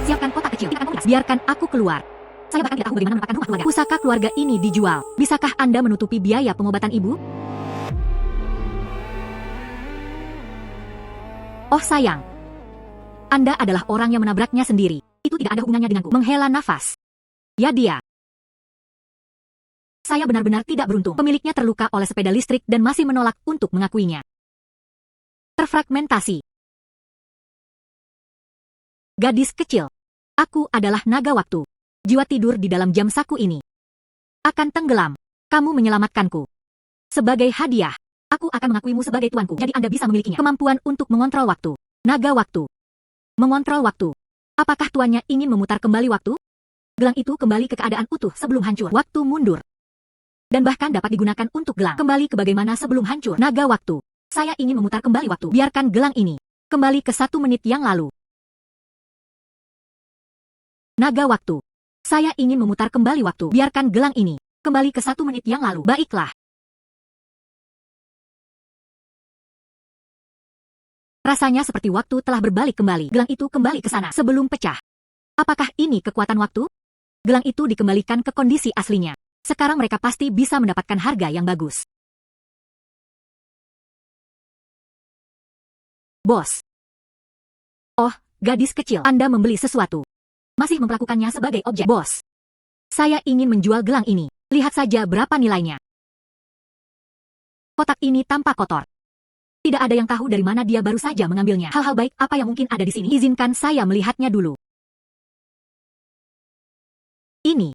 Siapkan kotak kecil. Biarkan aku keluar. Saya bahkan tidak tahu bagaimana mendapatkan rumah keluarga. Pusaka keluarga ini dijual. Bisakah Anda menutupi biaya pengobatan ibu? Oh sayang. Anda adalah orang yang menabraknya sendiri. Itu tidak ada hubungannya denganku. Menghela nafas. Ya dia. Saya benar-benar tidak beruntung. Pemiliknya terluka oleh sepeda listrik dan masih menolak untuk mengakuinya. Terfragmentasi. Gadis kecil. Aku adalah naga waktu. Jiwa tidur di dalam jam saku ini akan tenggelam. Kamu menyelamatkanku. Sebagai hadiah, aku akan mengakuimu sebagai tuanku. Jadi Anda bisa memilikinya. Kemampuan untuk mengontrol waktu. Naga waktu. Mengontrol waktu. Apakah tuannya ingin memutar kembali waktu? Gelang itu kembali ke keadaan utuh sebelum hancur. Waktu mundur. Dan bahkan dapat digunakan untuk gelang. Kembali ke bagaimana sebelum hancur. Naga waktu. Saya ingin memutar kembali waktu. Biarkan gelang ini kembali ke 1 menit yang lalu. Naga waktu. Saya ingin memutar kembali waktu. Biarkan gelang ini kembali ke 1 menit yang lalu. Baiklah. Rasanya seperti waktu telah berbalik kembali. Gelang itu kembali ke sana sebelum pecah. Apakah ini kekuatan waktu? Gelang itu dikembalikan ke kondisi aslinya. Sekarang mereka pasti bisa mendapatkan harga yang bagus. Bos. Oh, gadis kecil. Anda membeli sesuatu. Masih memperlakukannya sebagai objek. Bos. Saya ingin menjual gelang ini. Lihat saja berapa nilainya. Kotak ini tampak kotor. Tidak ada yang tahu dari mana dia baru saja mengambilnya. Hal-hal baik apa yang mungkin ada di sini? Izinkan saya melihatnya dulu. Ini.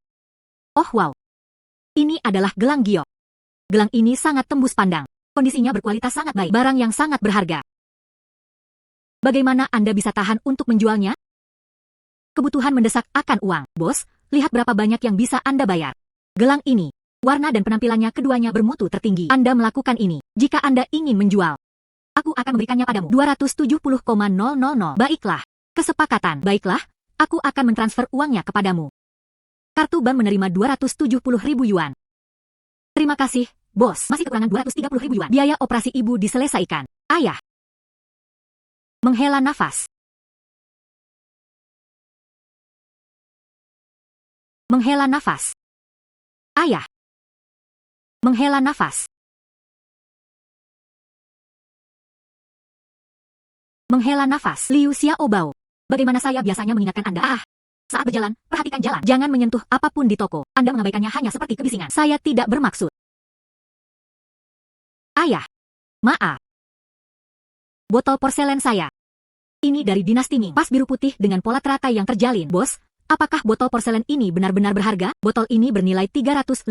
Oh wow. Ini adalah gelang giok. Gelang ini sangat tembus pandang. Kondisinya berkualitas sangat baik. Barang yang sangat berharga. Bagaimana Anda bisa tahan untuk menjualnya? Kebutuhan mendesak akan uang. Bos, lihat berapa banyak yang bisa Anda bayar. Gelang ini, warna dan penampilannya keduanya bermutu tertinggi. Anda melakukan ini. Jika Anda ingin menjual, aku akan memberikannya padamu. 270,000. Baiklah. Kesepakatan. Baiklah, aku akan mentransfer uangnya kepadamu. Kartu bank menerima 270.000 yuan. Terima kasih, bos. Masih kekurangan 230.000 yuan. Biaya operasi ibu diselesaikan. Ayah. Menghela nafas. Menghela nafas. Ayah. Menghela nafas. Menghela nafas. Liu Xiaobao. Bagaimana saya biasanya mengingatkan Anda? Saat berjalan, perhatikan jalan. Jangan menyentuh apapun di toko. Anda mengabaikannya hanya seperti kebisingan. Saya tidak bermaksud. Ayah. Maaf. Botol porselen saya. Ini dari dinasti Ming. Pas biru putih dengan pola teratai yang terjalin. Bos, apakah botol porselen ini benar-benar berharga? Botol ini bernilai 350.000.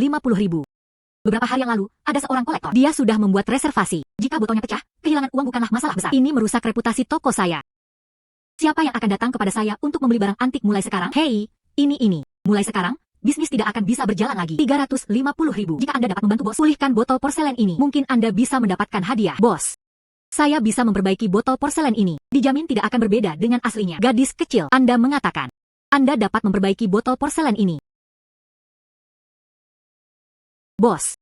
Beberapa hari yang lalu, ada seorang kolektor. Dia sudah membuat reservasi. Jika botolnya pecah, kehilangan uang bukanlah masalah besar. Ini merusak reputasi toko saya. Siapa yang akan datang kepada saya untuk membeli barang antik mulai sekarang? Hei, ini. Mulai sekarang, bisnis tidak akan bisa berjalan lagi. 350.000. Jika Anda dapat membantu bos pulihkan botol porselen ini, mungkin Anda bisa mendapatkan hadiah. Bos, saya bisa memperbaiki botol porselen ini. Dijamin tidak akan berbeda dengan aslinya. Gadis kecil, Anda mengatakan. Anda dapat memperbaiki botol porselen ini. Bos,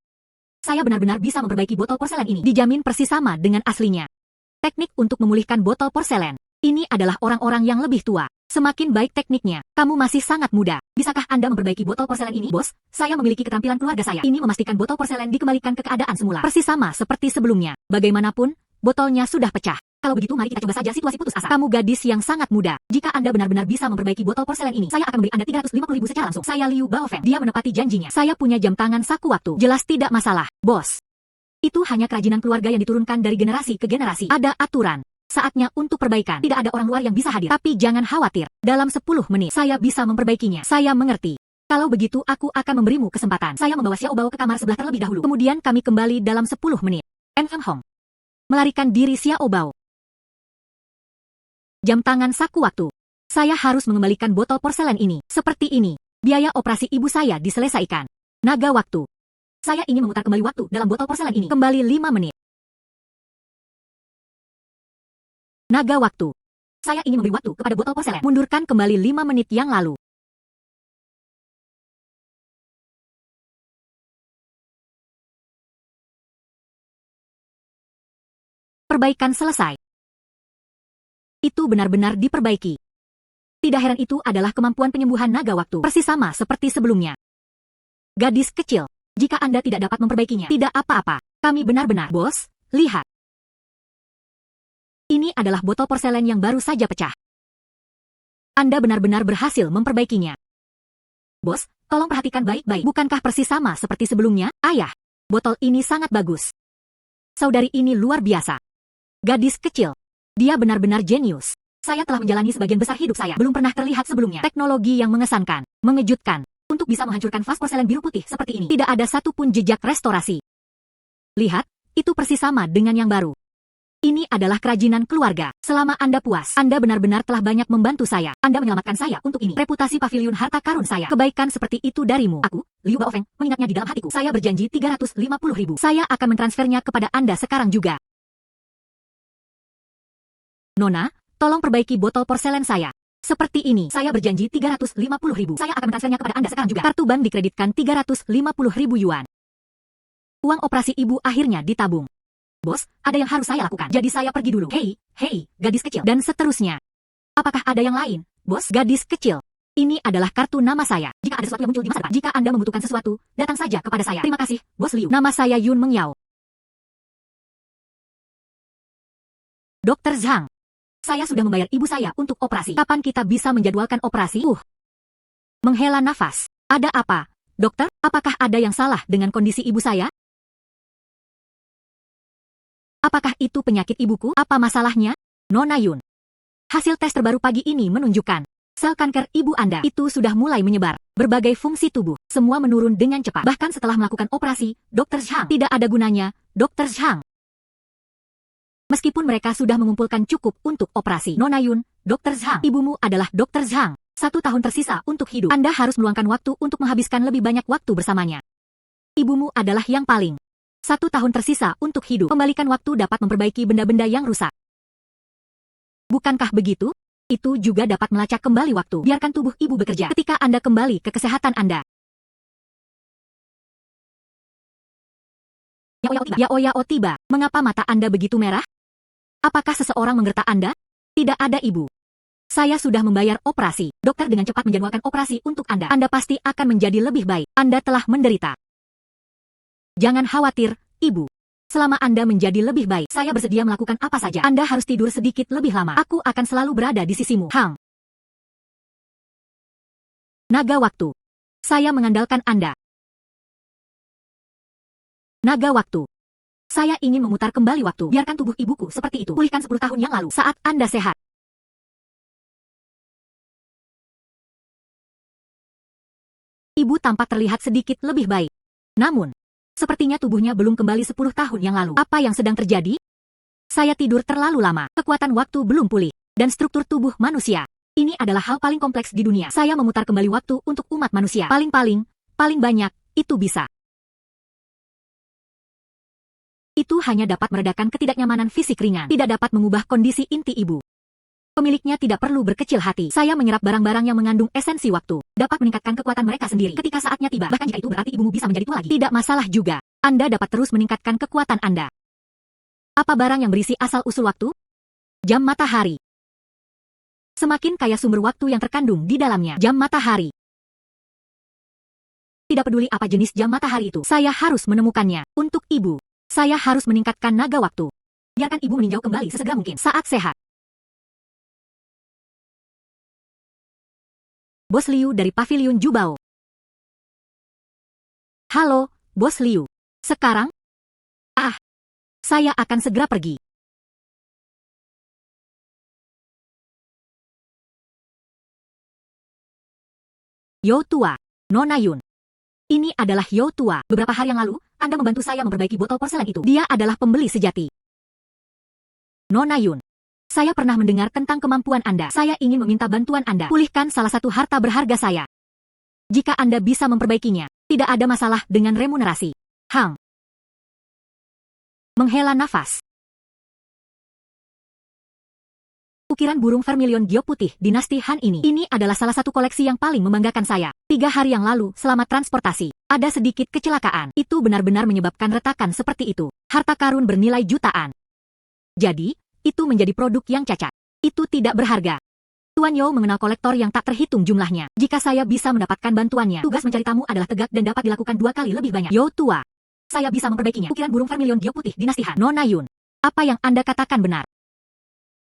saya benar-benar bisa memperbaiki botol porselen ini. Dijamin persis sama dengan aslinya. Teknik untuk memulihkan botol porselen. Ini adalah orang-orang yang lebih tua. Semakin baik tekniknya, kamu masih sangat muda. Bisakah Anda memperbaiki botol porselen ini? Bos, saya memiliki keterampilan keluarga saya. Ini memastikan botol porselen dikembalikan ke keadaan semula. Persis sama seperti sebelumnya. Bagaimanapun, botolnya sudah pecah. Kalau begitu mari kita coba saja situasi putus asa. Kamu gadis yang sangat muda. Jika Anda benar-benar bisa memperbaiki botol porselen ini, saya akan memberi Anda 350.000 secara langsung. Saya Liu Baofeng. Dia menepati janjinya. Saya punya jam tangan saku waktu. Jelas tidak masalah, bos. Itu hanya kerajinan keluarga yang diturunkan dari generasi ke generasi. Ada aturan. Saatnya untuk perbaikan. Tidak ada orang luar yang bisa hadir. Tapi jangan khawatir. Dalam 10 menit, saya bisa memperbaikinya. Saya mengerti. Kalau begitu aku akan memberimu kesempatan. Saya membawa Xiaobao ke kamar sebelah terlebih dahulu. Kemudian kami kembali dalam 10 menit. Enfeng Hong. Melarikan diri Xiaobao. Jam tangan saku waktu. Saya harus mengembalikan botol porselen ini. Seperti ini. Biaya operasi ibu saya diselesaikan. Naga waktu. Saya ingin memutar kembali waktu dalam botol porselen ini. Kembali 5 menit. Naga waktu. Saya ingin memberi waktu kepada botol porselen. Mundurkan kembali 5 menit yang lalu. Perbaikan selesai. Itu benar-benar diperbaiki. Tidak heran itu adalah kemampuan penyembuhan naga waktu. Persis sama seperti sebelumnya. Gadis kecil, jika Anda tidak dapat memperbaikinya, tidak apa-apa. Kami benar-benar, bos, lihat. Ini adalah botol porselen yang baru saja pecah. Anda benar-benar berhasil memperbaikinya. Bos, tolong perhatikan baik-baik. Bukankah persis sama seperti sebelumnya? Ayah, botol ini sangat bagus. Saudari ini luar biasa. Gadis kecil, dia benar-benar jenius. Saya telah menjalani sebagian besar hidup saya. Belum pernah terlihat sebelumnya. Teknologi yang mengesankan, mengejutkan, untuk bisa menghancurkan vas porselen biru putih seperti ini. Tidak ada satupun jejak restorasi. Lihat, itu persis sama dengan yang baru. Ini adalah kerajinan keluarga. Selama Anda puas, Anda benar-benar telah banyak membantu saya. Anda menyelamatkan saya untuk ini. Reputasi pavilion harta karun saya. Kebaikan seperti itu darimu. Aku, Liu Baofeng, mengingatnya di dalam hatiku. Saya berjanji 350.000. Saya akan mentransfernya kepada Anda sekarang juga. Nona, tolong perbaiki botol porselen saya. Seperti ini. Saya berjanji 350.000. Saya akan mentransfernya kepada Anda sekarang juga. Kartu bank dikreditkan 350.000 yuan. Uang operasi ibu akhirnya ditabung. Bos, ada yang harus saya lakukan. Jadi saya pergi dulu. Hei, gadis kecil. Dan seterusnya. Apakah ada yang lain, bos? Gadis kecil. Ini adalah kartu nama saya. Jika ada sesuatu yang muncul di masa depan, jika Anda membutuhkan sesuatu, datang saja kepada saya. Terima kasih, Bos Liu. Nama saya Yun Mengyao. Dokter Zhang. Saya sudah membayar ibu saya untuk operasi. Kapan kita bisa menjadwalkan operasi? Menghela nafas. Ada apa, dokter? Apakah ada yang salah dengan kondisi ibu saya? Apakah itu penyakit ibuku? Apa masalahnya? Nona Yun. Hasil tes terbaru pagi ini menunjukkan sel kanker ibu Anda itu sudah mulai menyebar. Berbagai fungsi tubuh, semua menurun dengan cepat. Bahkan setelah melakukan operasi, Dr. Zhang tidak ada gunanya, Dr. Zhang. Meskipun mereka sudah mengumpulkan cukup untuk operasi. Nona Yun, Dr. Zhang, ibumu adalah Dr. Zhang. 1 tahun tersisa untuk hidup. Anda harus meluangkan waktu untuk menghabiskan lebih banyak waktu bersamanya. Ibumu adalah yang paling. 1 tahun tersisa untuk hidup. Kembalikan waktu dapat memperbaiki benda-benda yang rusak. Bukankah begitu? Itu juga dapat melacak kembali waktu. Biarkan tubuh ibu bekerja ketika Anda kembali ke kesehatan Anda. Yao tiba. Mengapa mata Anda begitu merah? Apakah seseorang menggertak Anda? Tidak ada ibu. Saya sudah membayar operasi. Dokter dengan cepat menjadwalkan operasi untuk Anda. Anda pasti akan menjadi lebih baik. Anda telah menderita. Jangan khawatir, Ibu. Selama Anda menjadi lebih baik, saya bersedia melakukan apa saja. Anda harus tidur sedikit lebih lama. Aku akan selalu berada di sisimu. Hang. Naga waktu. Saya mengandalkan Anda. Naga waktu. Saya ingin memutar kembali waktu. Biarkan tubuh ibuku seperti itu. Pulihkan 10 tahun yang lalu saat Anda sehat. Ibu tampak terlihat sedikit lebih baik. Namun, sepertinya tubuhnya belum kembali 10 tahun yang lalu. Apa yang sedang terjadi? Saya tidur terlalu lama. Kekuatan waktu belum pulih. Dan struktur tubuh manusia. Ini adalah hal paling kompleks di dunia. Saya memutar kembali waktu untuk umat manusia. Paling banyak, itu bisa. Itu hanya dapat meredakan ketidaknyamanan fisik ringan. Tidak dapat mengubah kondisi inti ibu. Pemiliknya tidak perlu berkecil hati. Saya menyerap barang-barang yang mengandung esensi waktu. Dapat meningkatkan kekuatan mereka sendiri ketika saatnya tiba. Bahkan jika itu berarti ibumu bisa menjadi tua lagi. Tidak masalah juga. Anda dapat terus meningkatkan kekuatan Anda. Apa barang yang berisi asal-usul waktu? Jam matahari. Semakin kaya sumber waktu yang terkandung di dalamnya. Jam matahari. Tidak peduli apa jenis jam matahari itu. Saya harus menemukannya. Untuk ibu. Saya harus meningkatkan naga waktu. Biarkan ibu meninjau kembali sesegera mungkin saat sehat. Bos Liu dari Pavilion Jubao. Halo, Bos Liu. Sekarang? Saya akan segera pergi. Yo tua, Nona Yun. Ini adalah Yo tua. Beberapa hari yang lalu, Anda membantu saya memperbaiki botol porselen itu. Dia adalah pembeli sejati. Nona Yun. Saya pernah mendengar tentang kemampuan Anda. Saya ingin meminta bantuan Anda. Pulihkan salah satu harta berharga saya. Jika Anda bisa memperbaikinya, tidak ada masalah dengan remunerasi. Hang. Menghela nafas. Ukiran burung vermilion Gyo putih dinasti Han ini. Ini adalah salah satu koleksi yang paling membanggakan saya. 3 hari yang lalu, selama transportasi, ada sedikit kecelakaan. Itu benar-benar menyebabkan retakan seperti itu. Harta karun bernilai jutaan. Jadi, itu menjadi produk yang cacat. Itu tidak berharga. Tuan Yo mengenal kolektor yang tak terhitung jumlahnya. Jika saya bisa mendapatkan bantuannya, tugas mencari tamu adalah tegak dan dapat dilakukan 2 kali lebih banyak. Yo tua. Saya bisa memperbaikinya. Ukiran burung vermilion Gio putih dinasti Han. Nona Yun. Apa yang Anda katakan benar?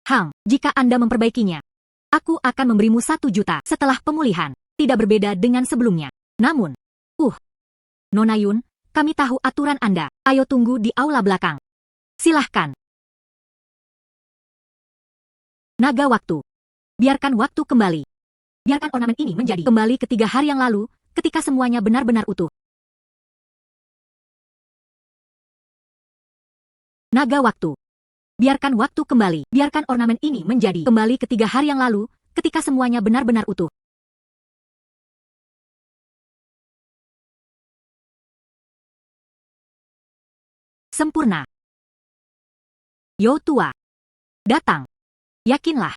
Hang, jika Anda memperbaikinya, aku akan memberimu 1 juta setelah pemulihan. Tidak berbeda dengan sebelumnya. Namun, Nona Yun, kami tahu aturan Anda. Ayo tunggu di aula belakang. Silahkan. Naga waktu. Biarkan waktu kembali. Biarkan ornamen ini menjadi kembali ke 3 hari yang lalu, ketika semuanya benar-benar utuh. Naga waktu. Biarkan waktu kembali. Biarkan ornamen ini menjadi kembali ke 3 hari yang lalu, ketika semuanya benar-benar utuh. Sempurna. Yo tua. Datang. Yakinlah.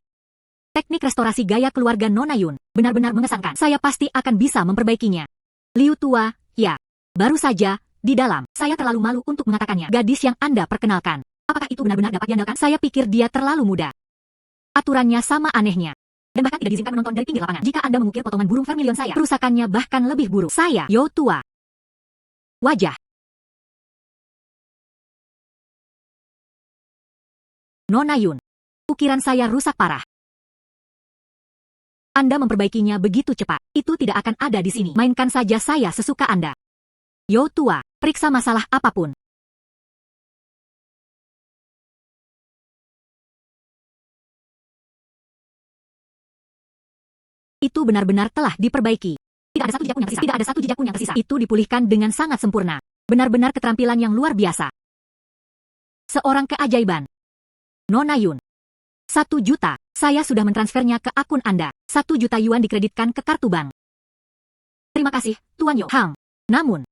Teknik restorasi gaya keluarga Nona Yun benar-benar mengesankan. Saya pasti akan bisa memperbaikinya. Liu tua, ya. Baru saja, di dalam. Saya terlalu malu untuk mengatakannya. Gadis yang Anda perkenalkan. Apakah itu benar-benar dapat diandalkan? Saya pikir dia terlalu muda. Aturannya sama anehnya. Dan bahkan tidak diizinkan menonton dari pinggir lapangan. Jika Anda mengukir potongan burung vermilion saya, kerusakannya bahkan lebih buruk. Saya, Yo tua. Wajah. Nona Yun. Ukiran saya rusak parah. Anda memperbaikinya begitu cepat. Itu tidak akan ada di sini. Mainkan saja saya sesuka Anda. Yo tua, periksa masalah apapun. Itu benar-benar telah diperbaiki. Tidak ada satu jejak pun yang tersisa. Tidak ada satu jejak pun yang tersisa. Itu dipulihkan dengan sangat sempurna. Benar-benar keterampilan yang luar biasa. Seorang keajaiban. Nona Yun. 1 juta. Saya sudah mentransfernya ke akun Anda. 1 juta yuan dikreditkan ke kartu bank. Terima kasih, Tuan Yo. Hang. Namun,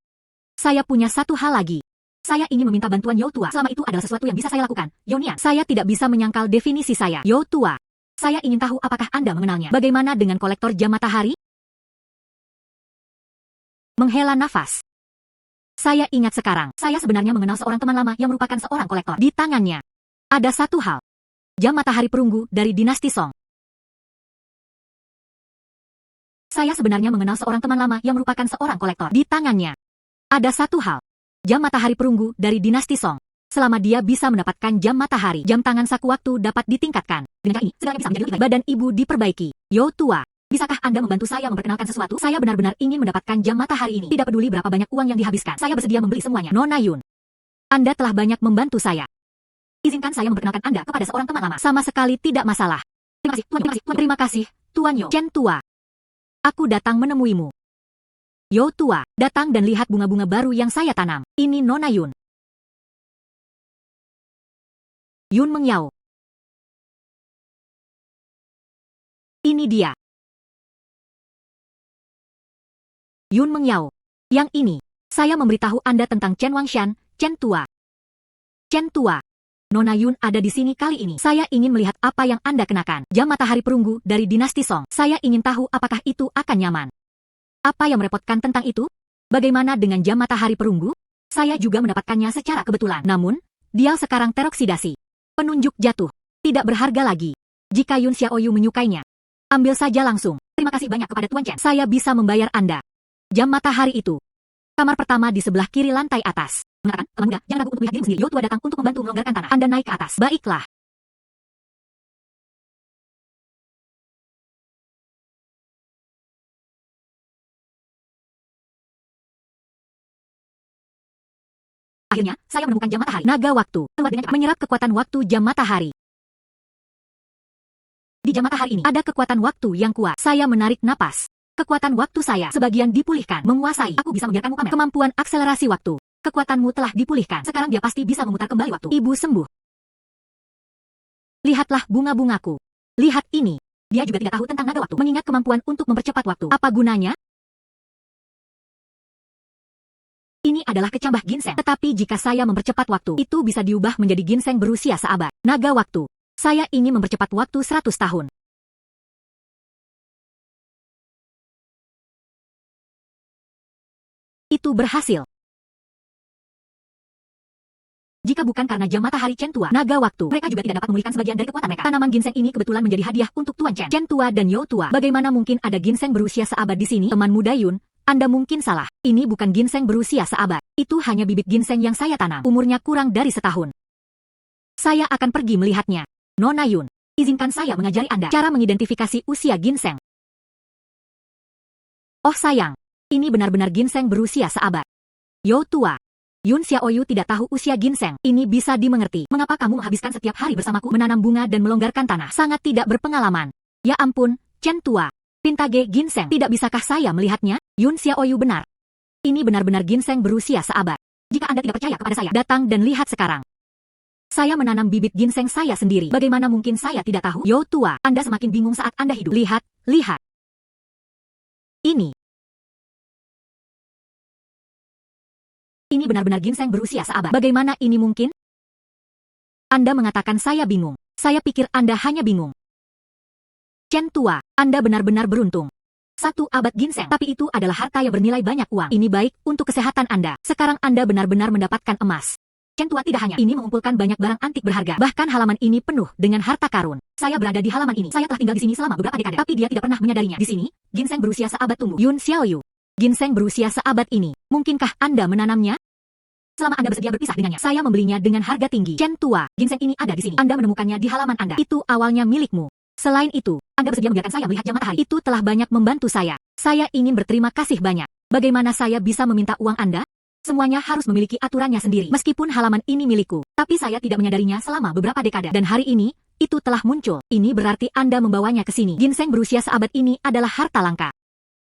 saya punya satu hal lagi. Saya ingin meminta bantuan Yo tua. Selama itu adalah sesuatu yang bisa saya lakukan. Yo Nian. Saya tidak bisa menyangkal definisi saya. Yo tua. Saya ingin tahu apakah Anda mengenalnya. Bagaimana dengan kolektor jam matahari? Menghela nafas. Saya ingat sekarang. Saya sebenarnya mengenal seorang teman lama yang merupakan seorang kolektor. Di tangannya ada satu hal. Jam matahari perunggu dari dinasti Song. Saya sebenarnya mengenal seorang teman lama yang merupakan seorang kolektor. Di tangannya ada satu hal. Jam matahari perunggu dari dinasti Song. Selama dia bisa mendapatkan jam matahari, jam tangan saku waktu dapat ditingkatkan. Dengan cara ini, segalanya bisa menjadi lebih baik. Badan ibu diperbaiki. Yo tua, bisakah Anda membantu saya memperkenalkan sesuatu? Saya benar-benar ingin mendapatkan jam matahari ini. Tidak peduli berapa banyak uang yang dihabiskan. Saya bersedia membeli semuanya. Nona Yun. Anda telah banyak membantu saya. Izinkan saya memperkenalkan Anda kepada seorang teman lama. Sama sekali tidak masalah. Terima kasih, Tuan. Terima kasih, Tuan Yo. Chen tua. Aku datang menemuimu. Yo tua, datang dan lihat bunga-bunga baru yang saya tanam. Ini Nona Yun. Yun mengyau. Ini dia. Yun mengyau. Yang ini, saya memberitahu Anda tentang Chen Wangshan, Chen tua. Chen tua. Nona Yun ada di sini kali ini. Saya ingin melihat apa yang Anda kenakan. Jam matahari perunggu dari dinasti Song. Saya ingin tahu apakah itu akan nyaman. Apa yang merepotkan tentang itu? Bagaimana dengan jam matahari perunggu? Saya juga mendapatkannya secara kebetulan. Namun, dia sekarang teroksidasi. Penunjuk jatuh. Tidak berharga lagi. Jika Yun Xiaoyu menyukainya, ambil saja langsung. Terima kasih banyak kepada Tuan Chen. Saya bisa membayar Anda. Jam matahari itu. Kamar pertama di sebelah kiri lantai atas. Mengatakan, teman muda, jangan ragu untuk melihat dirimu sendiri. Yo tua datang untuk membantu melonggarkan tanah. Anda naik ke atas. Baiklah. Akhirnya, saya menemukan jam matahari. Naga waktu. Keluar dengan cepat. Menyerap kekuatan waktu jam matahari. Di jam matahari ini, ada kekuatan waktu yang kuat. Saya menarik napas. Kekuatan waktu saya sebagian dipulihkan. Menguasai. Aku bisa membiarkanmu pamer. Kemampuan akselerasi waktu. Kekuatanmu telah dipulihkan. Sekarang dia pasti bisa memutar kembali waktu. Ibu sembuh. Lihatlah bunga-bungaku. Lihat ini. Dia juga tidak tahu tentang naga waktu. Mengingat kemampuan untuk mempercepat waktu. Apa gunanya? Ini adalah kecambah ginseng. Tetapi jika saya mempercepat waktu, itu bisa diubah menjadi ginseng berusia seabad. Naga waktu. Saya ingin mempercepat waktu 100 tahun. Itu berhasil. Jika Jika bukan karena jam matahari Chen Tua, naga waktu, mereka juga tidak dapat memulihkan sebagian dari kekuatan mereka. Tanaman ginseng ini kebetulan menjadi hadiah untuk Tuan Chen. Chen Tua dan Yo Tua. Bagaimana mungkin ada ginseng berusia seabad di sini? Teman muda Yun, Anda mungkin salah. Ini bukan ginseng berusia seabad. Itu hanya bibit ginseng yang saya tanam. Umurnya kurang dari setahun. Saya akan pergi melihatnya. Nona Yun, izinkan saya mengajari Anda cara mengidentifikasi usia ginseng. Oh sayang, ini benar-benar ginseng berusia seabad. Yo Tua, Yun Xiaoyu tidak tahu usia ginseng. Ini bisa dimengerti. Mengapa kamu menghabiskan setiap hari bersamaku menanam bunga dan melonggarkan tanah? Sangat tidak berpengalaman. Ya ampun, Chen Tua. Pintage ginseng. Tidak bisakah saya melihatnya? Yun Xiaoyu benar. Ini benar-benar ginseng berusia seabad. Jika Anda tidak percaya kepada saya, datang dan lihat sekarang. Saya menanam bibit ginseng saya sendiri. Bagaimana mungkin saya tidak tahu? Yo Tua, Anda semakin bingung saat Anda hidup. Lihat, lihat. Ini benar-benar ginseng berusia seabad. Bagaimana ini mungkin? Anda mengatakan saya bingung. Saya pikir Anda hanya bingung. Chen Tua, Anda benar-benar beruntung. 1 abad ginseng, tapi itu adalah harta yang bernilai banyak uang. Ini baik untuk kesehatan Anda. Sekarang Anda benar-benar mendapatkan emas. Chen Tua tidak hanya ini mengumpulkan banyak barang antik berharga, bahkan halaman ini penuh dengan harta karun. Saya berada di halaman ini. Saya telah tinggal di sini selama beberapa dekade, tapi dia tidak pernah menyadarinya. Di sini, ginseng berusia seabad tumbuh. Yun Xiaoyu, ginseng berusia seabad ini, mungkinkah Anda menanamnya? Selama Anda bersedia berpisah dengannya, saya membelinya dengan harga tinggi. Chen Tua, ginseng ini ada di sini. Anda menemukannya di halaman Anda. Itu awalnya milikmu. Selain itu, Anda bersedia membiarkan saya melihat jam matahari. Itu telah banyak membantu saya. Saya ingin berterima kasih banyak. Bagaimana saya bisa meminta uang Anda? Semuanya harus memiliki aturannya sendiri. Meskipun halaman ini milikku, tapi saya tidak menyadarinya selama beberapa dekade. Dan hari ini, itu telah muncul. Ini berarti Anda membawanya ke sini. Ginseng berusia seabad ini adalah harta langka.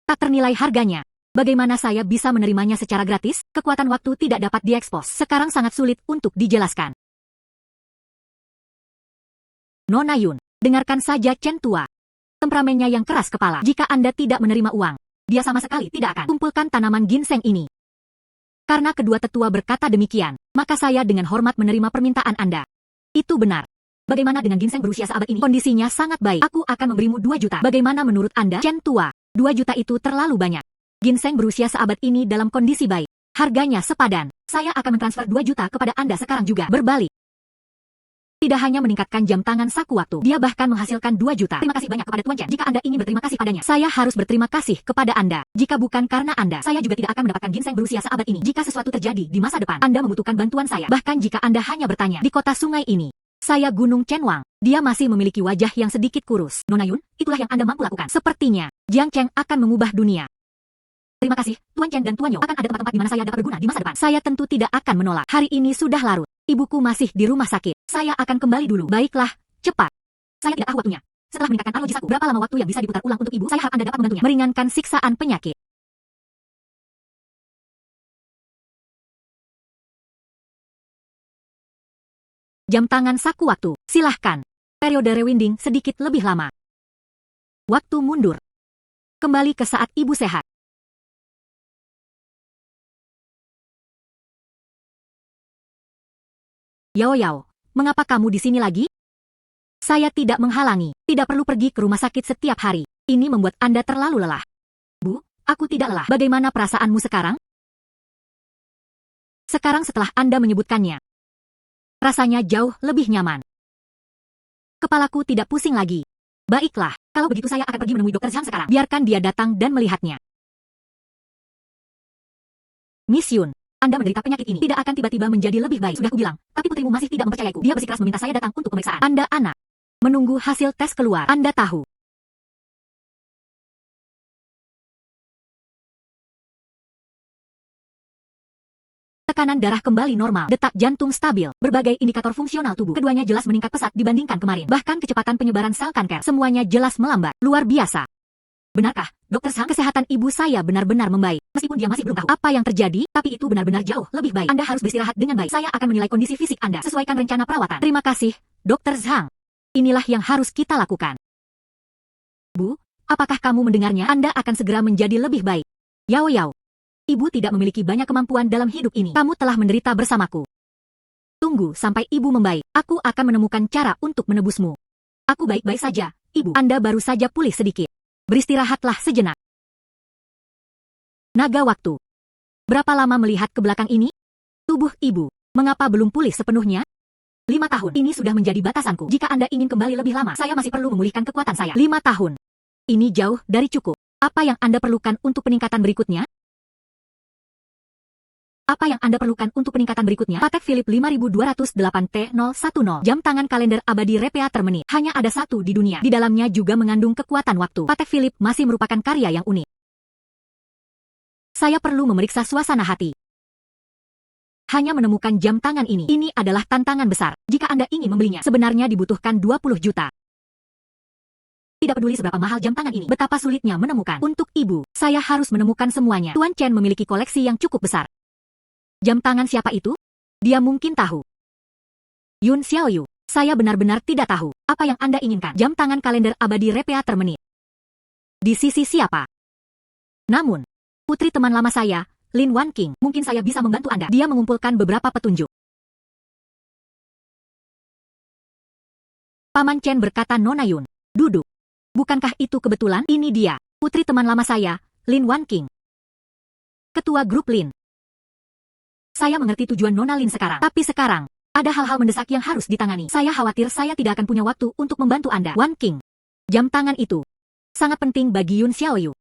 Tak ternilai harganya. Bagaimana saya bisa menerimanya secara gratis? Kekuatan waktu tidak dapat diekspos. Sekarang sangat sulit untuk dijelaskan. Nona Yun, dengarkan saja Chen Tua. Temperamennya yang keras kepala. Jika Anda tidak menerima uang, dia sama sekali tidak akan kumpulkan tanaman ginseng ini. Karena kedua tetua berkata demikian, maka saya dengan hormat menerima permintaan Anda. Itu benar. Bagaimana dengan ginseng berusia seabad ini? Kondisinya sangat baik. Aku akan memberimu 2 juta. Bagaimana menurut Anda? Chen Tua, 2 juta itu terlalu banyak. Ginseng berusia seabad ini dalam kondisi baik. Harganya sepadan. Saya akan mentransfer 2 juta kepada Anda sekarang juga. Berbalik. Tidak hanya meningkatkan jam tangan saku waktu, dia bahkan menghasilkan 2 juta. Terima kasih banyak kepada Tuan Chen. Jika Anda ingin berterima kasih padanya, saya harus berterima kasih kepada Anda. Jika bukan karena Anda, saya juga tidak akan mendapatkan ginseng berusia seabad ini. Jika sesuatu terjadi di masa depan, Anda membutuhkan bantuan saya. Bahkan jika Anda hanya bertanya, di kota sungai ini, saya Gunung Chen Wang. Dia masih memiliki wajah yang sedikit kurus. Nona Yun, itulah yang Anda mampu lakukan. Sepertinya, Jiang Cheng akan mengubah dunia. Terima kasih, Tuan Chen dan Tuan Yo. Akan ada tempat-tempat di mana saya dapat berguna di masa depan. Saya tentu tidak akan menolak. Hari ini sudah larut. Ibuku masih di rumah sakit. Saya akan kembali dulu. Baiklah, cepat. Saya tidak tahu waktunya. Setelah meningkatkan alogisaku, berapa lama waktu yang bisa diputar ulang untuk ibu? Saya harap Anda dapat membantunya. Meringankan siksaan penyakit. Jam tangan saku waktu. Silahkan. Periode rewinding sedikit lebih lama. Waktu mundur. Kembali ke saat ibu sehat. Yao Yao, mengapa kamu di sini lagi? Saya tidak menghalangi. Tidak perlu pergi ke rumah sakit setiap hari. Ini membuat Anda terlalu lelah. Bu, aku tidak lelah. Bagaimana perasaanmu sekarang? Sekarang setelah Anda menyebutkannya, rasanya jauh lebih nyaman. Kepalaku tidak pusing lagi. Baiklah, kalau begitu saya akan pergi menemui Dr. Zhang sekarang. Biarkan dia datang dan melihatnya. Miss Yun, Anda menderita penyakit ini tidak akan tiba-tiba menjadi lebih baik. Sudah kubilang, tapi putrimu masih tidak mempercayaiku. Dia bersikeras meminta saya datang untuk pemeriksaan. Anda anak. Menunggu hasil tes keluar. Anda tahu. Tekanan darah kembali normal, detak jantung stabil, berbagai indikator fungsional tubuh. Keduanya jelas meningkat pesat dibandingkan kemarin. Bahkan kecepatan penyebaran sel kanker, semuanya jelas melambat. Luar biasa. Benarkah, Dr. Zhang, kesehatan ibu saya benar-benar membaik? Meskipun dia masih belum tahu apa yang terjadi, tapi itu benar-benar jauh lebih baik. Anda harus beristirahat dengan baik. Saya akan menilai kondisi fisik Anda. Sesuaikan rencana perawatan. Terima kasih, Dr. Zhang. Inilah yang harus kita lakukan. Bu, apakah kamu mendengarnya? Anda akan segera menjadi lebih baik. Yao Yao. Ibu tidak memiliki banyak kemampuan dalam hidup ini. Kamu telah menderita bersamaku. Tunggu sampai ibu membaik. Aku akan menemukan cara untuk menebusmu. Aku baik-baik saja, ibu. Anda baru saja pulih sedikit. Beristirahatlah sejenak. Naga waktu. Berapa lama melihat ke belakang ini? Tubuh ibu Mengapa belum pulih sepenuhnya? 5 tahun. Ini sudah menjadi batasanku. Jika Anda ingin kembali lebih lama, saya masih perlu memulihkan kekuatan saya. 5 tahun. Ini jauh dari cukup. Apa yang Anda perlukan untuk peningkatan berikutnya? Apa yang Anda perlukan untuk peningkatan berikutnya? Patek Philippe 5208T010. Jam tangan kalender abadi Repeater menit. Hanya ada satu di dunia. Di dalamnya juga mengandung kekuatan waktu. Patek Philippe masih merupakan karya yang unik. Saya perlu memeriksa suasana hati. Hanya menemukan jam tangan ini. Ini adalah tantangan besar. Jika Anda ingin membelinya, sebenarnya dibutuhkan 20 juta. Tidak peduli seberapa mahal jam tangan ini, betapa sulitnya menemukan. Untuk ibu, saya harus menemukan semuanya. Tuan Chen memiliki koleksi yang cukup besar. Jam tangan siapa itu? Dia mungkin tahu. Yun Xiaoyu, saya benar-benar tidak tahu. Apa yang Anda inginkan? Jam tangan kalender abadi Repeater menit. Di sisi siapa? Namun, putri teman lama saya, Lin Wanqing, mungkin saya bisa membantu Anda. Dia mengumpulkan beberapa petunjuk. Paman Chen berkata, Nona Yun, duduk. Bukankah itu kebetulan? Ini dia, putri teman lama saya, Lin Wanqing. Ketua grup Lin. Saya mengerti tujuan Nona Lin sekarang. Tapi sekarang, ada hal-hal mendesak yang harus ditangani. Saya khawatir saya tidak akan punya waktu untuk membantu Anda. Wanqing. Jam tangan itu sangat penting bagi Yun Xiaoyu.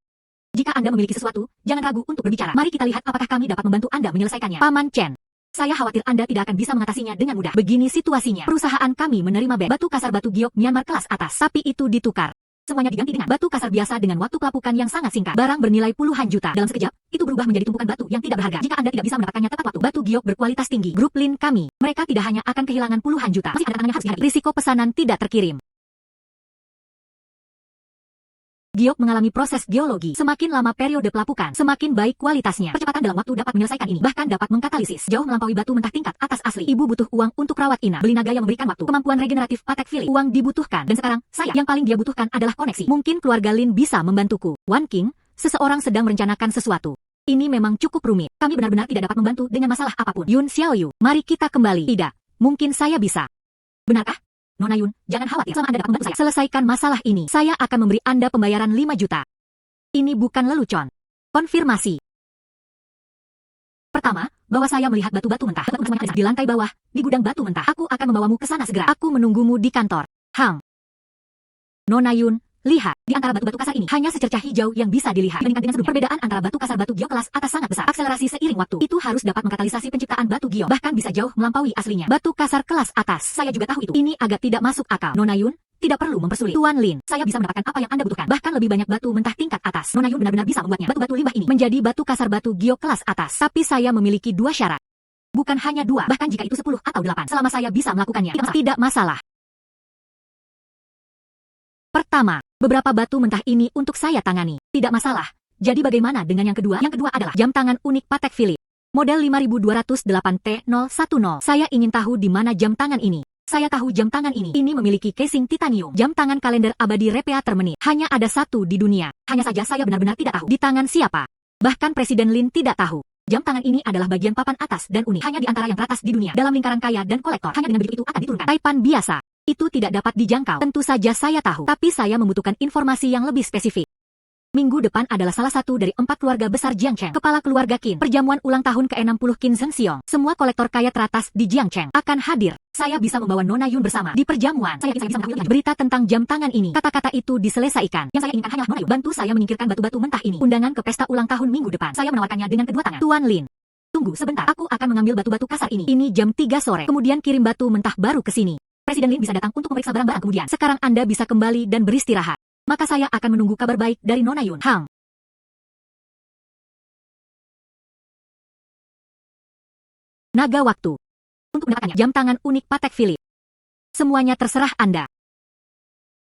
Jika Anda memiliki sesuatu, jangan ragu untuk berbicara. Mari kita lihat apakah kami dapat membantu Anda menyelesaikannya. Paman Chen. Saya khawatir Anda tidak akan bisa mengatasinya dengan mudah. Begini situasinya. Perusahaan kami menerima batu kasar batu giok Myanmar kelas atas. Tapi itu ditukar. Semuanya diganti dengan batu kasar biasa dengan waktu pelapukan yang sangat singkat. Barang bernilai puluhan juta. Dalam sekejap, itu berubah menjadi tumpukan batu yang tidak berharga. Jika Anda tidak bisa mendapatkannya tepat waktu, batu giok berkualitas tinggi. Grup Lin kami, mereka tidak hanya akan kehilangan puluhan juta. Masih ada tantangan yang harus dihadapi. Risiko pesanan tidak terkirim. Giok mengalami proses geologi. Semakin lama periode pelapukan, semakin baik kualitasnya. Percepatan dalam waktu dapat menyelesaikan ini. Bahkan dapat mengkatalisis. Jauh melampaui batu mentah tingkat atas asli. Ibu butuh uang untuk rawat inap. Beli naga yang memberikan waktu. Kemampuan regeneratif Patek Philippe. Uang dibutuhkan. Dan sekarang, saya yang paling dia butuhkan adalah koneksi. Mungkin keluarga Lin bisa membantuku. Wanqing, seseorang sedang merencanakan sesuatu. Ini memang cukup rumit. Kami benar-benar tidak dapat membantu dengan masalah apapun. Yun Xiaoyu, mari kita kembali. Tidak. Mungkin saya bisa. Benarkah? Nona Yun, jangan khawatir. Selama Anda dapat membantu saya selesaikan masalah ini, saya akan memberi Anda pembayaran 5 juta. Ini bukan lelucon. Konfirmasi. Pertama, bahwa saya melihat batu-batu mentah. Batu-batu di lantai bawah, di gudang batu mentah. Aku akan membawamu ke sana segera. Aku menunggumu di kantor. Hang. Nona Yun, lihat. Di antara batu-batu kasar ini, hanya secercah hijau yang bisa dilihat. Dibandingkan dengan sebelumnya, perbedaan antara batu kasar batu giok kelas atas sangat besar. Akselerasi seiring waktu. Itu harus dapat mengkatalisasi penciptaan batu giok. Bahkan bisa jauh melampaui aslinya. Batu kasar kelas atas. Saya juga tahu itu. Ini agak tidak masuk akal. Nona Yun, tidak perlu mempersulit. Tuan Lin, saya bisa mendapatkan apa yang Anda butuhkan. Bahkan lebih banyak batu mentah tingkat atas. Nona Yun benar-benar bisa membuatnya. Batu-batu limbah ini menjadi batu kasar batu giok kelas atas. Tapi saya memiliki 2 syarat. Bukan hanya 2, bahkan jika itu 10 atau 8. Selama saya bisa melakukannya, tidak masalah. Pertama, beberapa batu mentah ini untuk saya tangani. Tidak masalah. Jadi bagaimana dengan yang kedua? Yang kedua adalah jam tangan unik Patek Philippe. Model 5208T010. Saya ingin tahu di mana jam tangan ini. Saya tahu jam tangan ini. Ini memiliki casing titanium. Jam tangan kalender abadi Repeater menit. Hanya ada satu di dunia. Hanya saja saya benar-benar tidak tahu. Di tangan siapa? Bahkan Presiden Lin tidak tahu. Jam tangan ini adalah bagian papan atas dan unik. Hanya di antara yang teratas di dunia. Dalam lingkaran kaya dan kolektor. Hanya dengan begitu itu akan diturunkan. Taipan biasa. Itu tidak dapat dijangkau. Tentu saja saya tahu. Tapi saya membutuhkan informasi yang lebih spesifik. Minggu depan adalah salah satu dari 4 keluarga besar Jiangcheng. Kepala keluarga Qin. Perjamuan ulang tahun ke-60 Qin Zheng Xiong. Semua kolektor kaya teratas di Jiangcheng akan hadir. Saya bisa membawa Nona Yun bersama di perjamuan. Saya yakin saya bisa mengetahui berita tentang jam tangan ini. Kata-kata itu diselesaikan. Yang saya inginkan hanyalah Nona Yun. Bantu saya menyingkirkan batu-batu mentah ini. Undangan ke pesta ulang tahun minggu depan. Saya menawarkannya dengan kedua tangan. Tuan Lin. Tunggu sebentar. Aku akan mengambil batu-batu kasar ini. Ini jam 3 sore. Kemudian kirim batu mentah baru ke sini. Presiden Lin bisa datang untuk memeriksa barang-barang kemudian. Sekarang Anda bisa kembali dan beristirahat. Maka saya akan menunggu kabar baik dari Nona Yun. Hang. Naga waktu. Untuk mendapatkannya, jam tangan unik Patek Philippe. Semuanya terserah Anda.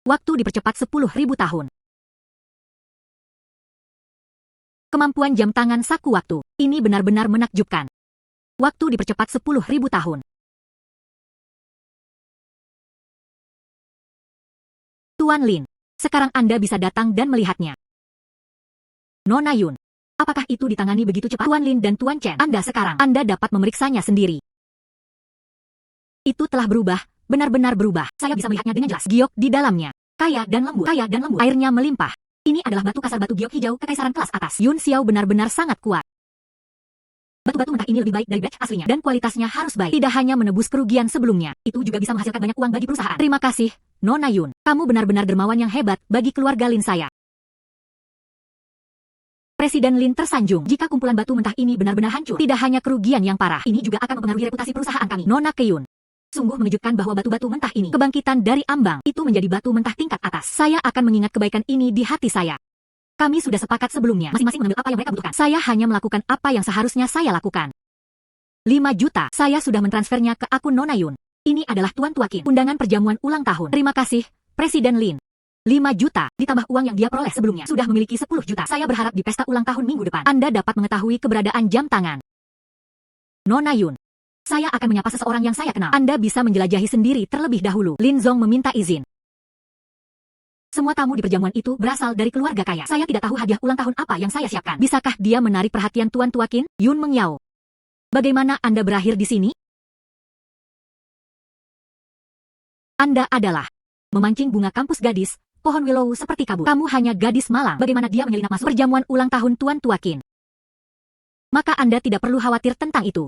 Waktu dipercepat 10.000 tahun. Kemampuan jam tangan saku waktu. Ini benar-benar menakjubkan. Waktu dipercepat 10.000 tahun. Tuan Lin, sekarang Anda bisa datang dan melihatnya. Nona Yun. Apakah itu ditangani begitu cepat? Tuan Lin dan Tuan Chen, Anda dapat memeriksanya sendiri. Itu telah berubah, benar-benar berubah. Saya bisa melihatnya dengan jelas. Giok di dalamnya. Kaya dan lembut. Airnya melimpah. Ini adalah batu kasar batu giok hijau kekaisaran kelas atas. Yun Xiao benar-benar sangat kuat. Batu-batu mentah ini lebih baik dari batch aslinya, dan kualitasnya harus baik. Tidak hanya menebus kerugian sebelumnya, itu juga bisa menghasilkan banyak uang bagi perusahaan. Terima kasih, Nona Yun. Kamu benar-benar dermawan yang hebat bagi keluarga Lin saya. Presiden Lin tersanjung. Jika kumpulan batu mentah ini benar-benar hancur, tidak hanya kerugian yang parah, ini juga akan mempengaruhi reputasi perusahaan kami. Nona Keun. Sungguh mengejutkan bahwa batu-batu mentah ini, kebangkitan dari ambang, itu menjadi batu mentah tingkat atas. Saya akan mengingat kebaikan ini di hati saya. Kami sudah sepakat sebelumnya, masing-masing mengambil apa yang mereka butuhkan. Saya hanya melakukan apa yang seharusnya saya lakukan. 5 juta, saya sudah mentransfernya ke akun Nona Yun. Ini adalah Tuan Tuakin, undangan perjamuan ulang tahun. Terima kasih, Presiden Lin. 5 juta, ditambah uang yang dia peroleh sebelumnya, sudah memiliki 10 juta. Saya berharap di pesta ulang tahun minggu depan, Anda dapat mengetahui keberadaan jam tangan. Nona Yun. Saya akan menyapa seseorang yang saya kenal. Anda bisa menjelajahi sendiri terlebih dahulu. Lin Zong meminta izin. Semua tamu di perjamuan itu berasal dari keluarga kaya. Saya tidak tahu hadiah ulang tahun apa yang saya siapkan. Bisakah dia menarik perhatian Tuan Tuakin? Yun Mengyao. Bagaimana Anda berakhir di sini? Anda adalah memancing bunga kampus gadis, pohon willow seperti kabut. Kamu hanya gadis malang. Bagaimana dia menyelinap masuk perjamuan ulang tahun Tuan Tuakin? Maka Anda tidak perlu khawatir tentang itu.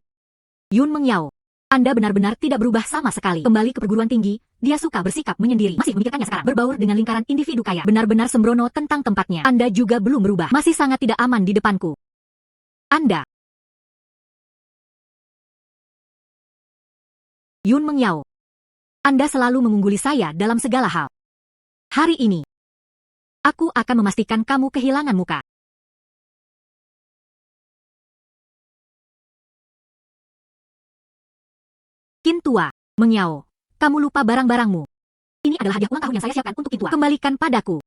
Yun Mengyao. Anda benar-benar tidak berubah sama sekali. Kembali ke perguruan tinggi, dia suka bersikap menyendiri. Masih memikirkannya sekarang. Berbaur dengan lingkaran individu kaya. Benar-benar sembrono tentang tempatnya. Anda juga belum berubah. Masih sangat tidak aman di depanku. Anda. Yun Mengyao. Anda selalu mengungguli saya dalam segala hal. Hari ini, aku akan memastikan kamu kehilangan muka. Qin Tua, Mengyao, kamu lupa barang-barangmu. Ini adalah hadiah ulang tahun yang saya siapkan untuk Qin Tua. Kembalikan padaku.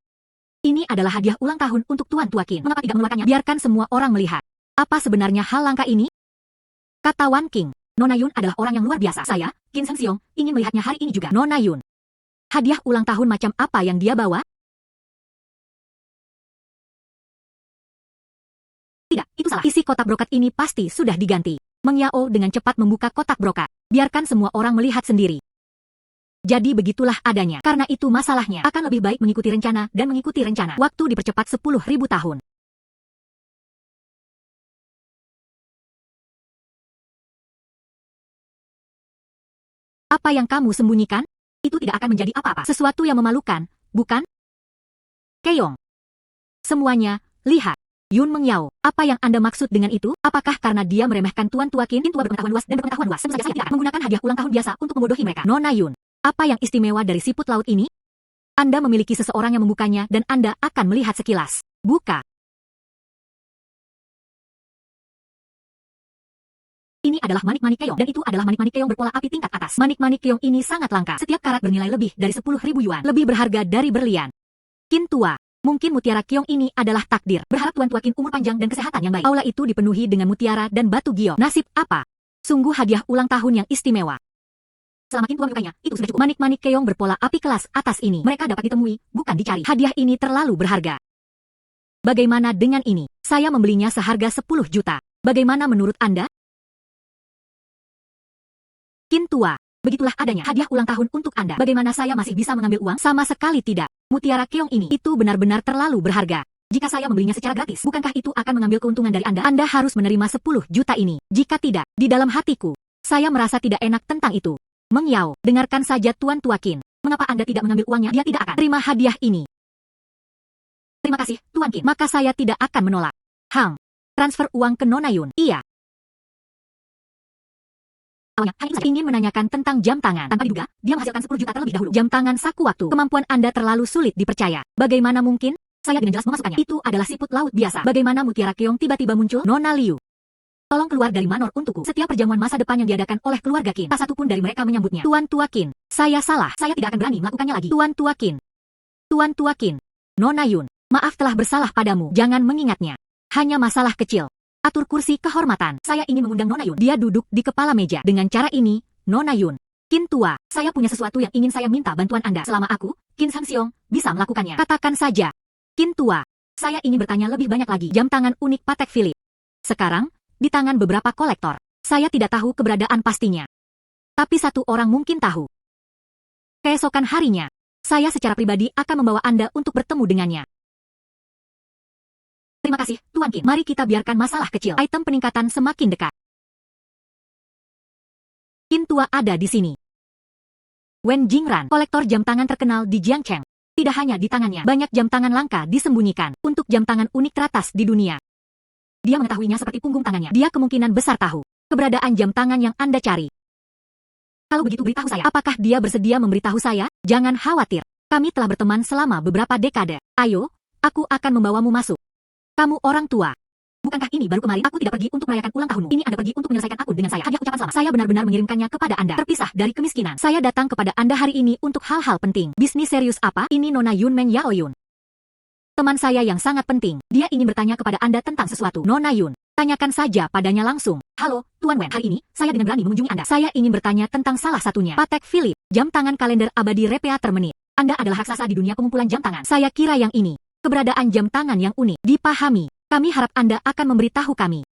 Ini adalah hadiah ulang tahun untuk Tuan Tuakin. Mengapa tidak mengeluarkannya? Biarkan semua orang melihat. Apa sebenarnya hal langka ini? Kata Wan King, Nona Yun adalah orang yang luar biasa. Saya, Qin Seng Siong, ingin melihatnya hari ini juga. Nona Yun. Hadiah ulang tahun macam apa yang dia bawa? Tidak, itu salah. Isi kotak brokat ini pasti sudah diganti. Mengyao dengan cepat membuka kotak brokat. Biarkan semua orang melihat sendiri. Jadi begitulah adanya. Karena itu masalahnya akan lebih baik mengikuti rencana dan mengikuti rencana. Waktu dipercepat 10.000 tahun. Apa yang kamu sembunyikan? Itu tidak akan menjadi apa-apa. Sesuatu yang memalukan, bukan? Keong. Semuanya, lihat. Yun Mengyao, apa yang Anda maksud dengan itu? Apakah karena dia meremehkan Tuan Tuakin? Qin Tua berpengetahuan luas dan berpengetahuan luas. Tentu saja saya tidak akan menggunakan hadiah ulang tahun biasa untuk membodohi mereka. Nona Yun, apa yang istimewa dari siput laut ini? Anda memiliki seseorang yang membukanya dan Anda akan melihat sekilas. Buka. Ini adalah manik-manik keong, dan itu adalah manik-manik keong berpola api tingkat atas. Manik-manik keong ini sangat langka. Setiap karat bernilai lebih dari 10.000 yuan. Lebih berharga dari berlian. Qin Tua. Mungkin mutiara keong ini adalah takdir. Berharap Tuan Tuakin umur panjang dan kesehatan yang baik. Aula itu dipenuhi dengan mutiara dan batu giok. Nasib apa? Sungguh hadiah ulang tahun yang istimewa. Selama Qin Tua menyukainya, itu sudah cukup. Manik-manik keong berpola api kelas atas ini. Mereka dapat ditemui, bukan dicari. Hadiah ini terlalu berharga. Bagaimana dengan ini? Saya membelinya seharga 10 juta. Bagaimana menurut Anda? Qin Tua. Begitulah adanya hadiah ulang tahun untuk Anda. Bagaimana saya masih bisa mengambil uang? Sama sekali tidak. Mutiara keong ini itu benar-benar terlalu berharga. Jika saya membelinya secara gratis, bukankah itu akan mengambil keuntungan dari Anda? Anda harus menerima 10 juta ini. Jika tidak, di dalam hatiku, saya merasa tidak enak tentang itu. Mengyao, dengarkan saja Tuan Tuakin. Mengapa Anda tidak mengambil uangnya? Dia tidak akan terima hadiah ini. Terima kasih, Tuan Qin. Maka saya tidak akan menolak. Hang, transfer uang ke Nona Yun. Iya. Awalnya, hanya ingin menanyakan tentang jam tangan. Tanpa diduga, dia menghasilkan 10 juta terlebih dahulu. Jam tangan saku waktu. Kemampuan Anda terlalu sulit dipercaya. Bagaimana mungkin? Saya dengan jelas memasukkannya. Itu adalah siput laut biasa. Bagaimana mutiara keong tiba-tiba muncul? Nona Liu. Tolong keluar dari manor untukku. Setiap perjamuan masa depan yang diadakan oleh keluarga Qin, tak satu pun dari mereka menyambutnya. Tuan Tuakin, saya salah. Saya tidak akan berani melakukannya lagi. Tuan Tuakin. Tuan Tuakin. Nona Yun, maaf telah bersalah padamu. Jangan mengingatnya. Hanya masalah kecil. Atur kursi kehormatan. Saya ingin mengundang Nona Yun. Dia duduk di kepala meja. Dengan cara ini, Nona Yun. Qin Tua, saya punya sesuatu yang ingin saya minta bantuan Anda. Selama aku, Qin Sang Siong, bisa melakukannya. Katakan saja. Qin Tua, saya ingin bertanya lebih banyak lagi. Jam tangan unik Patek Philippe. Sekarang, di tangan beberapa kolektor. Saya tidak tahu keberadaan pastinya. Tapi satu orang mungkin tahu. Keesokan harinya, saya secara pribadi akan membawa Anda untuk bertemu dengannya. Terima kasih, Tuan Qin. Mari kita biarkan masalah kecil. Item peningkatan semakin dekat. Qin tua ada di sini. Wen Jingran, kolektor jam tangan terkenal di Jiangcheng. Tidak hanya di tangannya, banyak jam tangan langka disembunyikan untuk jam tangan unik teratas di dunia. Dia mengetahuinya seperti punggung tangannya. Dia kemungkinan besar tahu keberadaan jam tangan yang Anda cari. Kalau begitu beritahu saya, apakah dia bersedia memberitahu saya? Jangan khawatir. Kami telah berteman selama beberapa dekade. Ayo, aku akan membawamu masuk. Kamu orang tua. Bukankah ini baru kemarin aku tidak pergi untuk merayakan ulang tahunmu? Ini Anda pergi untuk menyelesaikan akun dengan saya. Hanya ucapan selamat. Saya benar-benar mengirimkannya kepada Anda. Terpisah dari kemiskinan. Saya datang kepada Anda hari ini untuk hal-hal penting. Bisnis serius apa? Ini Nona Yun Meng Yaoyun. Teman saya yang sangat penting. Dia ingin bertanya kepada Anda tentang sesuatu. Nona Yun, tanyakan saja padanya langsung. Halo, Tuan Wen. Hari ini, saya dengan berani mengunjungi Anda. Saya ingin bertanya tentang salah satunya. Patek Philippe, jam tangan kalender abadi repeater menit. Anda adalah raksasa di dunia pengumpulan jam tangan. Saya kira yang ini. Keberadaan jam tangan yang unik. Dipahami. Kami harap Anda akan memberitahu kami.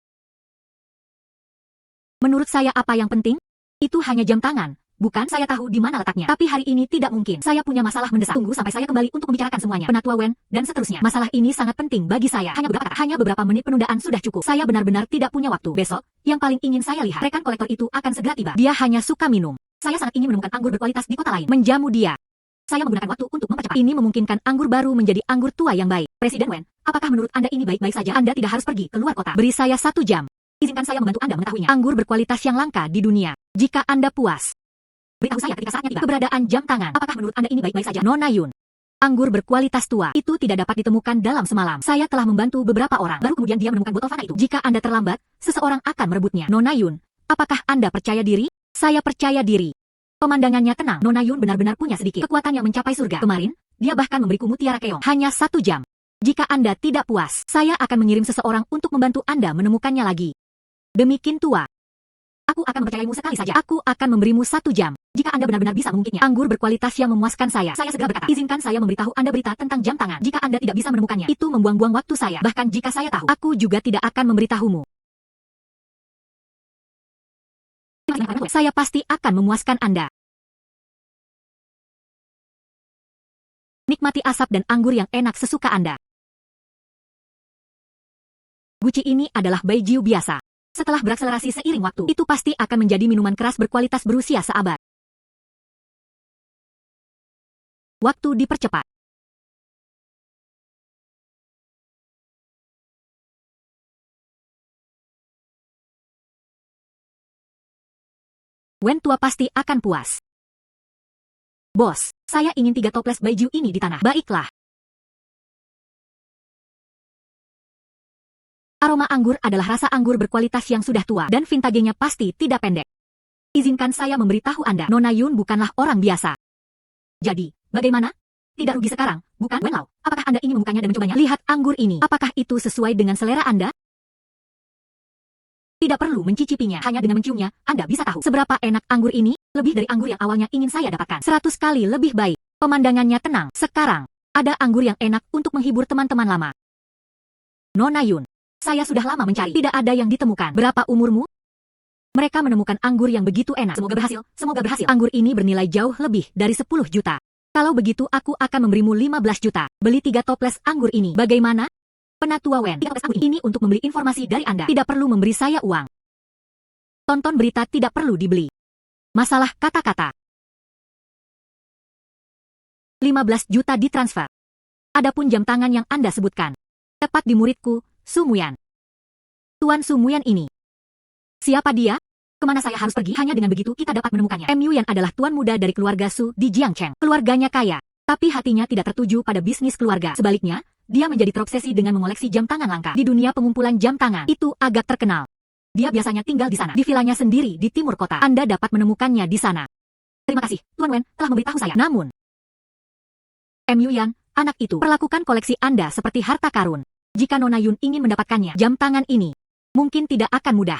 Menurut saya apa yang penting? Itu hanya jam tangan. Bukan, saya tahu di mana letaknya. Tapi hari ini tidak mungkin. Saya punya masalah mendesak. Tunggu sampai saya kembali untuk membicarakan semuanya. Penatua Wen, dan seterusnya. Masalah ini sangat penting bagi saya. Hanya beberapa menit penundaan sudah cukup. Saya benar-benar tidak punya waktu. Besok, yang paling ingin saya lihat, rekan kolektor itu akan segera tiba. Dia hanya suka minum. Saya sangat ingin menemukan anggur berkualitas di kota lain. Menjamu dia. Saya menggunakan waktu untuk mempercepat. Ini memungkinkan anggur baru menjadi anggur tua yang baik. Presiden Wen, apakah menurut Anda ini baik-baik saja? Anda tidak harus pergi keluar kota. Beri saya 1 jam. Izinkan saya membantu Anda mengetahuinya. Anggur berkualitas yang langka di dunia. Jika Anda puas, beritahu saya ketika saatnya tiba. Keberadaan jam tangan. Apakah menurut Anda ini baik-baik saja? Nona Yun. Anggur berkualitas tua. Itu tidak dapat ditemukan dalam semalam. Saya telah membantu beberapa orang. Baru kemudian dia menemukan botol fana itu. Jika Anda terlambat, seseorang akan merebutnya. Nona Yun, apakah Anda percaya diri? Saya percaya diri. Pemandangannya tenang. Nona Yun benar-benar punya sedikit kekuatan yang mencapai surga. Kemarin, dia bahkan memberiku mutiara keong. Hanya 1 jam. Jika Anda tidak puas, saya akan mengirim seseorang untuk membantu Anda menemukannya lagi. Demi Qin tua. Aku akan mempercayaimu sekali saja. Aku akan memberimu 1 jam. Jika Anda benar-benar bisa mengungkitnya. Anggur berkualitas yang memuaskan saya. Saya segera berkata, izinkan saya memberitahu Anda berita tentang jam tangan. Jika Anda tidak bisa menemukannya, itu membuang-buang waktu saya. Bahkan jika saya tahu, aku juga tidak akan memberitahumu. Saya pasti akan memuaskan Anda. Nikmati asap dan anggur yang enak sesuka Anda. Guci ini adalah baijiu biasa. Setelah berakselerasi seiring waktu, itu pasti akan menjadi minuman keras berkualitas berusia seabad. Waktu dipercepat. Wen tua pasti akan puas. Bos, saya ingin 3 toples baijiu ini di tanah. Baiklah. Aroma anggur adalah rasa anggur berkualitas yang sudah tua dan vintagenya pasti tidak pendek. Izinkan saya memberitahu Anda, Nona Yun bukanlah orang biasa. Jadi, bagaimana? Tidak rugi sekarang, bukan? Wen Lao, apakah Anda ingin membukanya dan mencobanya? Lihat anggur ini. Apakah itu sesuai dengan selera Anda? Tidak perlu mencicipinya, hanya dengan menciumnya, Anda bisa tahu seberapa enak anggur ini, lebih dari anggur yang awalnya ingin saya dapatkan. 100 kali lebih baik. Pemandangannya tenang. Sekarang, ada anggur yang enak untuk menghibur teman-teman lama. Nona Yun, saya sudah lama mencari, tidak ada yang ditemukan. Berapa umurmu? Mereka menemukan anggur yang begitu enak. Semoga berhasil, semoga berhasil. Anggur ini bernilai jauh lebih dari 10 juta. Kalau begitu aku akan memberimu 15 juta. Beli 3 toples anggur ini. Bagaimana? Penatua Wen, 3 toples anggur ini untuk membeli informasi dari Anda. Tidak perlu memberi saya uang. Tonton berita tidak perlu dibeli. Masalah kata-kata. 15 juta ditransfer. Adapun jam tangan yang Anda sebutkan. Tepat di muridku, Su Muyan. Tuan Su Muyan ini. Siapa dia? Kemana saya harus pergi? Hanya dengan begitu kita dapat menemukannya. Mu Yan adalah tuan muda dari keluarga Su di Jiangcheng. Keluarganya kaya, tapi hatinya tidak tertuju pada bisnis keluarga. Sebaliknya, dia menjadi terobsesi dengan mengoleksi jam tangan langka. Di dunia pengumpulan jam tangan, itu agak terkenal. Dia biasanya tinggal di sana, di vilanya sendiri di timur kota. Anda dapat menemukannya di sana. Terima kasih, Tuan Wen, telah memberitahu saya. Namun, Mu Yan, anak itu, perlakukan koleksi Anda seperti harta karun. Jika Nona Yun ingin mendapatkannya, jam tangan ini, mungkin tidak akan mudah.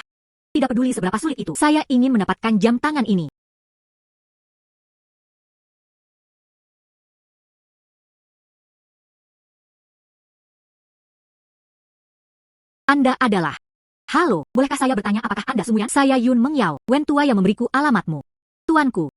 Tidak peduli seberapa sulit itu, saya ingin mendapatkan jam tangan ini. Anda adalah... Halo, bolehkah saya bertanya apakah Anda Su Muyan? Saya Yun Meng Yao, Wen tua yang memberiku alamatmu. Tuanku.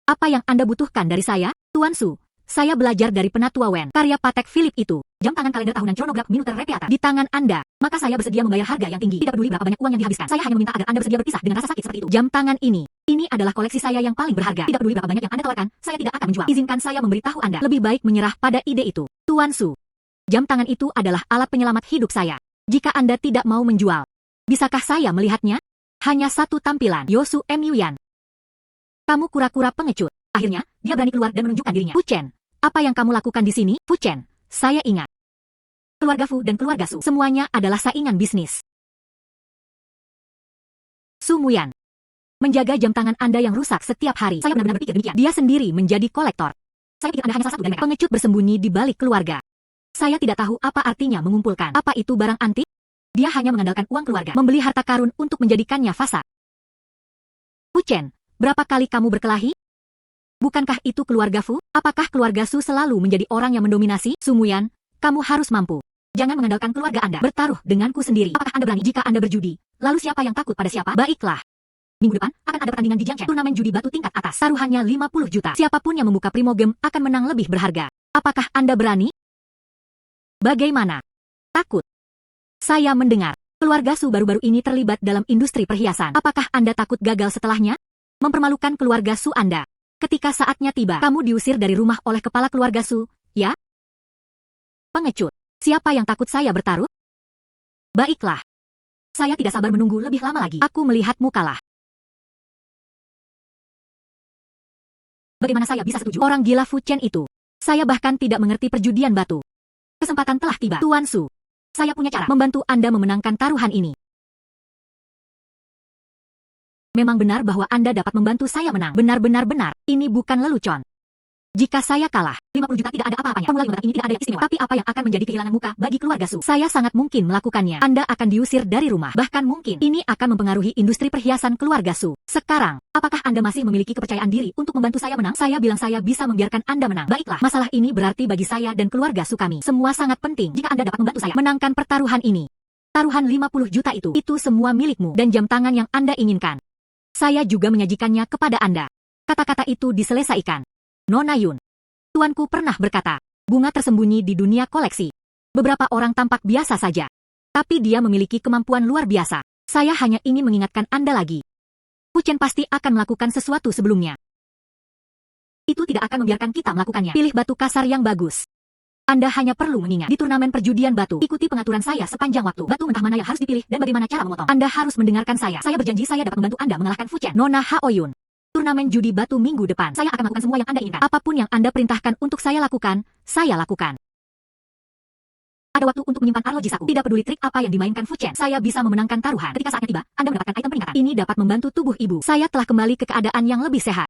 Apa yang Anda butuhkan dari saya? Tuan Su, saya belajar dari Penatua Wen, karya Patek Philippe itu. Jam tangan kalender tahunan chronograph minuter repeater di tangan Anda. Maka saya bersedia membayar harga yang tinggi. Tidak peduli berapa banyak uang yang dihabiskan. Saya hanya meminta agar Anda bersedia berpisah dengan rasa sakit seperti itu. Jam tangan ini Ini adalah koleksi saya yang paling berharga. Tidak peduli berapa banyak yang Anda tawarkan, saya tidak akan menjual. Izinkan saya memberitahu Anda. Lebih baik menyerah pada ide itu. Tuan Su. Jam tangan itu adalah alat penyelamat hidup saya. Jika Anda tidak mau menjual, bisakah saya melihatnya? Hanya satu tampilan. Yosu M. Yuyan. Kamu kura-kura pengecut. Akhirnya, dia berani keluar dan menunjukkan dirinya. Fu Chen, apa yang kamu lakukan di sini? Fu Chen, saya ingat. Keluarga Fu dan keluarga Su, semuanya adalah saingan bisnis. Su Muyan. Menjaga jam tangan Anda yang rusak setiap hari. Saya benar-benar berpikir demikian. Dia sendiri menjadi kolektor. Saya pikir Anda hanya salah satu dari mereka. Pengecut bersembunyi di balik keluarga. Saya tidak tahu apa artinya mengumpulkan. Apa itu barang antik? Dia hanya mengandalkan uang keluarga. Membeli harta karun untuk menjadikannya fasa. Fu Chen, berapa kali kamu berkelahi? Bukankah itu keluarga Fu? Apakah keluarga Su selalu menjadi orang yang mendominasi? Su Muyan, kamu harus mampu. Jangan mengandalkan keluarga Anda. Bertaruh denganku sendiri. Apakah Anda berani jika Anda berjudi? Lalu siapa yang takut pada siapa? Baiklah. Minggu depan, akan ada pertandingan di Jiangchen. Turnamen judi batu tingkat atas. Taruhannya 50 juta. Siapapun yang membuka Primo Game akan menang lebih berharga. Apakah Anda berani? Bagaimana? Takut? Saya mendengar. Keluarga Su baru-baru ini terlibat dalam industri perhiasan. Apakah Anda takut gagal setelahnya? Mempermalukan keluarga Su Anda. Ketika saatnya tiba, kamu diusir dari rumah oleh kepala keluarga Su, ya? Pengecut. Siapa yang takut saya bertaruh? Baiklah. Saya tidak sabar menunggu lebih lama lagi. Aku melihatmu kalah. Bagaimana saya bisa setuju? Orang gila Fu Chen itu. Saya bahkan tidak mengerti perjudian batu. Kesempatan telah tiba. Tuan Su. Saya punya cara membantu Anda memenangkan taruhan ini. Memang benar bahwa Anda dapat membantu saya menang. Benar-benar. Ini bukan lelucon. Jika saya kalah, 50 juta tidak ada apa-apanya. Formula 5 ini tidak ada yang istimewa. Tapi apa yang akan menjadi kehilangan muka bagi keluarga Su? Saya sangat mungkin melakukannya. Anda akan diusir dari rumah. Bahkan mungkin ini akan mempengaruhi industri perhiasan keluarga Su. Sekarang, apakah Anda masih memiliki kepercayaan diri untuk membantu saya menang? Saya bilang saya bisa membiarkan Anda menang. Baiklah, masalah ini berarti bagi saya dan keluarga Su kami. Semua sangat penting jika Anda dapat membantu saya menangkan pertaruhan ini. Taruhan 50 juta itu semua milikmu dan jam tangan yang Anda inginkan. Saya juga menyajikannya kepada Anda. Kata-kata itu diselesaikan. Nona Yun. Tuanku pernah berkata, bunga tersembunyi di dunia koleksi. Beberapa orang tampak biasa saja. Tapi dia memiliki kemampuan luar biasa. Saya hanya ingin mengingatkan Anda lagi. Fu Chen pasti akan melakukan sesuatu sebelumnya. Itu tidak akan membiarkan kita melakukannya. Pilih batu kasar yang bagus. Anda hanya perlu mengingat di turnamen perjudian batu. Ikuti pengaturan saya sepanjang waktu. Batu mentah mana yang harus dipilih dan bagaimana cara memotong. Anda harus mendengarkan saya. Saya berjanji saya dapat membantu Anda mengalahkan Fu Chen. Nona Haoyun. Turnamen judi batu minggu depan. Saya akan melakukan semua yang Anda inginkan. Apapun yang Anda perintahkan untuk saya lakukan, saya lakukan. Ada waktu untuk menyimpan arloji saku. Tidak peduli trik apa yang dimainkan Fu Chen. Saya bisa memenangkan taruhan. Ketika saatnya tiba, Anda mendapatkan item peringatan. Ini dapat membantu tubuh ibu. Saya telah kembali ke keadaan yang lebih sehat.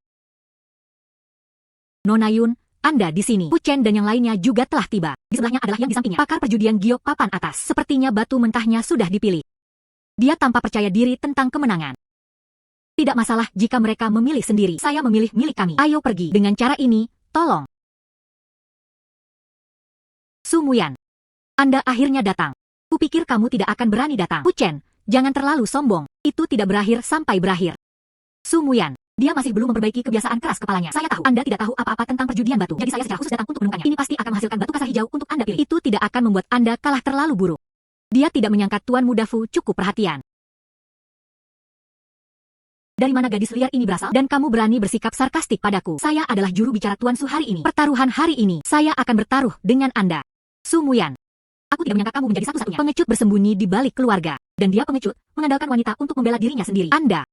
Nona Yun, Anda di sini. Fu Chen dan yang lainnya juga telah tiba. Di sebelahnya adalah yang di sampingnya. Pakar perjudian giok papan atas. Sepertinya batu mentahnya sudah dipilih. Dia tanpa percaya diri tentang kemenangan. Tidak masalah jika mereka memilih sendiri. Saya memilih milik kami. Ayo pergi. Dengan cara ini, tolong. Su Muyan. Anda akhirnya datang. Kupikir kamu tidak akan berani datang. Fu Chen, jangan terlalu sombong. Itu tidak berakhir sampai berakhir. Su Muyan. Dia masih belum memperbaiki kebiasaan keras kepalanya. Saya tahu Anda tidak tahu apa-apa tentang perjudian batu. Jadi saya secara khusus datang untuk menemukannya. Ini pasti akan menghasilkan batu kasar hijau untuk Anda pilih. Itu tidak akan membuat Anda kalah terlalu buruk. Dia tidak menyangka Tuan Muda Fu cukup perhatian. Dari mana gadis liar ini berasal? Dan kamu berani bersikap sarkastik padaku. Saya adalah juru bicara Tuan Su hari ini. Pertaruhan hari ini, saya akan bertaruh dengan Anda. Su Muyan. Aku tidak menyangka kamu menjadi satu-satunya. Pengecut bersembunyi di balik keluarga. Dan dia pengecut, mengandalkan wanita untuk membela dirinya sendiri. Anda.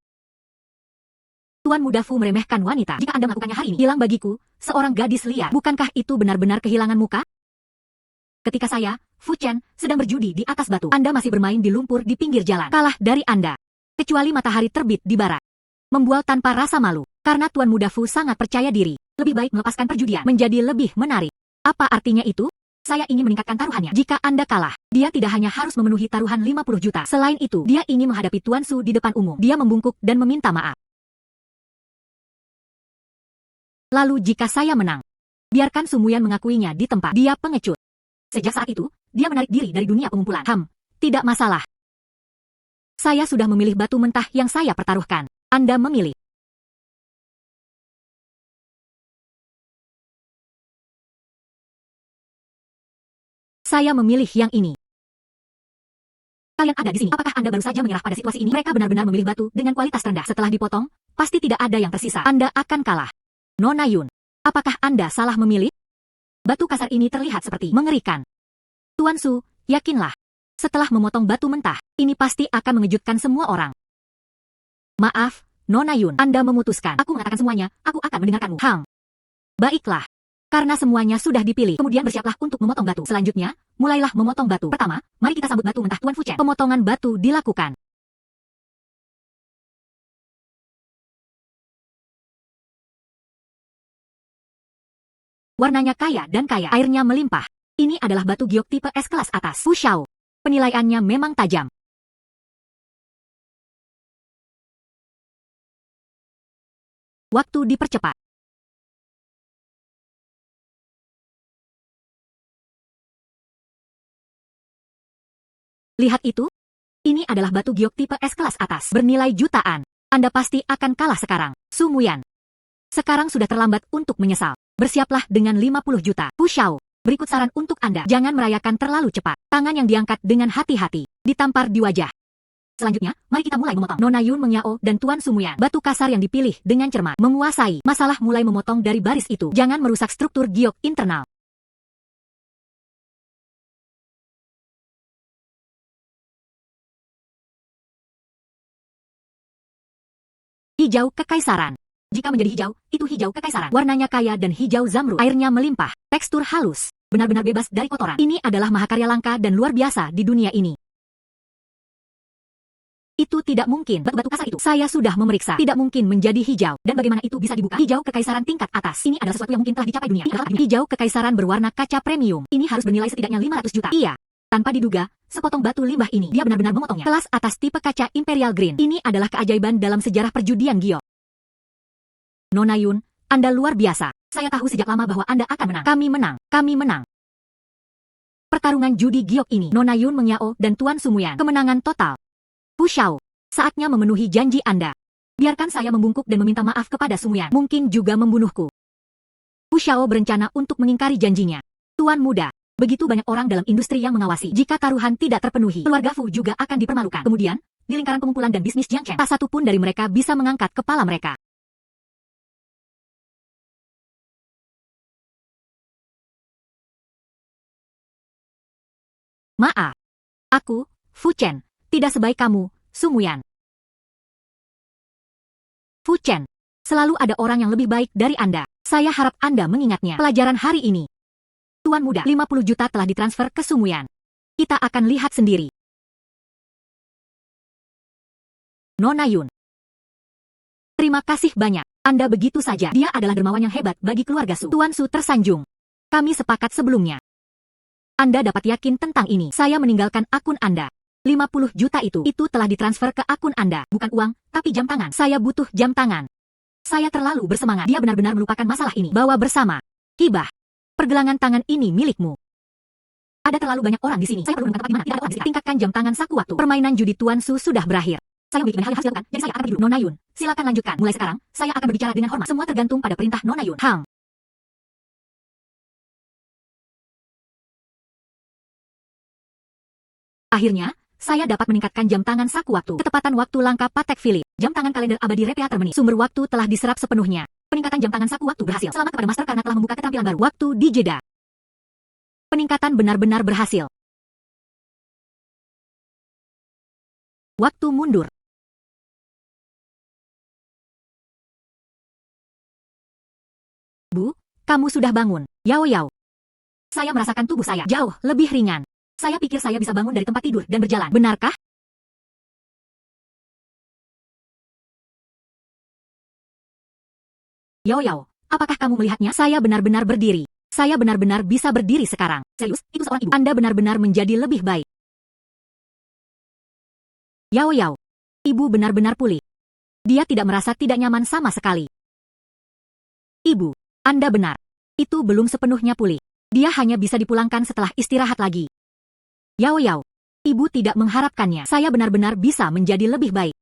Tuan Muda Fu meremehkan wanita. Jika Anda melakukannya hari ini, hilang bagiku, seorang gadis liar. Bukankah itu benar-benar kehilangan muka? Ketika saya, Fu Chen, sedang berjudi di atas batu. Anda masih bermain di lumpur di pinggir jalan. Kalah dari Anda. Kecuali matahari terbit di barat. Membual tanpa rasa malu, karena Tuan Muda Fu sangat percaya diri. Lebih baik melepaskan perjudian menjadi lebih menarik. Apa artinya itu? Saya ingin meningkatkan taruhannya. Jika Anda kalah, dia tidak hanya harus memenuhi taruhan 50 juta. Selain itu, dia ingin menghadapi Tuan Su di depan umum. Dia membungkuk dan meminta maaf. Lalu jika saya menang, biarkan Su Muyan mengakuinya di tempat. Dia pengecut. Sejak saat itu, dia menarik diri dari dunia pengumpulan. Tidak masalah. Saya sudah memilih batu mentah yang saya pertaruhkan. Anda memilih. Saya memilih yang ini. Kalian ada di sini. Apakah Anda baru saja menyerah pada situasi ini? Mereka benar-benar memilih batu dengan kualitas rendah. Setelah dipotong, pasti tidak ada yang tersisa. Anda akan kalah. Nona Yun, apakah Anda salah memilih? Batu kasar ini terlihat seperti mengerikan. Tuan Su, yakinlah. Setelah memotong batu mentah, ini pasti akan mengejutkan semua orang. Maaf, Nona Yun, Anda memutuskan. Aku mengatakan semuanya, aku akan mendengarkanmu. Baiklah. Karena semuanya sudah dipilih, kemudian bersiaplah untuk memotong batu. Selanjutnya, mulailah memotong batu. Pertama, mari kita sambut batu mentah Tuan Fu Chen. Pemotongan batu dilakukan. Warnanya kaya dan kaya, airnya melimpah. Ini adalah batu giok tipe S kelas atas. Fu Shao. Penilaiannya memang tajam. Waktu dipercepat. Lihat itu. Ini adalah batu giok tipe S kelas atas. Bernilai jutaan. Anda pasti akan kalah sekarang. Su Muyan. Sekarang sudah terlambat untuk menyesal. Bersiaplah dengan 50 juta. Fu Shao. Berikut saran untuk Anda. Jangan merayakan terlalu cepat. Tangan yang diangkat dengan hati-hati. Ditampar di wajah. Selanjutnya, mari kita mulai memotong. Nona Yun Mengyao dan Tuan Sumuyan. Batu kasar yang dipilih dengan cermat. Menguasai. Masalah mulai memotong dari baris itu. Jangan merusak struktur giok internal. Hijau kekaisaran. Jika menjadi hijau, itu hijau kekaisaran. Warnanya kaya dan hijau zamrud. Airnya melimpah. Tekstur halus. Benar-benar bebas dari kotoran. Ini adalah mahakarya langka dan luar biasa di dunia ini. Itu tidak mungkin. Batu-batu kasar itu. Saya sudah memeriksa. Tidak mungkin menjadi hijau. Dan bagaimana itu bisa dibuka? Hijau kekaisaran tingkat atas. Ini adalah sesuatu yang mungkin telah dicapai dunia. Ini adalah hijau kekaisaran berwarna kaca premium. Ini harus bernilai setidaknya 500 juta. Iya. Tanpa diduga, sepotong batu limbah ini, dia benar-benar memotongnya. Kelas atas tipe kaca Imperial Green. Ini adalah keajaiban dalam sejarah perjudian giok. Nona Yun, Anda luar biasa. Saya tahu sejak lama bahwa Anda akan menang. Kami menang. Kami menang. Pertarungan judi giok ini, Nona Yun Mengyao dan Tuan Sumuyan. Kemenangan total. Fu Shao, saatnya memenuhi janji Anda. Biarkan saya membungkuk dan meminta maaf kepada Sumuyan. Mungkin juga membunuhku. Fu Shao berencana untuk mengingkari janjinya. Tuan muda, begitu banyak orang dalam industri yang mengawasi. Jika taruhan tidak terpenuhi, keluarga Fu juga akan dipermalukan. Kemudian, di lingkaran pengumpulan dan bisnis Jiang Chen, tak satu pun dari mereka bisa mengangkat kepala mereka. Maaf. Aku, Fu Chen, tidak sebaik kamu, Sumuyan. Fu Chen, selalu ada orang yang lebih baik dari Anda. Saya harap Anda mengingatnya. Pelajaran hari ini. Tuan muda, 50 juta telah ditransfer ke Sumuyan. Kita akan lihat sendiri. Nona Yun. Terima kasih banyak. Anda begitu saja. Dia adalah dermawan yang hebat bagi keluarga Su. Tuan Su tersanjung. Kami sepakat sebelumnya. Anda dapat yakin tentang ini. Saya meninggalkan akun Anda. 50 juta itu telah ditransfer ke akun Anda. Bukan uang, tapi jam tangan. Saya butuh jam tangan. Saya terlalu bersemangat. Dia benar-benar melupakan masalah ini. Bawa bersama. Hibah. Pergelangan tangan ini milikmu. Ada terlalu banyak orang di sini. Saya perlu menemukan tempat di mana tidak ada orang di sini. Tingkatkan jam tangan saku waktu. Permainan judi Tuan Su sudah berakhir. Saya memiliki banyak hal yang harus dilakukan, jadi saya akan pergi dulu. Nona Yun, silakan lanjutkan. Mulai sekarang, saya akan berbicara dengan hormat. Semua tergantung pada perintah Nona Yun. Akhirnya, saya dapat meningkatkan jam tangan saku waktu. Ketepatan waktu langka Patek Philippe. Jam tangan kalender abadi Repeater menit. Sumber waktu telah diserap sepenuhnya. Peningkatan jam tangan saku waktu berhasil. Selamat kepada Master karena telah membuka keterampilan baru. Waktu di jeda. Peningkatan benar-benar berhasil. Waktu mundur. Bu, kamu sudah bangun. Yao Yao. Saya merasakan tubuh saya jauh lebih ringan. Saya pikir saya bisa bangun dari tempat tidur dan berjalan. Benarkah? Yao Yao, apakah kamu melihatnya? Saya benar-benar berdiri. Saya benar-benar bisa berdiri sekarang. Serius, itu seorang ibu. Anda benar-benar menjadi lebih baik. Yao Yao, ibu benar-benar pulih. Dia tidak merasa tidak nyaman sama sekali. Ibu, Anda benar. Itu belum sepenuhnya pulih. Dia hanya bisa dipulangkan setelah istirahat lagi. Yao Yao, ibu tidak mengharapkannya. Saya benar-benar bisa menjadi lebih baik.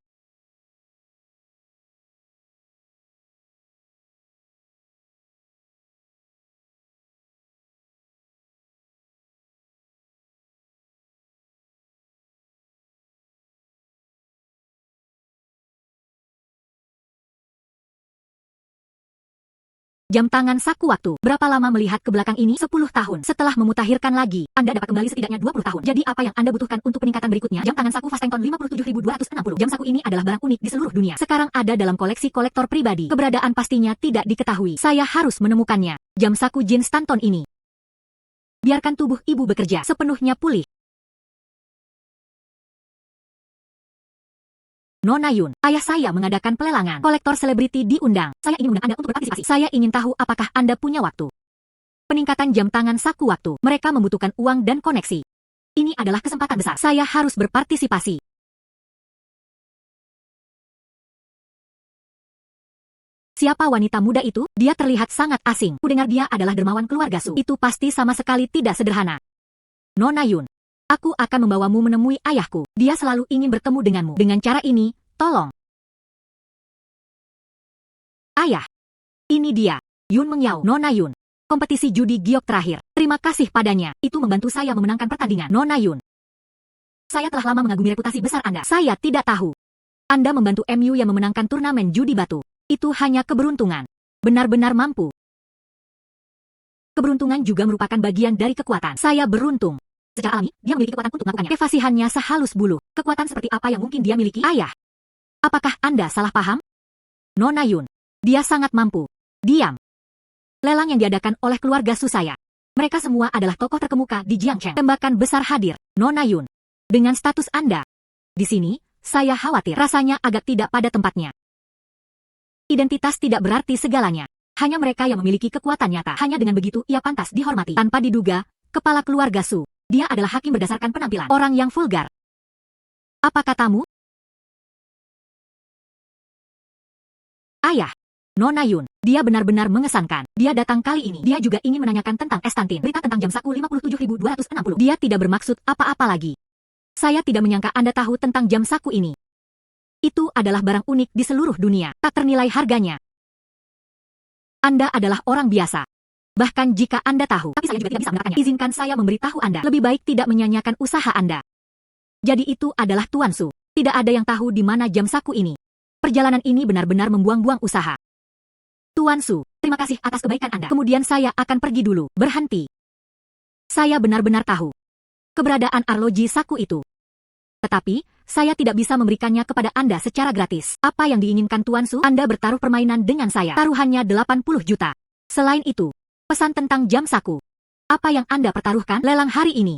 Jam tangan saku waktu. Berapa lama melihat ke belakang ini? 10 tahun. Setelah memutakhirkan lagi, Anda dapat kembali setidaknya 20 tahun. Jadi apa yang Anda butuhkan untuk peningkatan berikutnya? Jam tangan saku Fastengton 57.260. Jam saku ini adalah barang unik di seluruh dunia. Sekarang ada dalam koleksi kolektor pribadi. Keberadaan pastinya tidak diketahui. Saya harus menemukannya. Jam saku Jin Stanton ini. Biarkan tubuh ibu bekerja sepenuhnya pulih. Nona Yun, ayah saya mengadakan pelelangan. Kolektor selebriti diundang. Saya ingin mengundang Anda untuk berpartisipasi. Saya ingin tahu apakah Anda punya waktu. Peningkatan jam tangan saku waktu. Mereka membutuhkan uang dan koneksi. Ini adalah kesempatan besar. Saya harus berpartisipasi. Siapa wanita muda itu? Dia terlihat sangat asing. Kudengar dia adalah dermawan keluarga Su. Itu pasti sama sekali tidak sederhana. Nona Yun. Aku akan membawamu menemui ayahku. Dia selalu ingin bertemu denganmu. Dengan cara ini, tolong. Ayah. Ini dia. Yun Mengyao. Nona Yun. Kompetisi judi giok terakhir. Terima kasih padanya. Itu membantu saya memenangkan pertandingan. Nona Yun. Saya telah lama mengagumi reputasi besar Anda. Saya tidak tahu. Anda membantu MU yang memenangkan turnamen judi batu. Itu hanya keberuntungan. Benar-benar mampu. Keberuntungan juga merupakan bagian dari kekuatan. Saya beruntung. Secara alami, dia memiliki kekuatan untuk melakukannya. Kefasihannya sehalus bulu. Kekuatan seperti apa yang mungkin dia miliki? Ayah. Apakah Anda salah paham? Nona Yun. Dia sangat mampu. Diam. Lelang yang diadakan oleh keluarga Su saya. Mereka semua adalah tokoh terkemuka di Jiangcheng. Tembakan besar hadir. Nona Yun. Dengan status Anda. Di sini, saya khawatir. Rasanya agak tidak pada tempatnya. Identitas tidak berarti segalanya. Hanya mereka yang memiliki kekuatan nyata. Hanya dengan begitu ia pantas dihormati. Tanpa diduga, kepala keluarga Su. Dia adalah hakim berdasarkan penampilan. Orang yang vulgar. Apa katamu? Ayah. Nona Yun. Dia benar-benar mengesankan. Dia datang kali ini. Dia juga ingin menanyakan tentang Estantin. Berita tentang jam saku 57.260. Dia tidak bermaksud apa-apa lagi. Saya tidak menyangka Anda tahu tentang jam saku ini. Itu adalah barang unik di seluruh dunia. Tak ternilai harganya. Anda adalah orang biasa. Bahkan jika Anda tahu, tapi saya juga tidak bisa mendapatkannya. Izinkan saya memberitahu Anda. Lebih baik tidak menyanyiakan usaha Anda. Jadi itu adalah Tuan Su. Tidak ada yang tahu di mana jam saku ini. Perjalanan ini benar-benar membuang-buang usaha. Tuan Su, terima kasih atas kebaikan Anda. Kemudian saya akan pergi dulu. Berhenti. Saya benar-benar tahu keberadaan arloji saku itu. Tetapi, saya tidak bisa memberikannya kepada Anda secara gratis. Apa yang diinginkan Tuan Su? Anda bertaruh permainan dengan saya. Taruhannya 80 juta. Selain itu, pesan tentang jam saku. Apa yang Anda pertaruhkan? Lelang hari ini.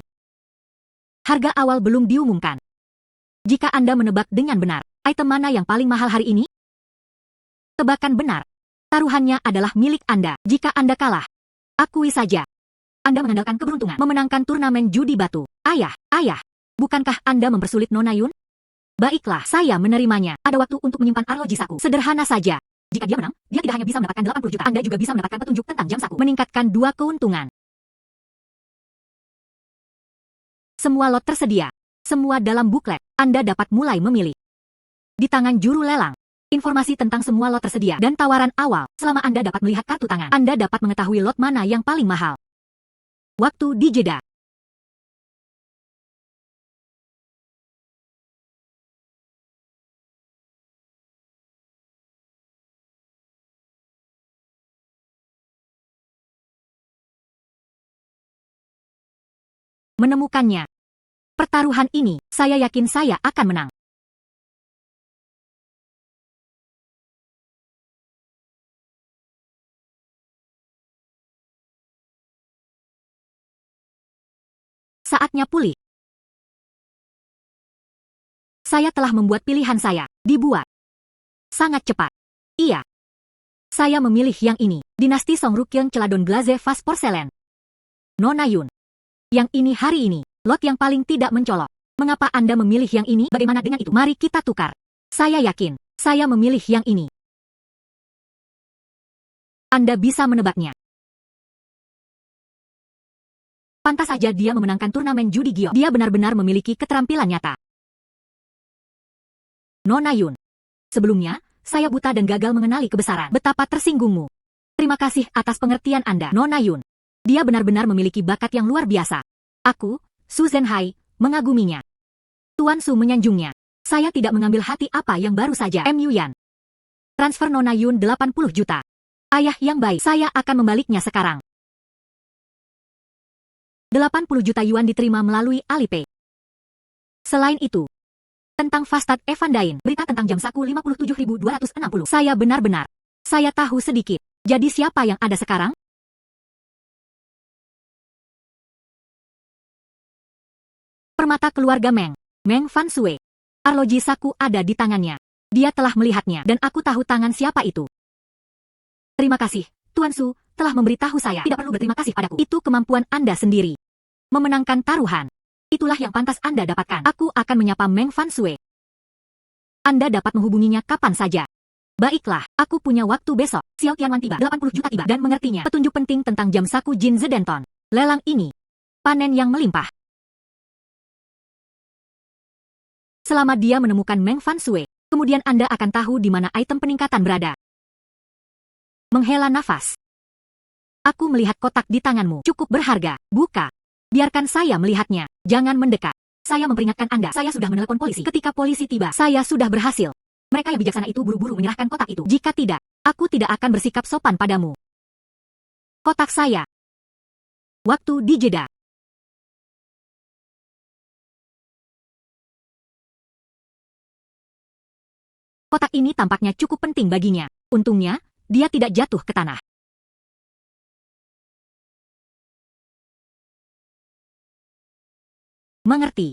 Harga awal belum diumumkan. Jika Anda menebak dengan benar, item mana yang paling mahal hari ini? Tebakan benar. Taruhannya adalah milik Anda. Jika Anda kalah, akui saja. Anda mengandalkan keberuntungan memenangkan turnamen judi batu. Ayah, bukankah Anda mempersulit Nona Yun? Baiklah, saya menerimanya. Ada waktu untuk menyimpan arloji saku. Sederhana saja. Jika dia menang, dia tidak hanya bisa mendapatkan 80 juta. Anda juga bisa mendapatkan petunjuk tentang jam saku. Meningkatkan 2 keuntungan. Semua lot tersedia. Semua dalam buklet. Anda dapat mulai memilih. Di tangan juru lelang. Informasi tentang semua lot tersedia dan tawaran awal. Selama Anda dapat melihat kartu tangan, Anda dapat mengetahui lot mana yang paling mahal. Waktu dijeda. Menemukannya. Pertaruhan ini, saya yakin saya akan menang. Saatnya pulih. Saya telah membuat pilihan saya. Dibuat. Sangat cepat. Iya. Saya memilih yang ini. Dinasti Songrukyung Celadon Glaze Vas Porselen. Nona Yun. Yang ini hari ini. Lot yang paling tidak mencolok. Mengapa Anda memilih yang ini? Bagaimana dengan itu? Mari kita tukar. Saya yakin. Saya memilih yang ini. Anda bisa menebaknya. Pantas saja dia memenangkan turnamen judi giok. Dia benar-benar memiliki keterampilan nyata. Nona Yun. Sebelumnya, saya buta dan gagal mengenali kebesaran. Betapa tersinggungmu. Terima kasih atas pengertian Anda, Nona Yun. Dia benar-benar memiliki bakat yang luar biasa. Aku, Su Zhenhai, mengaguminya. Tuan Su menyanjungnya. Saya tidak mengambil hati apa yang baru saja. MU Yan. Transfer Nona Yun 80 juta. Ayah yang baik, saya akan membaliknya sekarang. 80 juta yuan diterima melalui Alipay. Selain itu, tentang Fastad Evan Dain, berita tentang jam saku 57.260. Saya tahu sedikit. Jadi siapa yang ada sekarang? Permata keluarga Meng Fan Sue. Arloji saku ada di tangannya. Dia telah melihatnya dan aku tahu tangan siapa itu. Terima kasih, Tuan Su, telah memberitahu saya. Tidak perlu berterima kasih padaku. Itu kemampuan Anda sendiri. Memenangkan taruhan. Itulah yang pantas Anda dapatkan. Aku akan menyapa Meng Fan Sue. Anda dapat menghubunginya kapan saja. Baiklah, aku punya waktu besok. Xiao Tianwan tiba, 80 juta tiba dan mengertinya. Petunjuk penting tentang jam saku Jin Zedenton. Lelang ini. Panen yang melimpah. Selama dia menemukan Meng Fan Sue, kemudian Anda akan tahu di mana item peningkatan berada. Menghela nafas. Aku melihat kotak di tanganmu. Cukup berharga. Buka. Biarkan saya melihatnya. Jangan mendekat. Saya memperingatkan Anda. Saya sudah menelepon polisi. Ketika polisi tiba, saya sudah berhasil. Mereka yang bijaksana itu buru-buru menyerahkan kotak itu. Jika tidak, aku tidak akan bersikap sopan padamu. Kotak saya. Waktu di jeda. Kotak ini tampaknya cukup penting baginya. Untungnya, dia tidak jatuh ke tanah. Mengerti.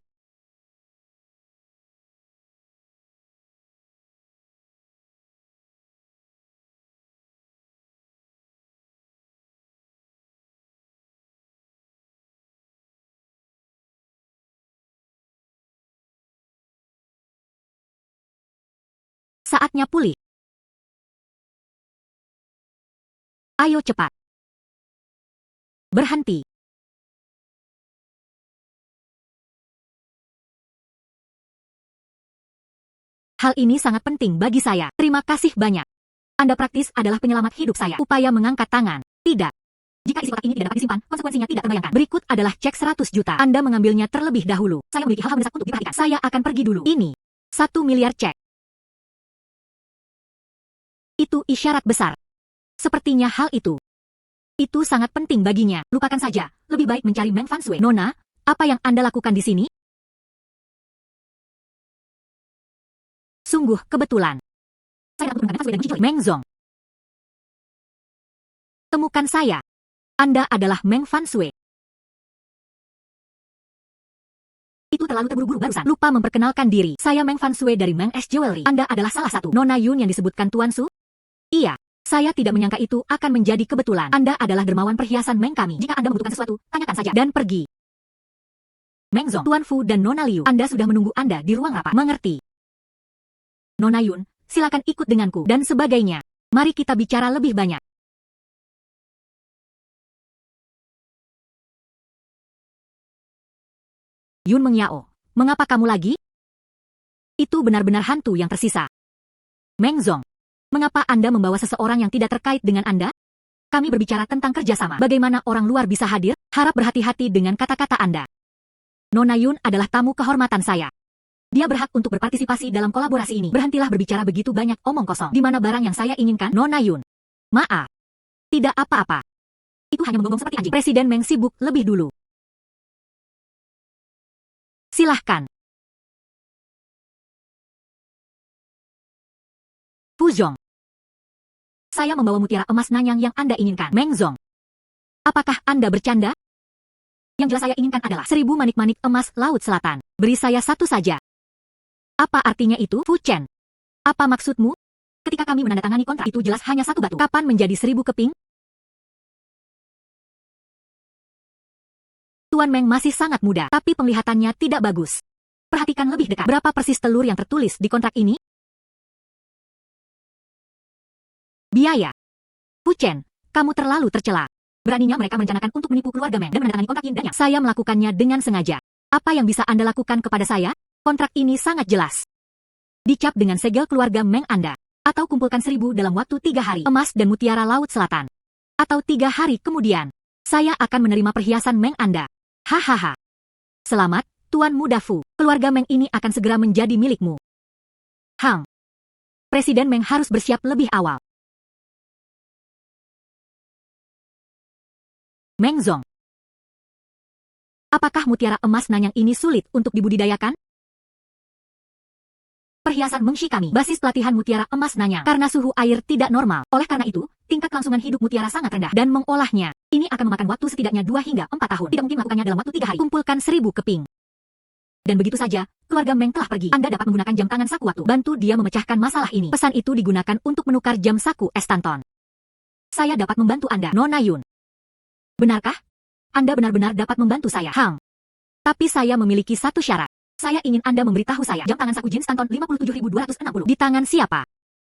Saatnya pulih. Ayo cepat. Berhenti. Hal ini sangat penting bagi saya. Terima kasih banyak. Anda praktis adalah penyelamat hidup saya. Upaya mengangkat tangan. Tidak. Jika isi kotak ini tidak dapat disimpan, konsekuensinya tidak terbayangkan. Berikut adalah cek 100 juta. Anda mengambilnya terlebih dahulu. Saya memiliki hal-hal mendesak untuk diperhatikan. Saya akan pergi dulu. Ini. 1 miliar cek. Itu isyarat besar. Sepertinya hal itu. Itu sangat penting baginya. Lupakan saja. Lebih baik mencari Meng Fan Sue. Nona, apa yang Anda lakukan di sini? Sungguh kebetulan. Saya dapat menemukan Meng Fan Sue dan mencuri Meng Zong. Temukan saya. Anda adalah Meng Fan Sue. Itu terlalu terburu-buru barusan. Lupa memperkenalkan diri. Saya Meng Fan Sue dari Meng S Jewelry. Anda adalah salah satu Nona Yun yang disebutkan Tuan Su? Iya. Saya tidak menyangka itu akan menjadi kebetulan. Anda adalah dermawan perhiasan Meng kami. Jika Anda membutuhkan sesuatu, tanyakan saja. Dan pergi. Meng Zong, Tuan Fu dan Nona Liu. Anda sudah menunggu Anda di ruang rapat. Mengerti. Nona Yun, silakan ikut denganku. Dan sebagainya. Mari kita bicara lebih banyak. Yun mengyao. Mengapa kamu lagi? Itu benar-benar hantu yang tersisa. Meng Zong. Mengapa Anda membawa seseorang yang tidak terkait dengan Anda? Kami berbicara tentang kerjasama. Bagaimana orang luar bisa hadir? Harap berhati-hati dengan kata-kata Anda. Nona Yun adalah tamu kehormatan saya. Dia berhak untuk berpartisipasi dalam kolaborasi ini. Berhentilah berbicara begitu banyak omong kosong. Di mana barang yang saya inginkan? Nona Yun. Maaf. Tidak apa-apa. Itu hanya menggonggong seperti anjing. Presiden Meng sibuk lebih dulu. Silahkan. Fu Zhong. Saya membawa mutiara emas Nanyang yang Anda inginkan. Meng Zong. Apakah Anda bercanda? Yang jelas saya inginkan adalah 1000 manik-manik emas Laut Selatan. Beri saya satu saja. Apa artinya itu, Fu Chen? Apa maksudmu? Ketika kami menandatangani kontrak itu jelas hanya satu batu. Kapan menjadi 1000 keping? Tuan Meng masih sangat muda, tapi penglihatannya tidak bagus. Perhatikan lebih dekat. Berapa persis telur yang tertulis di kontrak ini? Biaya. Fu Chen, kamu terlalu tercela. Beraninya mereka merencanakan untuk menipu keluarga Meng dan menandatangani kontrak Yin dan Yang. Saya melakukannya dengan sengaja. Apa yang bisa Anda lakukan kepada saya? Kontrak ini sangat jelas. Dicap dengan segel keluarga Meng Anda. Atau kumpulkan 1000 dalam waktu 3 hari. Emas dan mutiara Laut Selatan. Atau 3 hari kemudian. Saya akan menerima perhiasan Meng Anda. Hahaha. Selamat, Tuan Muda Fu. Keluarga Meng ini akan segera menjadi milikmu. Hang. Presiden Meng harus bersiap lebih awal. Meng Zong. Apakah mutiara emas Nanyang ini sulit untuk dibudidayakan? Perhiasan Mengshi kami, basis pelatihan mutiara emas Nanyang. Karena suhu air tidak normal, oleh karena itu, tingkat kelangsungan hidup mutiara sangat rendah. Dan mengolahnya, ini akan memakan waktu setidaknya 2 hingga 4 tahun. Tidak mungkin melakukannya dalam waktu 3 hari. Kumpulkan 1000 keping. Dan begitu saja, keluarga Meng telah pergi. Anda dapat menggunakan jam tangan saku waktu. Bantu dia memecahkan masalah ini. Pesan itu digunakan untuk menukar jam saku Estanton. Saya dapat membantu Anda, Nona Yun. Benarkah? Anda benar-benar dapat membantu saya, Hang. Tapi saya memiliki satu syarat. Saya ingin Anda memberitahu saya jam tangan saku Jin Stanton 57.260 di tangan siapa.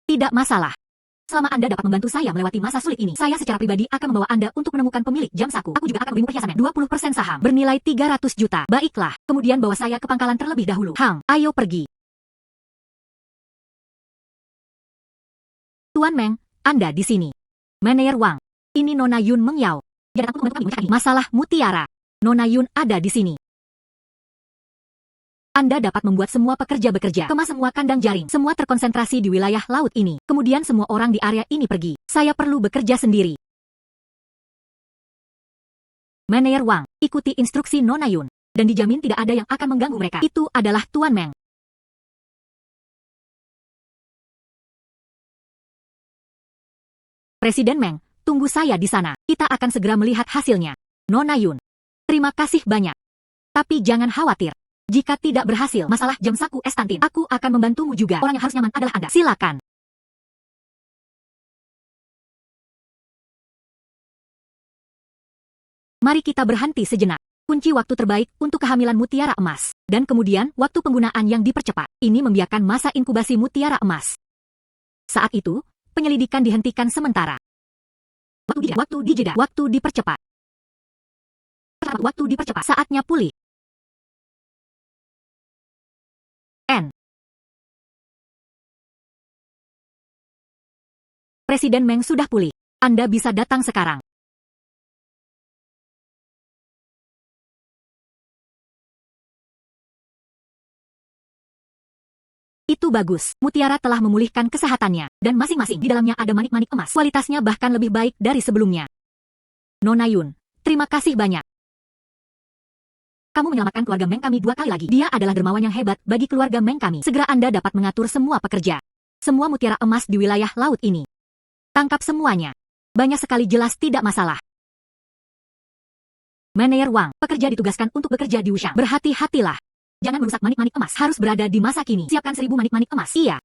Tidak masalah. Selama Anda dapat membantu saya melewati masa sulit ini, saya secara pribadi akan membawa Anda untuk menemukan pemilik jam saku. Aku juga akan memberimu perhiasan 20% saham bernilai 300 juta. Baiklah, kemudian bawa saya ke pangkalan terlebih dahulu. Hang, ayo pergi. Tuan Meng, Anda di sini. Manager Wang. Ini Nona Yun Meng Yao. Dia datang untuk membantu kami memecahkan ini. Masalah mutiara. Nona Yun ada di sini. Anda dapat membuat semua pekerja bekerja, kemas semua kandang jaring, semua terkonsentrasi di wilayah laut ini. Kemudian semua orang di area ini pergi. Saya perlu bekerja sendiri. Manager Wang, ikuti instruksi Nona Yun. Dan dijamin tidak ada yang akan mengganggu mereka. Itu adalah Tuan Meng. Presiden Meng, tunggu saya di sana. Kita akan segera melihat hasilnya. Nona Yun. Terima kasih banyak. Tapi jangan khawatir. Jika tidak berhasil masalah jam saku Estantin, aku akan membantumu juga. Orang yang harus nyaman adalah Anda. Silakan. Mari kita berhenti sejenak. Kunci waktu terbaik untuk kehamilan mutiara emas. Dan kemudian waktu penggunaan yang dipercepat. Ini membiarkan masa inkubasi mutiara emas. Saat itu, penyelidikan dihentikan sementara. Waktu dijeda. Waktu dipercepat. Waktu dipercepat. Saatnya pulih. Presiden Meng sudah pulih. Anda bisa datang sekarang. Itu bagus. Mutiara telah memulihkan kesehatannya. Dan masing-masing di dalamnya ada manik-manik emas. Kualitasnya bahkan lebih baik dari sebelumnya. Nona Yun, terima kasih banyak. Kamu menyelamatkan keluarga Meng kami 2 kali lagi. Dia adalah dermawan yang hebat bagi keluarga Meng kami. Segera Anda dapat mengatur semua pekerja. Semua mutiara emas di wilayah laut ini. Tangkap semuanya. Banyak sekali jelas tidak masalah. Manager Wang, pekerja ditugaskan untuk bekerja di Wushang. Berhati-hatilah. Jangan merusak manik-manik emas. Harus berada di masa kini. Siapkan 1000 manik-manik emas. Iya.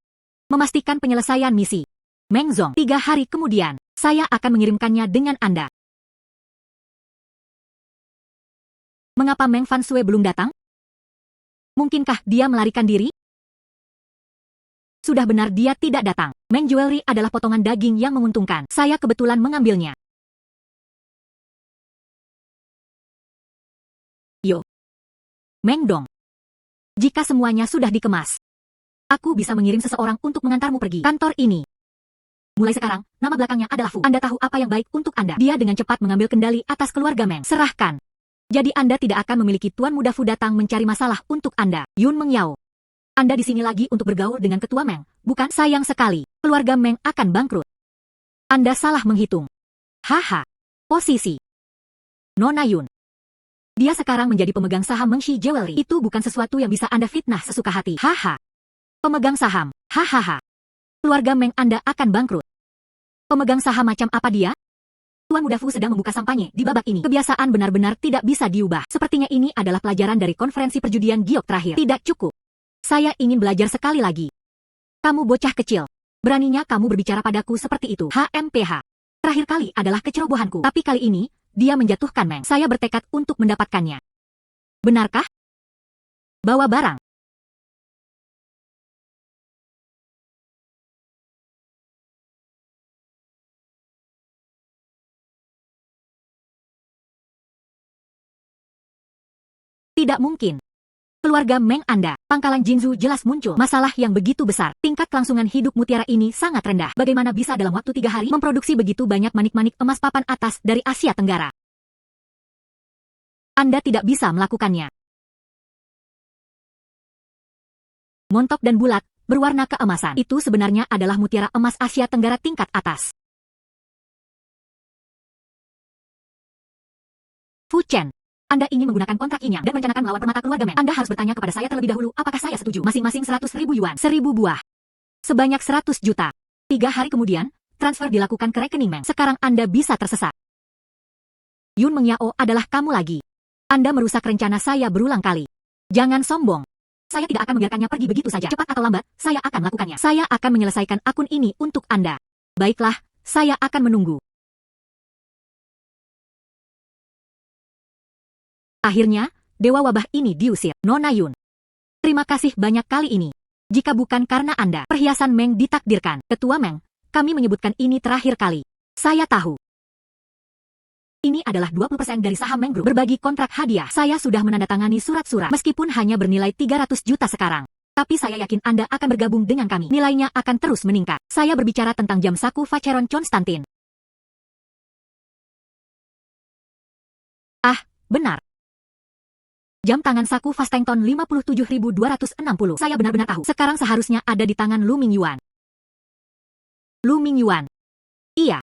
Memastikan penyelesaian misi. Meng Zong, 3 hari kemudian, saya akan mengirimkannya dengan Anda. Mengapa Meng Fan Sue belum datang? Mungkinkah dia melarikan diri? Sudah benar dia tidak datang. Meng Jewelry adalah potongan daging yang menguntungkan. Saya kebetulan mengambilnya. Yo. Meng Dong. Jika semuanya sudah dikemas, aku bisa mengirim seseorang untuk mengantarmu pergi kantor ini. Mulai sekarang, nama belakangnya adalah Fu. Anda tahu apa yang baik untuk Anda. Dia dengan cepat mengambil kendali atas keluarga Meng. Serahkan. Jadi Anda tidak akan memiliki Tuan Muda Fu datang mencari masalah untuk Anda. Yun Meng Yao. Anda di sini lagi untuk bergaul dengan ketua Meng, bukan? Sayang sekali, keluarga Meng akan bangkrut. Anda salah menghitung. Haha. Posisi Nona Yun. Dia sekarang menjadi pemegang saham Mengshi Jewelry. Itu bukan sesuatu yang bisa Anda fitnah sesuka hati. Haha. Pemegang saham. Hahaha. Keluarga Meng Anda akan bangkrut. Pemegang saham macam apa dia? Tuan Muda Fu sedang membuka sampahnya di babak ini. Kebiasaan benar-benar tidak bisa diubah. Sepertinya ini adalah pelajaran dari konferensi perjudian giok terakhir. Tidak cukup. Saya ingin belajar sekali lagi. Kamu bocah kecil. Beraninya kamu berbicara padaku seperti itu. HMPH. Terakhir kali adalah kecerobohanku. Tapi kali ini, dia menjatuhkan Meng. Saya bertekad untuk mendapatkannya. Benarkah? Bawa barang. Tidak mungkin. Keluarga Meng Anda, pangkalan Jinzhou jelas muncul. Masalah yang begitu besar. Tingkat kelangsungan hidup mutiara ini sangat rendah. Bagaimana bisa dalam waktu 3 hari memproduksi begitu banyak manik-manik emas papan atas dari Asia Tenggara? Anda tidak bisa melakukannya. Montok dan bulat, berwarna keemasan. Itu sebenarnya adalah mutiara emas Asia Tenggara tingkat atas. Fu Chen, Anda ingin menggunakan kontrak ini dan merencanakan melawan permata keluarga Meng. Anda harus bertanya kepada saya terlebih dahulu apakah saya setuju. Masing-masing 100.000 yuan. 1000 buah. Sebanyak 100 juta. 3 hari kemudian, transfer dilakukan ke rekening Meng. Sekarang Anda bisa tersesat. Yun Mengyao adalah kamu lagi. Anda merusak rencana saya berulang kali. Jangan sombong. Saya tidak akan membiarkannya pergi begitu saja. Cepat atau lambat, saya akan melakukannya. Saya akan menyelesaikan akun ini untuk Anda. Baiklah, saya akan menunggu. Akhirnya, dewa wabah ini diusir. Nona Yun. Terima kasih banyak kali ini. Jika bukan karena Anda, perhiasan Meng ditakdirkan. Ketua Meng, kami menyebutkan ini terakhir kali. Saya tahu. Ini adalah 20% dari saham Meng Group. Berbagi kontrak hadiah. Saya sudah menandatangani surat-surat. Meskipun hanya bernilai 300 juta sekarang. Tapi saya yakin Anda akan bergabung dengan kami. Nilainya akan terus meningkat. Saya berbicara tentang jam saku Vacheron Constantin. Ah, benar. Jam tangan saku Fastengton 57.260. Saya benar-benar tahu. Sekarang seharusnya ada di tangan Lu Mingyuan. Lu Mingyuan. Iya.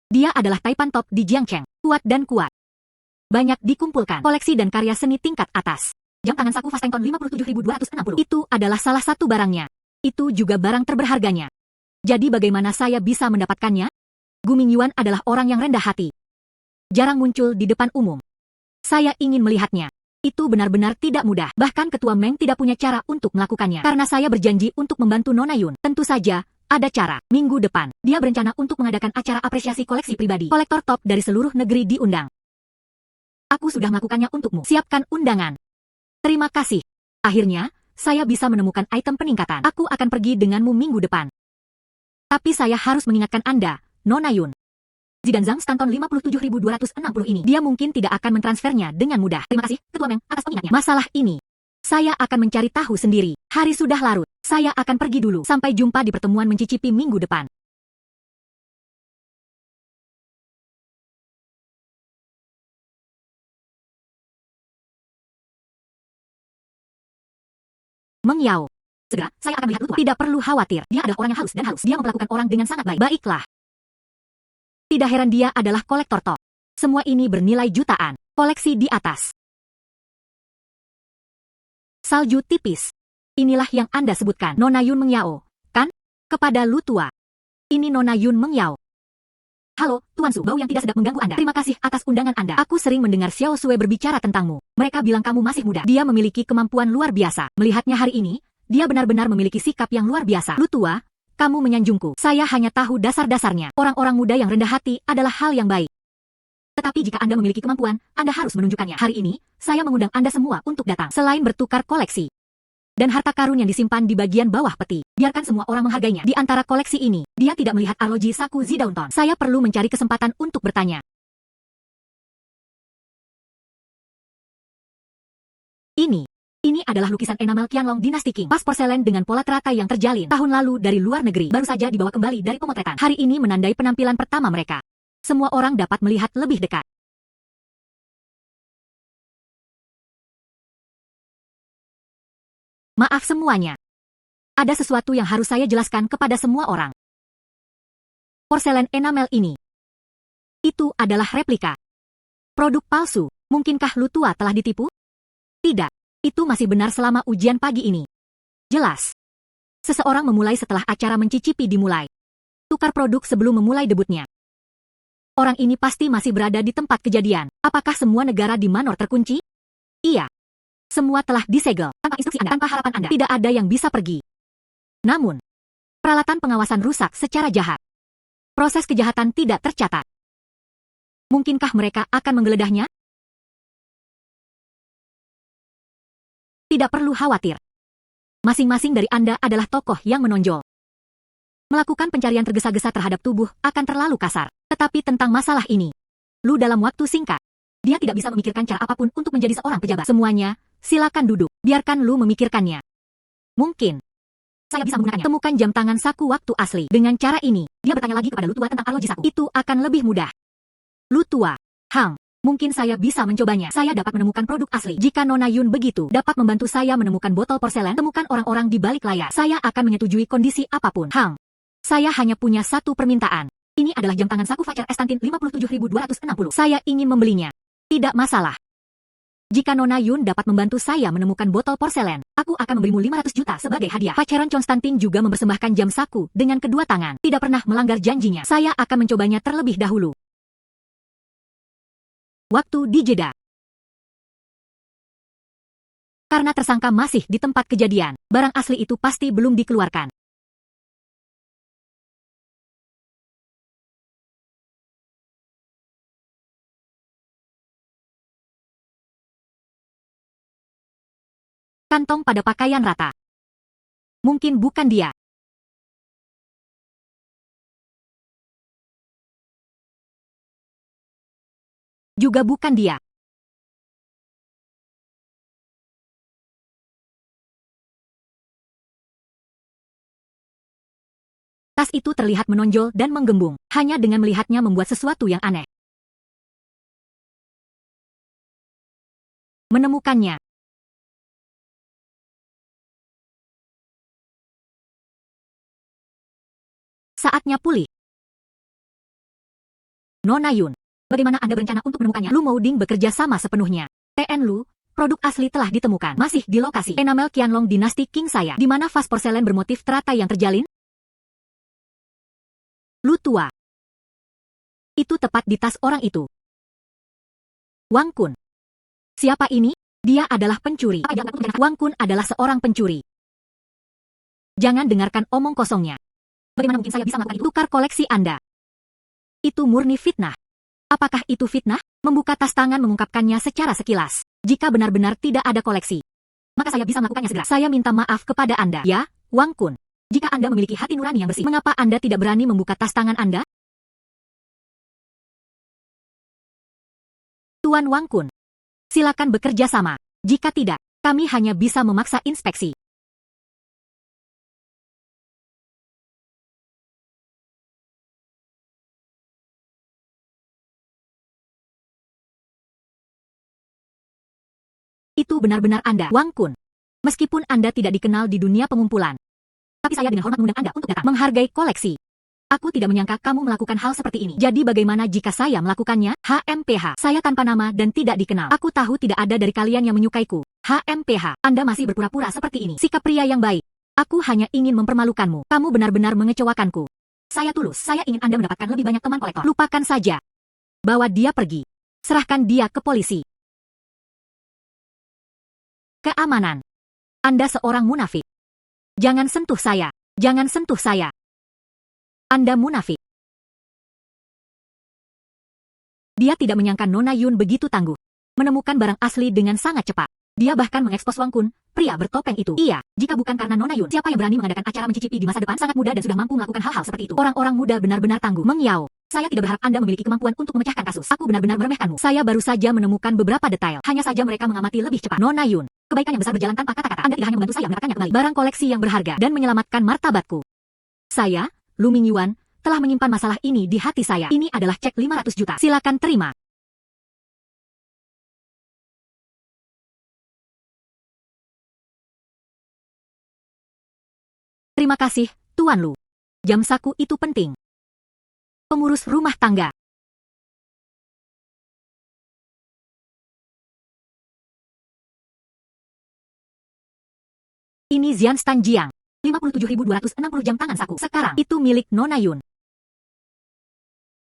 Dia adalah taipan top di Jiangcheng. Kuat dan kuat. Banyak dikumpulkan. Koleksi dan karya seni tingkat atas. Jam tangan saku Fastengton 57.260. Itu adalah salah satu barangnya. Itu juga barang terberharganya. Jadi bagaimana saya bisa mendapatkannya? Gu Mingyuan adalah orang yang rendah hati. Jarang muncul di depan umum. Saya ingin melihatnya. Itu benar-benar tidak mudah. Bahkan Ketua Meng tidak punya cara untuk melakukannya. Karena saya berjanji untuk membantu Nona Yun. Tentu saja, ada cara. Minggu depan, dia berencana untuk mengadakan acara apresiasi koleksi pribadi. Kolektor top dari seluruh negeri diundang. Aku sudah melakukannya untukmu. Siapkan undangan. Terima kasih. Akhirnya, saya bisa menemukan item peningkatan. Aku akan pergi denganmu minggu depan. Tapi saya harus mengingatkan Anda, Nona Yun. Zidanzang Stanton 57.260 ini. Dia mungkin tidak akan mentransfernya dengan mudah. Terima kasih, Ketua Meng, atas pengingatnya. Masalah ini, saya akan mencari tahu sendiri. Hari sudah larut. Saya akan pergi dulu. Sampai jumpa di pertemuan mencicipi minggu depan. Meng Yao. Segera, saya akan melihat Lutua. Tidak perlu khawatir. Dia adalah orang yang halus dan halus. Dia memperlakukan orang dengan sangat baik. Baiklah. Tidak heran dia adalah kolektor top. Semua ini bernilai jutaan. Koleksi di atas. Salju tipis. Inilah yang Anda sebutkan. Nona Yun Mengyao, kan? Kepada Lutua. Ini Nona Yun Mengyao. Halo, Tuan Su, bau yang tidak sedap mengganggu Anda. Terima kasih atas undangan Anda. Aku sering mendengar Xiao Sue berbicara tentangmu. Mereka bilang kamu masih muda. Dia memiliki kemampuan luar biasa. Melihatnya hari ini, dia benar-benar memiliki sikap yang luar biasa. Lutua, kamu menyanjungku. Saya hanya tahu dasar-dasarnya. Orang-orang muda yang rendah hati adalah hal yang baik. Tetapi jika Anda memiliki kemampuan, Anda harus menunjukkannya. Hari ini, saya mengundang Anda semua untuk datang. Selain bertukar koleksi dan harta karun yang disimpan di bagian bawah peti, biarkan semua orang menghargainya. Di antara koleksi ini, dia tidak melihat arloji saku Zidaunton. Saya perlu mencari kesempatan untuk bertanya. Ini adalah lukisan enamel Qianlong Dynasty Qing. Vas porselen dengan pola teratai yang terjalin. Tahun lalu dari luar negeri. Baru saja dibawa kembali dari pemotretan. Hari ini menandai penampilan pertama mereka. Semua orang dapat melihat lebih dekat. Maaf semuanya. Ada sesuatu yang harus saya jelaskan kepada semua orang. Porselen enamel ini. Itu adalah replika. Produk palsu. Mungkinkah Lutua telah ditipu? Tidak. Itu masih benar selama ujian pagi ini. Jelas. Seseorang memulai setelah acara mencicipi dimulai. Tukar produk sebelum memulai debutnya. Orang ini pasti masih berada di tempat kejadian. Apakah semua negara di Manor terkunci? Iya. Semua telah disegel. Tanpa instruksi Anda, tanpa harapan Anda, tidak ada yang bisa pergi. Namun, peralatan pengawasan rusak secara jahat. Proses kejahatan tidak tercatat. Mungkinkah mereka akan menggeledahnya? Tidak perlu khawatir. Masing-masing dari Anda adalah tokoh yang menonjol. Melakukan pencarian tergesa-gesa terhadap tubuh akan terlalu kasar. Tetapi tentang masalah ini, Lu dalam waktu singkat, dia tidak bisa memikirkan cara apapun untuk menjadi seorang pejabat. Semuanya, silakan duduk. Biarkan Lu memikirkannya. Mungkin saya bisa menggunakannya. Temukan jam tangan saku waktu asli. Dengan cara ini, dia bertanya lagi kepada Lutua tentang arloji saku. Itu akan lebih mudah. Lutua, Hang. Mungkin saya bisa mencobanya. Saya dapat menemukan produk asli. Jika Nona Yun begitu dapat membantu saya menemukan botol porselen, temukan orang-orang di balik layar. Saya akan menyetujui kondisi apapun. Hang, saya hanya punya satu permintaan. Ini adalah jam tangan saku Vacher Estantin 57.260. Saya ingin membelinya. Tidak masalah. Jika Nona Yun dapat membantu saya menemukan botol porselen, aku akan memberimu 500 juta sebagai hadiah. Pangeran Constantine juga mempersembahkan jam saku dengan kedua tangan. Tidak pernah melanggar janjinya. Saya akan mencobanya terlebih dahulu. Waktu di Jeddah. Karena tersangka masih di tempat kejadian, barang asli itu pasti belum dikeluarkan. Kantong pada pakaian rata. Mungkin bukan dia. Juga bukan dia. Tas itu terlihat menonjol dan menggembung. Hanya dengan melihatnya membuat sesuatu yang aneh. Menemukannya. Saatnya pulih. Nona Yun, bagaimana Anda berencana untuk menemukannya? Lu Mouding bekerja sama sepenuhnya. TN Lu, produk asli telah ditemukan. Masih di lokasi enamel Qianlong dinasti Qing saya. Di mana vas porselen bermotif teratai yang terjalin? Lu tua. Itu tepat di tas orang itu. Wang Kun. Siapa ini? Dia adalah pencuri. Wang Kun adalah seorang pencuri. Jangan dengarkan omong kosongnya. Bagaimana mungkin saya bisa melakukan itu? Tukar koleksi Anda. Itu murni fitnah. Apakah itu fitnah? Membuka tas tangan mengungkapkannya secara sekilas. Jika benar-benar tidak ada koleksi, maka saya bisa melakukannya segera. Saya minta maaf kepada Anda. Ya, Wang Kun. Jika Anda memiliki hati nurani yang bersih, mengapa Anda tidak berani membuka tas tangan Anda? Tuan Wang Kun, silakan bekerja sama. Jika tidak, kami hanya bisa memaksa inspeksi. Itu benar-benar Anda, Wang Kun. Meskipun Anda tidak dikenal di dunia pengumpulan, tapi saya dengan hormat mengundang Anda untuk datang menghargai koleksi. Aku tidak menyangka kamu melakukan hal seperti ini. Jadi bagaimana jika saya melakukannya? HMPH. Saya tanpa nama dan tidak dikenal. Aku tahu tidak ada dari kalian yang menyukaiku. HMPH. Anda masih berpura-pura seperti ini. Sikap pria yang baik. Aku hanya ingin mempermalukanmu. Kamu benar-benar mengecewakanku. Saya tulus. Saya ingin Anda mendapatkan lebih banyak teman kolektor. Lupakan saja. Bawa dia pergi. Serahkan dia ke polisi. Keamanan. Anda seorang munafik. Jangan sentuh saya. Jangan sentuh saya. Anda munafik. Dia tidak menyangka Nona Yun begitu tangguh. Menemukan barang asli dengan sangat cepat. Dia bahkan mengekspos Wang Kun, pria bertopeng itu. Iya, jika bukan karena Nona Yun, siapa yang berani mengadakan acara mencicipi di masa depan? Sangat muda dan sudah mampu melakukan hal-hal seperti itu. Orang-orang muda benar-benar tangguh. Meng Yao, saya tidak berharap Anda memiliki kemampuan untuk memecahkan kasus. Aku benar-benar meremehkanmu. Saya baru saja menemukan beberapa detail. Hanya saja mereka mengamati lebih cepat. Nona Yun, kebaikan yang besar berjalan tanpa kata-kata. Anda tidak hanya membantu saya mendapatkannya kembali. Barang koleksi yang berharga dan menyelamatkan martabatku. Saya, Lu Mingyuan, telah menyimpan masalah ini di hati saya. Ini adalah cek 500 juta. Silakan terima. Terima kasih, Tuan Lu. Jam saku itu penting. Pengurus rumah tangga. Ini Xian Stan Jiang. 57.260 jam tangan saku. Sekarang itu milik Nona Yun.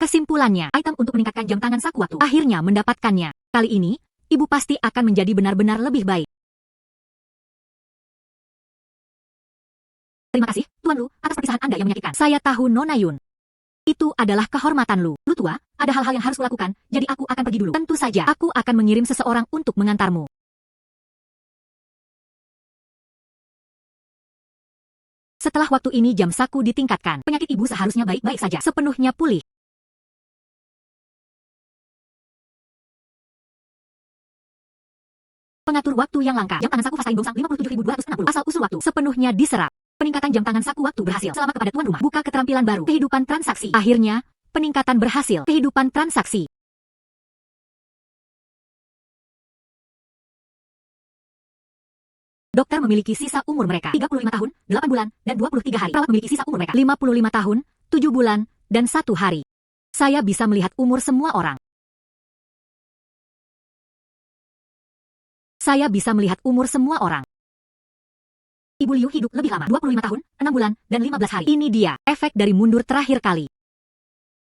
Kesimpulannya, item untuk meningkatkan jam tangan saku waktu akhirnya mendapatkannya. Kali ini, ibu pasti akan menjadi benar-benar lebih baik. Terima kasih, Tuan Lu, atas perpisahan Anda yang menyakitkan. Saya tahu Nona Yun. Itu adalah kehormatan Lu. Lu tua, ada hal-hal yang harus kulakukan, jadi aku akan pergi dulu. Tentu saja, aku akan mengirim seseorang untuk mengantarmu. Setelah waktu ini jam saku ditingkatkan, penyakit ibu seharusnya baik-baik saja, sepenuhnya pulih. Pengatur waktu yang langka, jam tangan saku Fast Time Gongsang 57.260, asal usul waktu, sepenuhnya diserap. Peningkatan jam tangan saku waktu berhasil. Selamat kepada tuan rumah. Buka keterampilan baru. Kehidupan transaksi. Akhirnya, peningkatan berhasil. Kehidupan transaksi. Dokter memiliki sisa umur mereka 35 tahun, 8 bulan, dan 23 hari. Perawat memiliki sisa umur mereka 55 tahun, 7 bulan, dan 1 hari. Saya bisa melihat umur semua orang. Saya bisa melihat umur semua orang. Ibu Liu hidup lebih lama, 25 tahun, 6 bulan, dan 15 hari. Ini dia, efek dari mundur terakhir kali.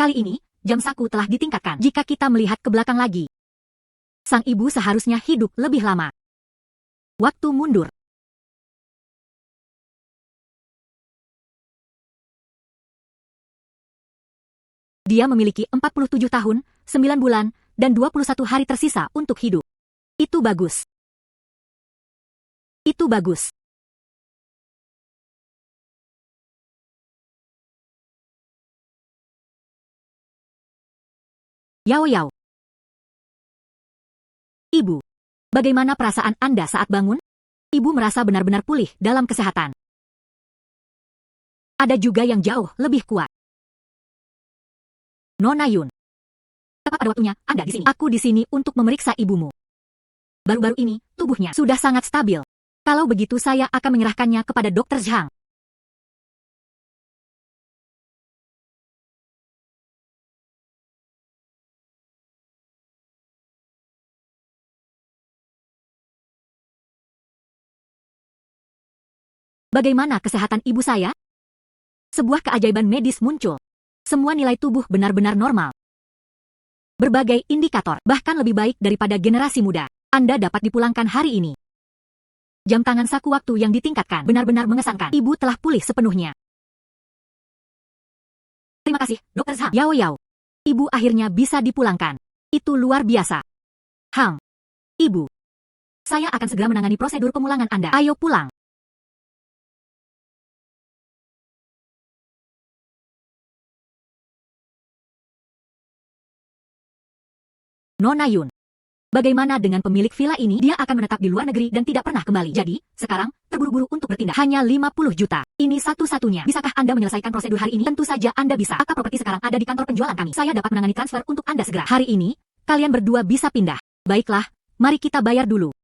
Kali ini, jam saku telah ditingkatkan. Jika kita melihat ke belakang lagi, sang ibu seharusnya hidup lebih lama. Waktu mundur. Dia memiliki 47 tahun, 9 bulan, dan 21 hari tersisa untuk hidup. Itu bagus. Itu bagus. Yao Yao. Ibu, bagaimana perasaan Anda saat bangun? Ibu merasa benar-benar pulih dalam kesehatan. Ada juga yang jauh lebih kuat. Nona Yun. Tepat pada waktunya, Anda di sini. Aku di sini untuk memeriksa ibumu. Baru-baru ini, tubuhnya sudah sangat stabil. Kalau begitu saya akan menyerahkannya kepada Dr. Zhang. Bagaimana kesehatan ibu saya? Sebuah keajaiban medis muncul. Semua nilai tubuh benar-benar normal. Berbagai indikator, bahkan lebih baik daripada generasi muda. Anda dapat dipulangkan hari ini. Jam tangan saku waktu yang ditingkatkan benar-benar mengesankan. Ibu telah pulih sepenuhnya. Terima kasih, Dr. Zhang. Yao Yao. Ibu akhirnya bisa dipulangkan. Itu luar biasa. Hang. Ibu. Saya akan segera menangani prosedur pemulangan Anda. Ayo pulang. Nona Yun. Bagaimana dengan pemilik villa ini? Dia akan menetap di luar negeri dan tidak pernah kembali. Jadi, sekarang, terburu-buru untuk bertindak. Hanya 50 juta. Ini satu-satunya. Bisakah Anda menyelesaikan prosedur hari ini? Tentu saja Anda bisa. Akta properti sekarang ada di kantor penjualan kami. Saya dapat menangani transfer untuk Anda segera. Hari ini, kalian berdua bisa pindah. Baiklah, mari kita bayar dulu.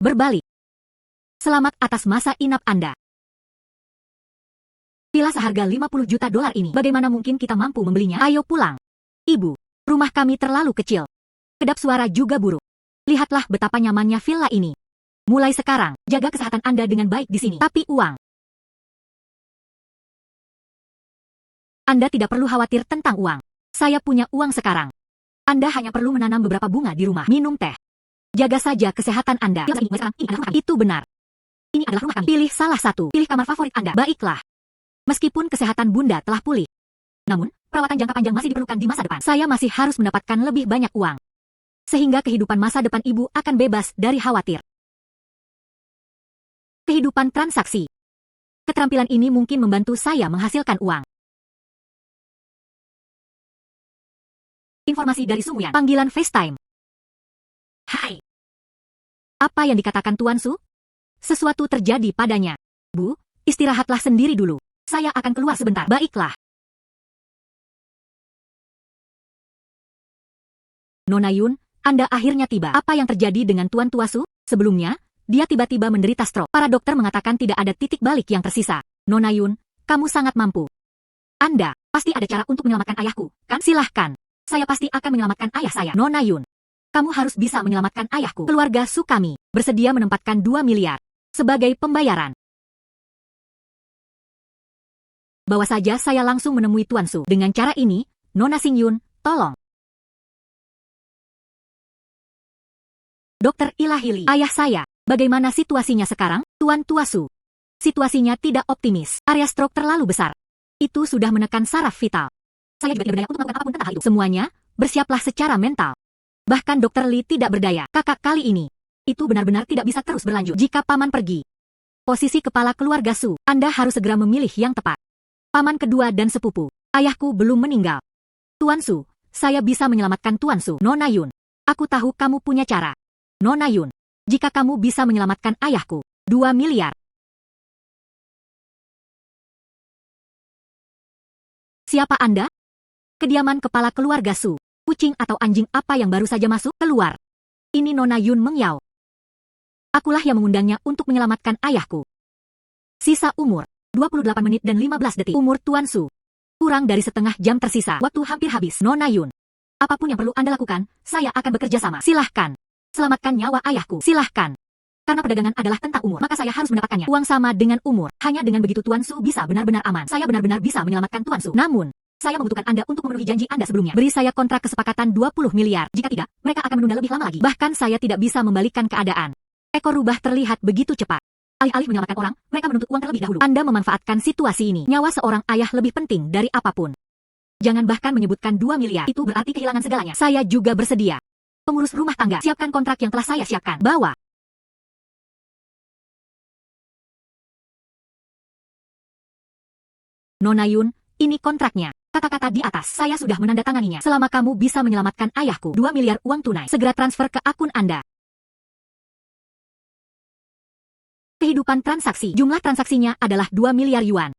Berbalik. Selamat atas masa inap Anda. Villa seharga 50 juta dolar ini. Bagaimana mungkin kita mampu membelinya? Ayo pulang. Ibu, rumah kami terlalu kecil. Kedap suara juga buruk. Lihatlah betapa nyamannya villa ini. Mulai sekarang, jaga kesehatan Anda dengan baik di sini. Tapi uang. Anda tidak perlu khawatir tentang uang. Saya punya uang sekarang. Anda hanya perlu menanam beberapa bunga di rumah. Minum teh. Jaga saja kesehatan Anda. Itu benar. Ini adalah rumah kami. Pilih salah satu. Pilih kamar favorit Anda. Baiklah. Meskipun kesehatan Bunda telah pulih. Namun, perawatan jangka panjang masih diperlukan di masa depan. Saya masih harus mendapatkan lebih banyak uang. Sehingga kehidupan masa depan Ibu akan bebas dari khawatir. Kehidupan transaksi. Keterampilan ini mungkin membantu saya menghasilkan uang. Informasi dari Sungyan. Panggilan FaceTime. Hai. Apa yang dikatakan Tuan Su? Sesuatu terjadi padanya. Bu, istirahatlah sendiri dulu. Saya akan keluar sebentar. Baiklah. Nona Yun, Anda akhirnya tiba. Apa yang terjadi dengan Tuan Tuasu? Sebelumnya, dia tiba-tiba menderita stroke. Para dokter mengatakan tidak ada titik balik yang tersisa. Nona Yun, kamu sangat mampu. Anda, pasti ada cara untuk menyelamatkan ayahku, kan? Silahkan. Saya pasti akan menyelamatkan ayah saya. Nona Yun, kamu harus bisa menyelamatkan ayahku. Keluarga Su kami bersedia menempatkan 2 miliar sebagai pembayaran. Bawa saja saya langsung menemui Tuan Su. Dengan cara ini, Nona Xingyun, tolong. Dokter Ilahili, ayah saya, bagaimana situasinya sekarang? Tuan Tuasu. Situasinya tidak optimis. Area stroke terlalu besar. Itu sudah menekan saraf vital. Saya juga tidak berdaya untuk melakukan apapun tentang hal itu. Semuanya, bersiaplah secara mental. Bahkan Dokter Li tidak berdaya. Kakak kali ini, itu benar-benar tidak bisa terus berlanjut. Jika Paman pergi, posisi kepala keluarga Su, Anda harus segera memilih yang tepat. Paman kedua dan sepupu, ayahku belum meninggal. Tuan Su, saya bisa menyelamatkan Tuan Su. Nona Yun, aku tahu kamu punya cara. Nona Yun, jika kamu bisa menyelamatkan ayahku, 2 miliar. Siapa Anda? Kediaman kepala keluarga Su. Kucing atau anjing apa yang baru saja masuk? Keluar. Ini Nona Yun mengyau. Akulah yang mengundangnya untuk menyelamatkan ayahku. Sisa umur 28 menit dan 15 detik. Umur Tuan Su. Kurang dari setengah jam tersisa. Waktu hampir habis. Nona Yun, Apapun yang perlu Anda lakukan, saya akan bekerja sama. Silahkan. Selamatkan nyawa ayahku. Silahkan. Karena perdagangan adalah tentang umur, maka saya harus mendapatkannya. Uang sama dengan umur. Hanya dengan begitu Tuan Su bisa benar-benar aman. Saya benar-benar bisa menyelamatkan Tuan Su. Namun, saya membutuhkan Anda untuk memenuhi janji Anda sebelumnya. Beri saya kontrak kesepakatan 20 miliar. Jika tidak, mereka akan menunda lebih lama lagi. Bahkan saya tidak bisa membalikkan keadaan. Ekor rubah terlihat begitu cepat. Alih-alih menyelamatkan orang, mereka menuntut uang terlebih dahulu. Anda memanfaatkan situasi ini. Nyawa seorang ayah lebih penting dari apapun. Jangan bahkan menyebutkan 2 miliar. Itu berarti kehilangan segalanya. Saya juga bersedia. Pengurus rumah tangga, siapkan kontrak yang telah saya siapkan. Bawa. Nona Yun, ini kontraknya. Kata-kata di atas, saya sudah menandatanganinya. Selama kamu bisa menyelamatkan ayahku, 2 miliar uang tunai, segera transfer ke akun Anda. Kehidupan transaksi, jumlah transaksinya adalah 2 miliar yuan.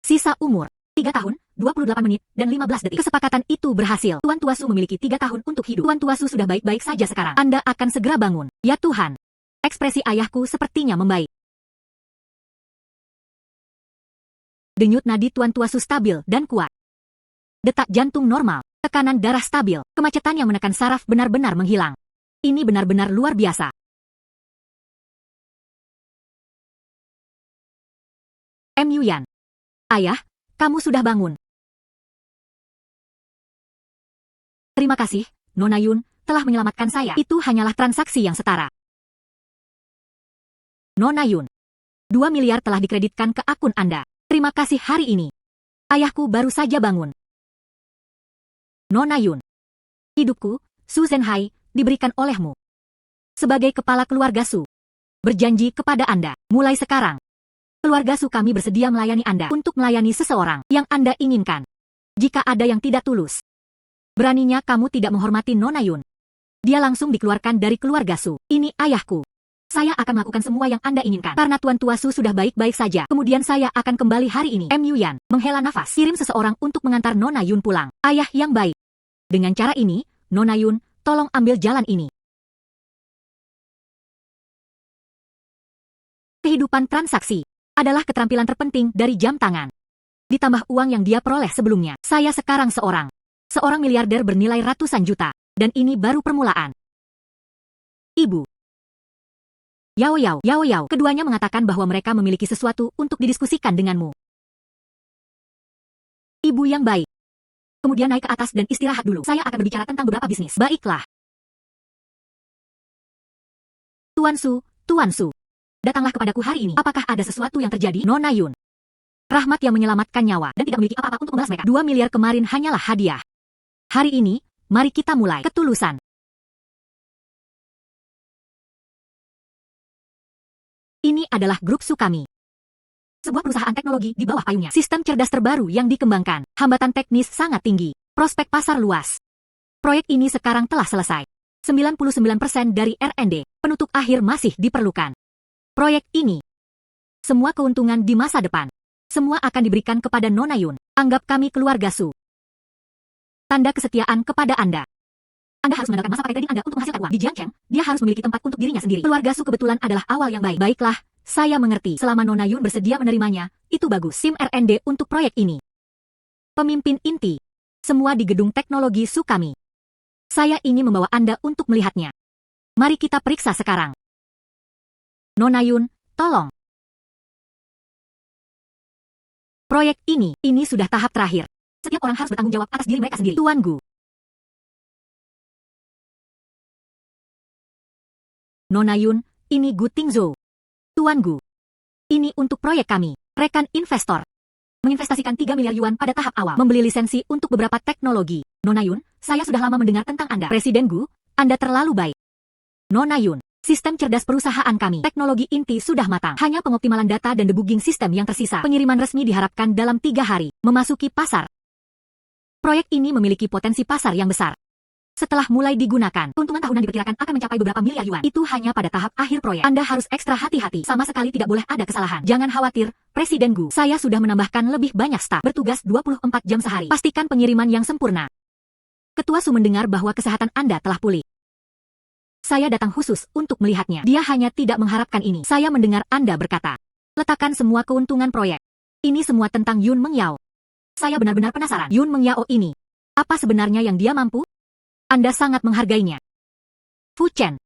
Sisa umur, 3 tahun, 28 menit, dan 15 detik. Kesepakatan itu berhasil. Tuan Tua Su memiliki 3 tahun untuk hidup. Tuan Tua Su sudah baik-baik saja sekarang. Anda akan segera bangun. Ya Tuhan. Ekspresi ayahku sepertinya membaik. Denyut nadi Tuan Tua Su stabil dan kuat. Detak jantung normal, tekanan darah stabil, kemacetan yang menekan saraf benar-benar menghilang. Ini benar-benar luar biasa. M.U. Yan. Ayah, kamu sudah bangun. Terima kasih, Nona Yun, telah menyelamatkan saya. Itu hanyalah transaksi yang setara. Nona Yun. 2 miliar telah dikreditkan ke akun Anda. Terima kasih hari ini. Ayahku baru saja bangun. Nona Yun. Hidupku, Su Zhenhai, diberikan olehmu. Sebagai kepala keluarga Su. Berjanji kepada Anda, mulai sekarang. Keluarga Su kami bersedia melayani Anda untuk melayani seseorang yang Anda inginkan. Jika ada yang tidak tulus. Beraninya kamu tidak menghormati Nona Yun. Dia langsung dikeluarkan dari keluarga Su. Ini ayahku. Saya akan melakukan semua yang Anda inginkan. Karena Tuan Tua Su sudah baik-baik saja. Kemudian saya akan kembali hari ini. M.U. Yan, menghela nafas. Kirim seseorang untuk mengantar Nona Yun pulang. Ayah yang baik. Dengan cara ini, Nona Yun, tolong ambil jalan ini. Kehidupan transaksi adalah keterampilan terpenting dari jam tangan. Ditambah uang yang dia peroleh sebelumnya. Saya sekarang seorang miliarder bernilai ratusan juta. Dan ini baru permulaan. Ibu. Yao Yao, keduanya mengatakan bahwa mereka memiliki sesuatu untuk didiskusikan denganmu. Ibu yang baik. Kemudian naik ke atas dan istirahat dulu. Saya akan berbicara tentang beberapa bisnis. Baiklah. Tuan Su. Datanglah kepadaku hari ini. Apakah ada sesuatu yang terjadi? Nona Yun. Rahmat yang menyelamatkan nyawa dan tidak memiliki apa-apa untuk membalas mereka. 2 miliar kemarin hanyalah hadiah. Hari ini, mari kita mulai. Ketulusan. Ini adalah grup Su kami. Sebuah perusahaan teknologi di bawah payungnya. Sistem cerdas terbaru yang dikembangkan. Hambatan teknis sangat tinggi. Prospek pasar luas. Proyek ini sekarang telah selesai. 99% dari R&D. Penutup akhir masih diperlukan. Proyek ini. Semua keuntungan di masa depan. Semua akan diberikan kepada Nona Yun. Anggap kami keluarga Su. Tanda kesetiaan kepada Anda. Anda harus mengandalkan masa pakai trading Anda untuk menghasilkan uang. Di Jiangcheng, dia harus memiliki tempat untuk dirinya sendiri. Keluarga Su kebetulan adalah awal yang baik. Baiklah, saya mengerti. Selama Nona Yun bersedia menerimanya, itu bagus. Tim R&D untuk proyek ini. Pemimpin inti. Semua di gedung teknologi Su kami. Saya ingin membawa Anda untuk melihatnya. Mari kita periksa sekarang. Nona Yun, tolong. Proyek ini sudah tahap terakhir. Setiap orang harus bertanggung jawab atas diri mereka sendiri. Tuan Gu. Nona Yun, ini Gu Tingzhou. Tuan Gu. Ini untuk proyek kami. Rekan investor. Menginvestasikan 3 miliar yuan pada tahap awal. Membeli lisensi untuk beberapa teknologi. Nona Yun, saya sudah lama mendengar tentang Anda. Presiden Gu, Anda terlalu baik. Nona Yun, sistem cerdas perusahaan kami. Teknologi inti sudah matang. Hanya pengoptimalan data dan debugging sistem yang tersisa. Pengiriman resmi diharapkan dalam 3 hari. Memasuki pasar. Proyek ini memiliki potensi pasar yang besar. Setelah mulai digunakan, keuntungan tahunan diperkirakan akan mencapai beberapa miliar yuan. Itu hanya pada tahap akhir proyek. Anda harus ekstra hati-hati. Sama sekali tidak boleh ada kesalahan. Jangan khawatir, Presiden Gu. Saya sudah menambahkan lebih banyak staf. Bertugas 24 jam sehari. Pastikan pengiriman yang sempurna. Ketua Su mendengar bahwa kesehatan Anda telah pulih. Saya datang khusus untuk melihatnya. Dia hanya tidak mengharapkan ini. Saya mendengar Anda berkata, letakkan semua keuntungan proyek. Ini semua tentang Yun Mengyao. Saya benar-benar penasaran. Yun Mengyao ini, apa sebenarnya yang dia mampu? Anda sangat menghargainya. Fu Chen,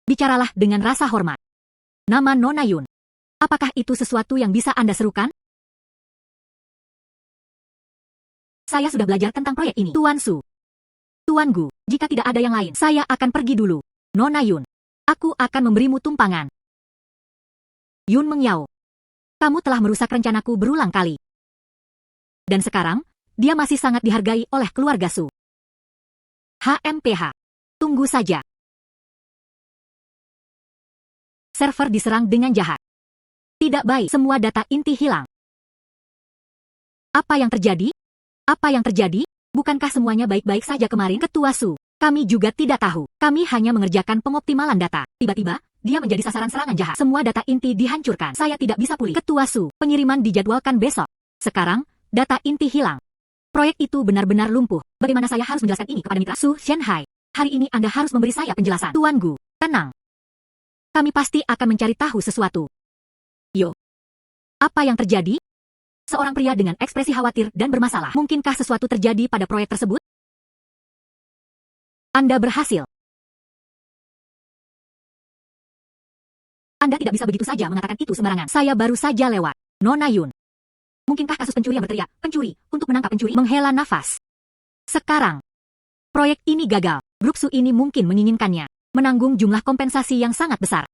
bicaralah dengan rasa hormat. Nama Nona Yun. Apakah itu sesuatu yang bisa Anda serukan? Saya sudah belajar tentang proyek ini. Tuan Su. Tuan Gu, jika tidak ada yang lain, saya akan pergi dulu. Nona Yun, aku akan memberimu tumpangan. Yun Mengyao, kamu telah merusak rencanaku berulang kali. Dan sekarang, dia masih sangat dihargai oleh keluarga Su. HMPH. Tunggu saja. Server diserang dengan jahat. Tidak baik, semua data inti hilang. Apa yang terjadi? Apa yang terjadi? Bukankah semuanya baik-baik saja kemarin? Ketua Su, kami juga tidak tahu. Kami hanya mengerjakan pengoptimalan data. Tiba-tiba, dia menjadi sasaran serangan jahat. Semua data inti dihancurkan. Saya tidak bisa pulih. Ketua Su, pengiriman dijadwalkan besok. Sekarang, data inti hilang. Proyek itu benar-benar lumpuh. Bagaimana saya harus menjelaskan ini kepada mitra? Su Shenhai, hari ini Anda harus memberi saya penjelasan. Tuan Gu, tenang. Kami pasti akan mencari tahu sesuatu. Yo. Apa yang terjadi? Seorang pria dengan ekspresi khawatir dan bermasalah. Mungkinkah sesuatu terjadi pada proyek tersebut? Anda berhasil. Anda tidak bisa begitu saja mengatakan itu sembarangan. Saya baru saja lewat. Nona Yun. Mungkinkah kasus pencuri yang berteriak, pencuri, untuk menangkap pencuri? Menghela nafas. Sekarang, proyek ini gagal. Grup Su ini mungkin menginginkannya menanggung jumlah kompensasi yang sangat besar.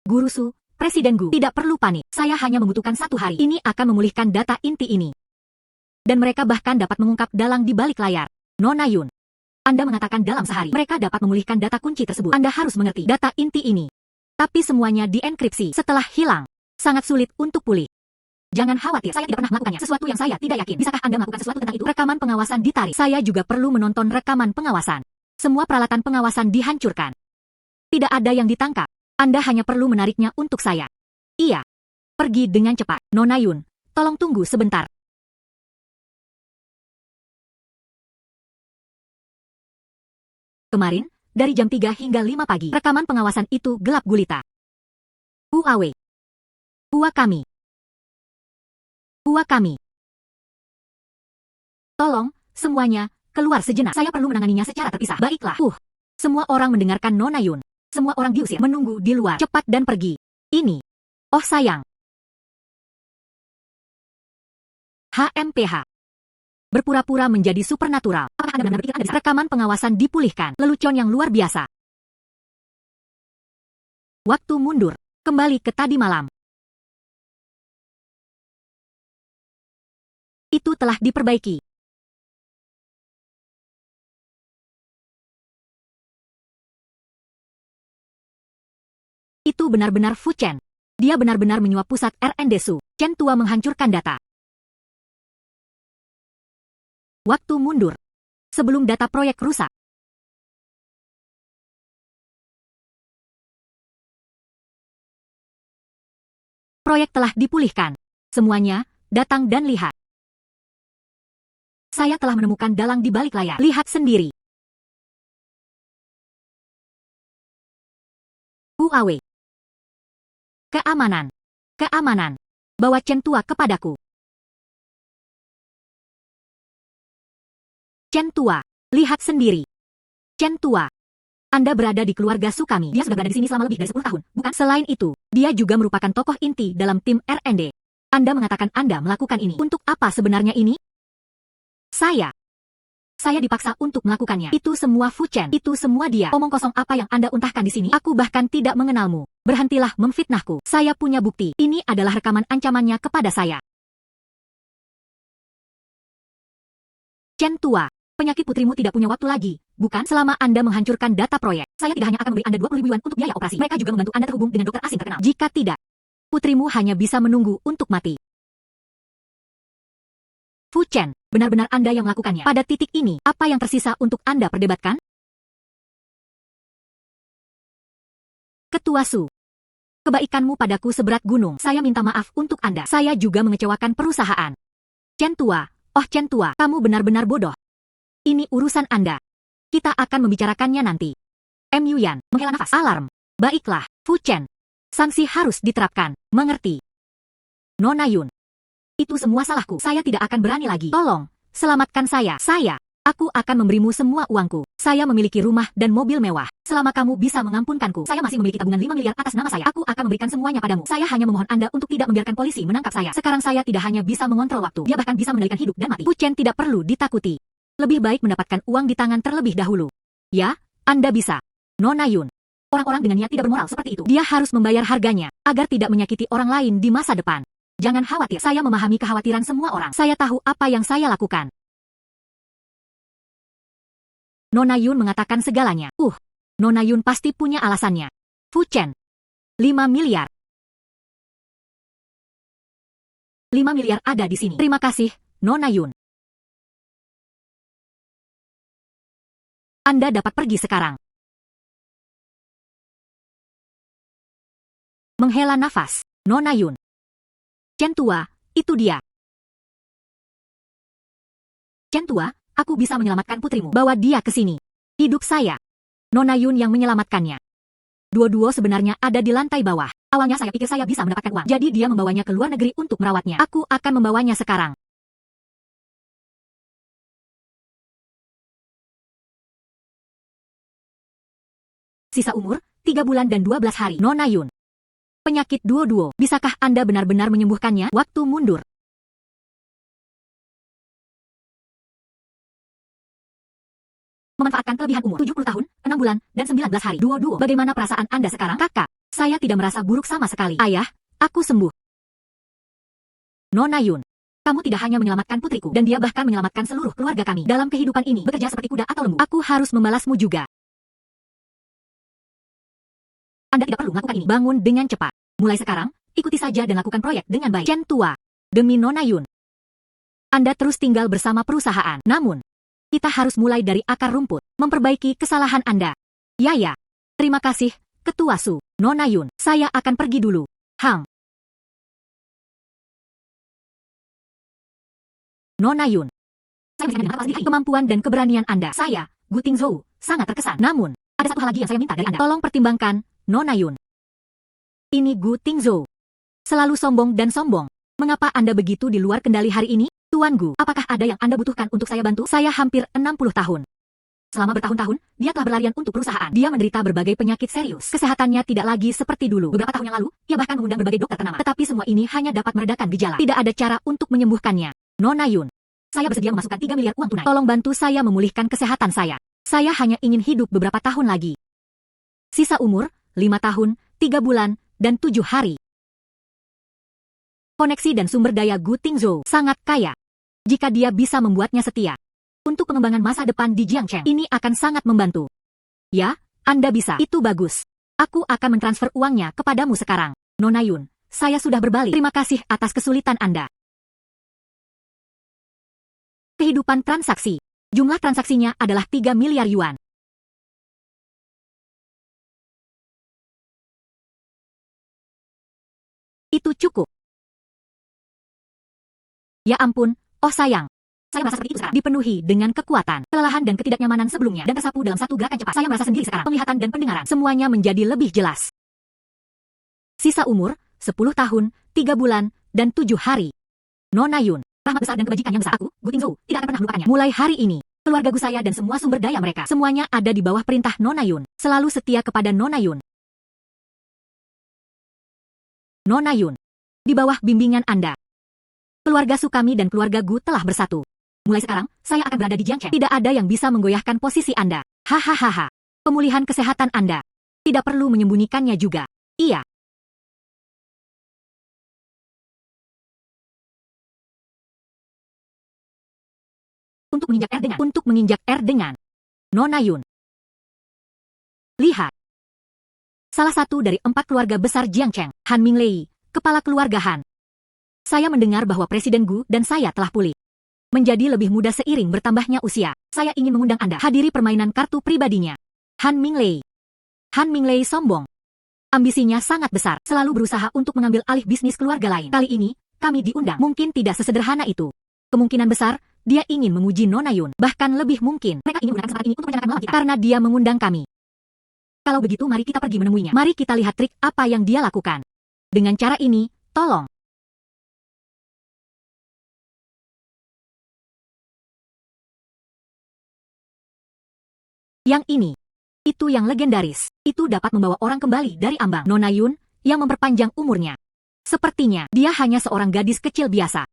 Guru Su, Presiden Gu, tidak perlu panik. Saya hanya membutuhkan 1 hari. Ini akan memulihkan data inti ini. Dan mereka bahkan dapat mengungkap dalang di balik layar. Nona Yun, Anda mengatakan dalam sehari mereka dapat memulihkan data kunci tersebut. Anda harus mengerti data inti ini. Tapi semuanya dienkripsi. Setelah hilang, sangat sulit untuk pulih. Jangan khawatir, saya tidak pernah melakukannya. Sesuatu yang saya tidak yakin. Bisakah Anda melakukan sesuatu tentang itu? Rekaman pengawasan ditarik. Saya juga perlu menonton rekaman pengawasan. Semua peralatan pengawasan dihancurkan. Tidak ada yang ditangkap. Anda hanya perlu menariknya untuk saya. Iya. Pergi dengan cepat. Nona Yun, tolong tunggu sebentar. Kemarin, dari jam 3 hingga 5 pagi, rekaman pengawasan itu gelap gulita. Huawei. Hua kami. Hua kami. Tolong, semuanya, keluar sejenak. Saya perlu menanganinya secara terpisah. Baiklah. Semua orang mendengarkan Nona Yun. Semua orang diusir. Menunggu di luar. Cepat dan pergi. Ini. Oh sayang. HMPH. Berpura-pura menjadi supernatural. Apakah Anda benar berpikir Anda bisa? Rekaman pengawasan dipulihkan. Lelucon yang luar biasa. Waktu mundur. Kembali ke tadi malam. Itu telah diperbaiki. Itu benar-benar Fu Chen. Dia benar-benar menyuap pusat R&D Su. Chen tua menghancurkan data. Waktu mundur. Sebelum data proyek rusak. Proyek telah dipulihkan. Semuanya, datang dan lihat. Saya telah menemukan dalang di balik layar. Lihat sendiri. Huawei. Keamanan. Keamanan. Bawa Chen tua kepadaku. Chen tua. Lihat sendiri. Chen tua. Anda berada di keluarga Su kami. Dia sudah berada di sini selama lebih dari 10 tahun, bukan? Selain itu, dia juga merupakan tokoh inti dalam tim R&D. Anda mengatakan Anda melakukan ini. Untuk apa sebenarnya ini? Saya dipaksa untuk melakukannya. Itu semua Fu Chen. Itu semua dia. Omong kosong apa yang Anda untahkan di sini? Aku bahkan tidak mengenalmu. Berhentilah memfitnahku. Saya punya bukti. Ini adalah rekaman ancamannya kepada saya. Chen tua, penyakit putrimu tidak punya waktu lagi, bukan? Selama Anda menghancurkan data proyek, saya tidak hanya akan memberi Anda 20.000 yuan untuk biaya operasi. Mereka juga membantu Anda terhubung dengan dokter asing terkenal. Jika tidak, putrimu hanya bisa menunggu untuk mati. Fu Chen, benar-benar Anda yang melakukannya. Pada titik ini, apa yang tersisa untuk Anda perdebatkan? Ketua Su, kebaikanmu padaku seberat gunung. Saya minta maaf untuk Anda. Saya juga mengecewakan perusahaan. Chen tua, oh Chen tua, kamu benar-benar bodoh. Ini urusan Anda. Kita akan membicarakannya nanti. Mu Yan, menghela nafas. Alarm. Baiklah, Fu Chen. Sanksi harus diterapkan. Mengerti? Nona Yun. Itu semua salahku. Saya tidak akan berani lagi. Tolong, selamatkan saya. Aku akan memberimu semua uangku. Saya memiliki rumah dan mobil mewah. Selama kamu bisa mengampunkanku, saya masih memiliki tabungan 5 miliar atas nama saya. Aku akan memberikan semuanya padamu. Saya hanya memohon Anda untuk tidak membiarkan polisi menangkap saya. Sekarang saya tidak hanya bisa mengontrol waktu, dia bahkan bisa mengendalikan hidup dan mati. Fu Chen tidak perlu ditakuti. Lebih baik mendapatkan uang di tangan terlebih dahulu. Ya, Anda bisa. Nona Yun. Orang-orang dengannya tidak bermoral seperti itu. Dia harus membayar harganya, agar tidak menyakiti orang lain di masa depan. Jangan khawatir, saya memahami kekhawatiran semua orang. Saya tahu apa yang saya lakukan. Nona Yun mengatakan segalanya. Nona Yun pasti punya alasannya. Fu Chen. 5 miliar. 5 miliar ada di sini. Terima kasih, Nona Yun. Anda dapat pergi sekarang. Menghela nafas, Nona Yun. Chen tua, itu dia. Chen tua, aku bisa menyelamatkan putrimu. Bawa dia ke sini. Hidup saya. Nona Yun yang menyelamatkannya. Duo-duo sebenarnya ada di lantai bawah. Awalnya saya pikir saya bisa mendapatkan uang. Jadi dia membawanya ke luar negeri untuk merawatnya. Aku akan membawanya sekarang. Sisa umur, 3 bulan dan 12 hari. Nona Yun. Penyakit duo-duo. Bisakah Anda benar-benar menyembuhkannya? Waktu mundur. Memanfaatkan kelebihan umur 70 tahun, 6 bulan, dan 19 hari. Duo-duo. Bagaimana perasaan Anda sekarang? Kakak, saya tidak merasa buruk sama sekali. Ayah, aku sembuh. Nona Yun. Kamu tidak hanya menyelamatkan putriku, dan dia bahkan menyelamatkan seluruh keluarga kami. Dalam kehidupan ini, bekerja seperti kuda atau lembu. Aku harus membalasmu juga. Anda tidak perlu melakukan ini. Bangun dengan cepat. Mulai sekarang, ikuti saja dan lakukan proyek dengan baik. Chen tua. Demi Nona Yun. Anda terus tinggal bersama perusahaan. Namun, kita harus mulai dari akar rumput, memperbaiki kesalahan Anda. Ya. Terima kasih, Ketua Su. Nona Yun, saya akan pergi dulu. Hang. Nona Yun. Kemampuan dan keberanian Anda. Saya, Gu Tingzhou, sangat terkesan. Namun, ada satu hal lagi yang saya minta dari Anda. Tolong pertimbangkan, Nona Yun. Ini Gu Tingzhou. Selalu sombong dan sombong. Mengapa Anda begitu di luar kendali hari ini? Tuan Gu, apakah ada yang Anda butuhkan untuk saya bantu? Saya hampir 60 tahun. Selama bertahun-tahun, dia telah berlarian untuk perusahaan. Dia menderita berbagai penyakit serius. Kesehatannya tidak lagi seperti dulu. Beberapa tahun yang lalu, ia bahkan mengundang berbagai dokter ternama. Tetapi semua ini hanya dapat meredakan gejala. Tidak ada cara untuk menyembuhkannya. Nona Yun, saya bersedia memasukkan 3 miliar uang tunai. Tolong bantu saya memulihkan kesehatan saya. Saya hanya ingin hidup beberapa tahun lagi. Sisa umur, 5 tahun, 3 bulan, dan 7 hari. Koneksi dan sumber daya Gu Tingzhou sangat kaya. Jika dia bisa membuatnya setia. Untuk pengembangan masa depan di Jiangcheng, ini akan sangat membantu. Ya, Anda bisa. Itu bagus. Aku akan mentransfer uangnya kepadamu sekarang. Nona Yun, saya sudah berbalik. Terima kasih atas kesulitan Anda. Kehidupan transaksi. Jumlah transaksinya adalah 3 miliar yuan. Itu cukup. Ya ampun, oh sayang. Saya merasa seperti itu sekarang. Dipenuhi dengan kekuatan, kelelahan dan ketidaknyamanan sebelumnya dan tersapu dalam satu gerakan cepat. Saya merasa sendiri sekarang. Penglihatan dan pendengaran semuanya menjadi lebih jelas. Sisa umur, 10 tahun, 3 bulan, dan 7 hari. Nona Yun, rahmat besar dan kebajikan yang besar. Aku, Gu Tingzhou, tidak akan pernah melupakannya. Mulai hari ini, keluarga Gu saya dan semua sumber daya mereka, semuanya ada di bawah perintah Nona Yun. Selalu setia kepada Nona Yun. Nona Yun, di bawah bimbingan Anda. Keluarga Sukami dan keluarga Gu telah bersatu. Mulai sekarang, saya akan berada di Jiangcheng. Tidak ada yang bisa menggoyahkan posisi Anda. Hahaha. Pemulihan kesehatan Anda. Tidak perlu menyembunyikannya juga. Iya. Untuk menginjak air dengan. Nona Yun. Lihat. Salah satu dari 4 keluarga besar Jiangcheng, Han Minglei, kepala keluarga Han. Saya mendengar bahwa Presiden Gu dan saya telah pulih. Menjadi lebih muda seiring bertambahnya usia. Saya ingin mengundang Anda hadiri permainan kartu pribadinya. Han Minglei. Han Minglei sombong. Ambisinya sangat besar, selalu berusaha untuk mengambil alih bisnis keluarga lain. Kali ini, kami diundang. Mungkin tidak sesederhana itu. Kemungkinan besar, dia ingin memuji Nona Yun. Bahkan lebih mungkin, mereka ingin menggunakan kesempatan ini untuk menyerang melawan kita. Karena dia mengundang kami. Kalau begitu mari kita pergi menemuinya. Mari kita lihat trik apa yang dia lakukan. Dengan cara ini, tolong. Yang ini. Itu yang legendaris. Itu dapat membawa orang kembali dari ambang. Nona Yun, yang memperpanjang umurnya. Sepertinya, dia hanya seorang gadis kecil biasa.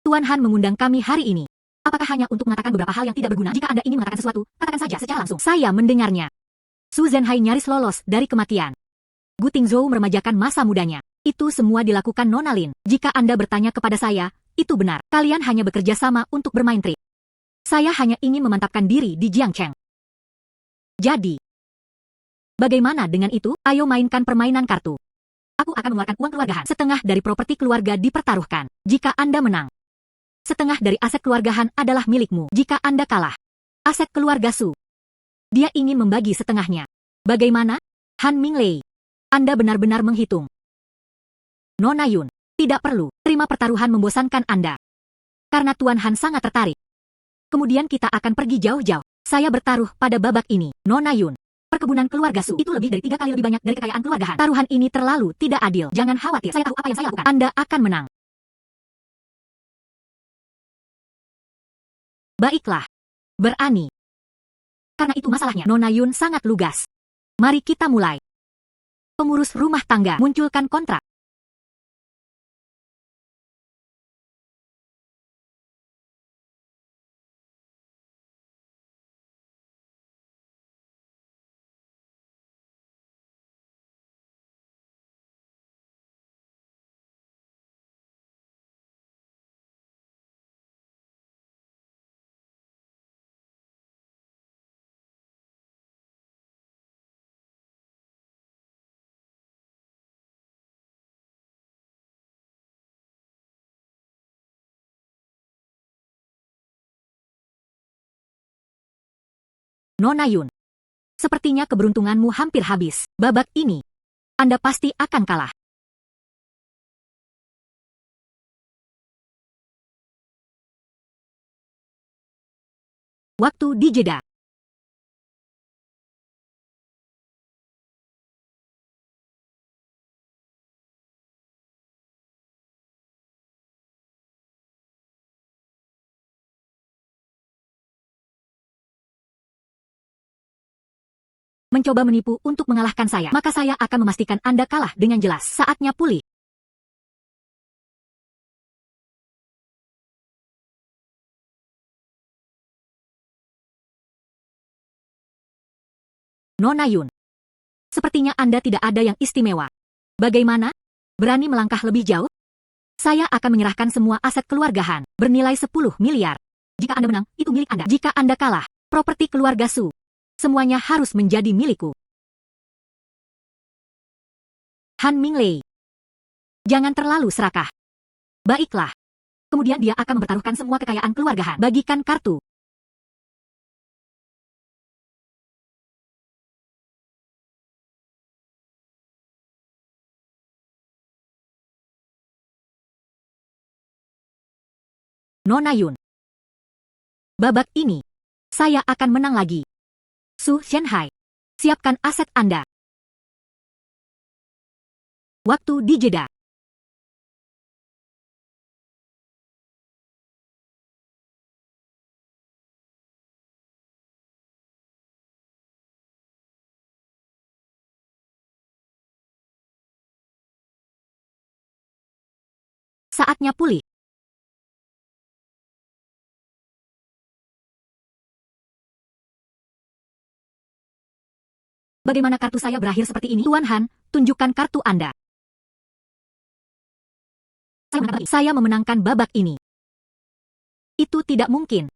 Tuan Han mengundang kami hari ini. Apakah hanya untuk mengatakan beberapa hal yang tidak berguna? Jika Anda ingin mengatakan sesuatu, katakan saja secara langsung. Saya mendengarnya. Su Zhenhai nyaris lolos dari kematian. Gu Tingzhou meremajakan masa mudanya. Itu semua dilakukan Nona Lin. Jika Anda bertanya kepada saya, itu benar. Kalian hanya bekerja sama untuk bermain trik. Saya hanya ingin memantapkan diri di Jiangcheng. Jadi, bagaimana dengan itu? Ayo mainkan permainan kartu. Aku akan mengeluarkan uang keluargahan. Setengah dari properti keluarga dipertaruhkan. Jika Anda menang, setengah dari aset keluargahan adalah milikmu. Jika Anda kalah, aset keluarga Su. Dia ingin membagi setengahnya. Bagaimana? Han Minglei, Anda benar-benar menghitung. Nona Yun, tidak perlu. Terima pertaruhan membosankan Anda. Karena Tuan Han sangat tertarik. Kemudian kita akan pergi jauh-jauh. Saya bertaruh pada babak ini. Nona Yun, perkebunan keluarga Su itu lebih dari 3 kali lebih banyak dari kekayaan keluargahan. Taruhan ini terlalu tidak adil. Jangan khawatir, saya tahu apa yang saya lakukan. Anda akan menang. Baiklah. Berani. Karena itu masalahnya. Nona Yun sangat lugas. Mari kita mulai. Pengurus rumah tangga munculkan kontrak. Nona Yun, sepertinya keberuntunganmu hampir habis. Babak ini, Anda pasti akan kalah. Waktu dijeda. Mencoba menipu untuk mengalahkan saya, maka saya akan memastikan Anda kalah dengan jelas. Saatnya pulih. Nona Yun, sepertinya Anda tidak ada yang istimewa. Bagaimana? Berani melangkah lebih jauh? Saya akan menyerahkan semua aset keluargahan, bernilai 10 miliar. Jika Anda menang, itu milik Anda. Jika Anda kalah, properti keluarga Su, semuanya harus menjadi milikku. Han Minglei, jangan terlalu serakah. Baiklah. Kemudian dia akan mempertaruhkan semua kekayaan keluargahan. Bagikan kartu. Nona Yun, babak ini, saya akan menang lagi. Su Zhenhai, siapkan aset Anda. Waktu dijeda. Saatnya pulih. Bagaimana kartu saya berakhir seperti ini? Tuan Han, tunjukkan kartu Anda. Saya memenangkan babak ini. Itu tidak mungkin.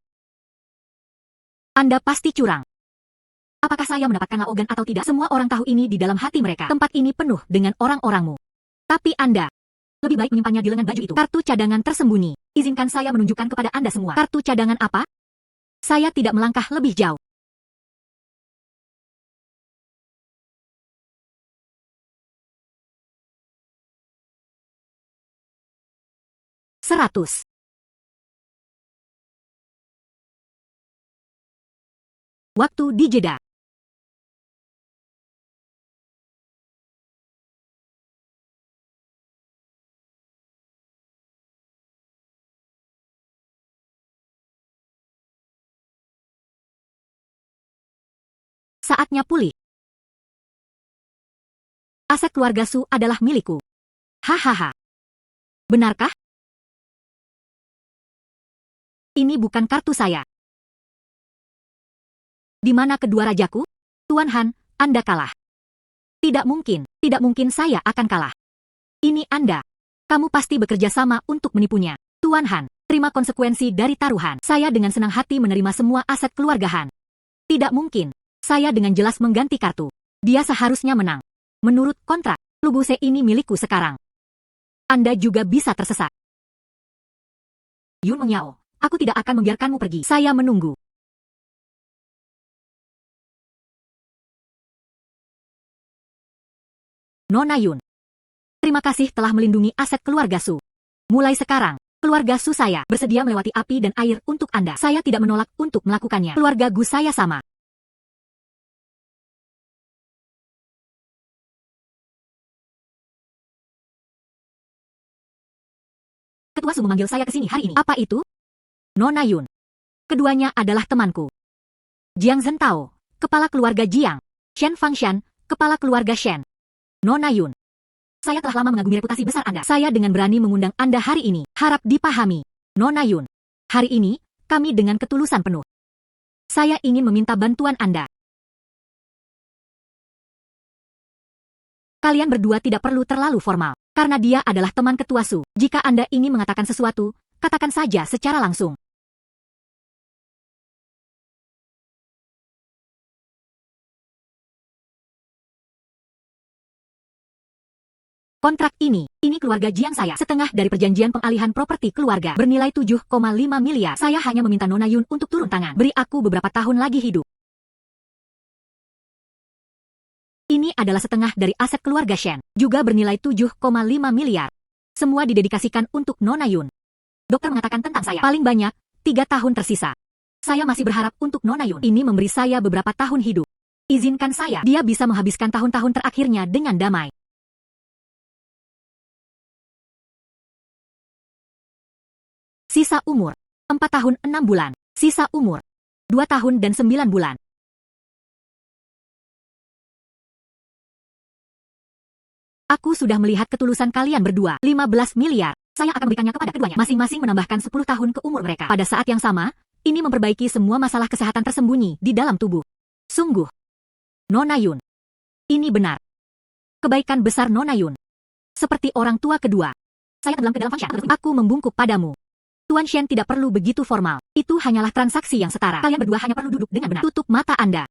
Anda pasti curang. Apakah saya mendapatkan laogan atau tidak? Semua orang tahu ini di dalam hati mereka. Tempat ini penuh dengan orang-orangmu. Tapi Anda lebih baik menyimpannya di lengan baju itu. Kartu cadangan tersembunyi. Izinkan saya menunjukkan kepada Anda semua. Kartu cadangan apa? Saya tidak melangkah lebih jauh. Seratus. Waktu dijeda. Saatnya pulih. Aset keluarga Su adalah milikku. Hahaha. Benarkah? Ini bukan kartu saya. Di mana kedua rajaku? Tuan Han, Anda kalah. Tidak mungkin saya akan kalah. Ini Anda. Kamu pasti bekerja sama untuk menipunya. Tuan Han, terima konsekuensi dari taruhan. Saya dengan senang hati menerima semua aset keluarga Han. Tidak mungkin. Saya dengan jelas mengganti kartu. Dia seharusnya menang. Menurut kontrak, Lubuse ini milikku sekarang. Anda juga bisa tersesat. Yun Mengyao, aku tidak akan membiarkanmu pergi. Saya menunggu. Nona Yun. Terima kasih telah melindungi aset keluarga Su. Mulai sekarang, keluarga Su saya bersedia melewati api dan air untuk Anda. Saya tidak menolak untuk melakukannya. Keluarga Gu saya sama. Ketua Su memanggil saya ke sini hari ini. Apa itu? Nona Yun. Keduanya adalah temanku. Jiang Zhentao, kepala keluarga Jiang. Shen Fangshan, kepala keluarga Shen. Nona Yun. Saya telah lama mengagumi reputasi besar Anda. Saya dengan berani mengundang Anda hari ini. Harap dipahami. Nona Yun. Hari ini, kami dengan ketulusan penuh. Saya ingin meminta bantuan Anda. Kalian berdua tidak perlu terlalu formal. Karena dia adalah teman ketua Su. Jika Anda ingin mengatakan sesuatu, katakan saja secara langsung. Kontrak ini keluarga Jiang saya. Setengah dari perjanjian pengalihan properti keluarga. Bernilai 7,5 miliar. Saya hanya meminta Nona Yun untuk turun tangan. Beri aku beberapa tahun lagi hidup. Ini adalah setengah dari aset keluarga Shen. Juga bernilai 7,5 miliar. Semua didedikasikan untuk Nona Yun. Dokter mengatakan tentang saya. Paling banyak, 3 tahun tersisa. Saya masih berharap untuk Nona Yun. Ini memberi saya beberapa tahun hidup. Izinkan saya. Dia bisa menghabiskan tahun-tahun terakhirnya dengan damai. Sisa umur, 4 tahun 6 bulan. Sisa umur, 2 tahun dan 9 bulan. Aku sudah melihat ketulusan kalian berdua. 15 miliar. Saya akan memberikannya kepada keduanya. Masing-masing menambahkan 10 tahun ke umur mereka. Pada saat yang sama, ini memperbaiki semua masalah kesehatan tersembunyi di dalam tubuh. Sungguh. Nona Yun. Ini benar. Kebaikan besar Nona Yun. Seperti orang tua kedua. Saya tenggelam ke dalam function. Aku membungkuk padamu. Tuan Shen tidak perlu begitu formal. Itu hanyalah transaksi yang setara. Kalian berdua hanya perlu duduk dengan benar. Tutup mata Anda.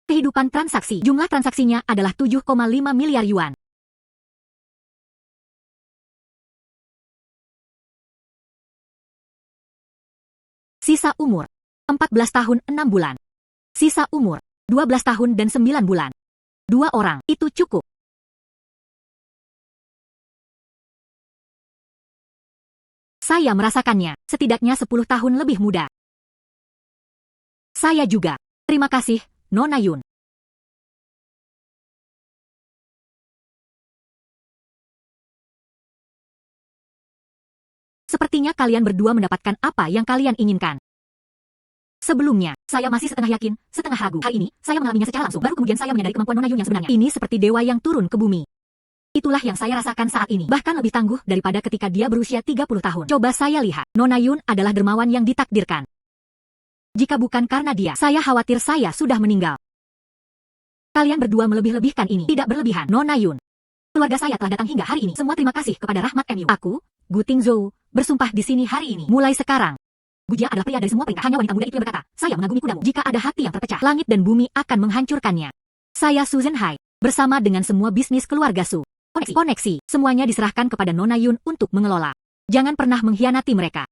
Kehidupan transaksi. Jumlah transaksinya adalah 7,5 miliar yuan. Sisa umur, 14 tahun 6 bulan. Sisa umur, 12 tahun dan 9 bulan. 2 orang, itu cukup. Saya merasakannya, setidaknya 10 tahun lebih muda. Saya juga. Terima kasih, Nona Yun. Sepertinya kalian berdua mendapatkan apa yang kalian inginkan. Sebelumnya, saya masih setengah yakin, setengah ragu. Hari ini, saya mengalaminya secara langsung. Baru kemudian saya menyadari kemampuan Nona Yun yang sebenarnya. Ini seperti dewa yang turun ke bumi. Itulah yang saya rasakan saat ini. Bahkan lebih tangguh daripada ketika dia berusia 30 tahun. Coba saya lihat. Nona Yun adalah dermawan yang ditakdirkan. Jika bukan karena dia, saya khawatir saya sudah meninggal. Kalian berdua melebih-lebihkan ini. Tidak berlebihan, Nona Yun. Keluarga saya telah datang hingga hari ini. Semua terima kasih kepada rahmat MU. Aku, Gu Tingzhou, bersumpah di sini hari ini. Mulai sekarang. Gu Jia adalah pria dari semua perintah. Hanya wanita muda itu yang berkata, saya mengagumi kudamu. Jika ada hati yang terpecah, langit dan bumi akan menghancurkannya. Saya Su Zhenhai, bersama dengan semua bisnis keluarga Su. Koneksi, semuanya diserahkan kepada Nona Yun untuk mengelola. Jangan pernah mengkhianati mereka.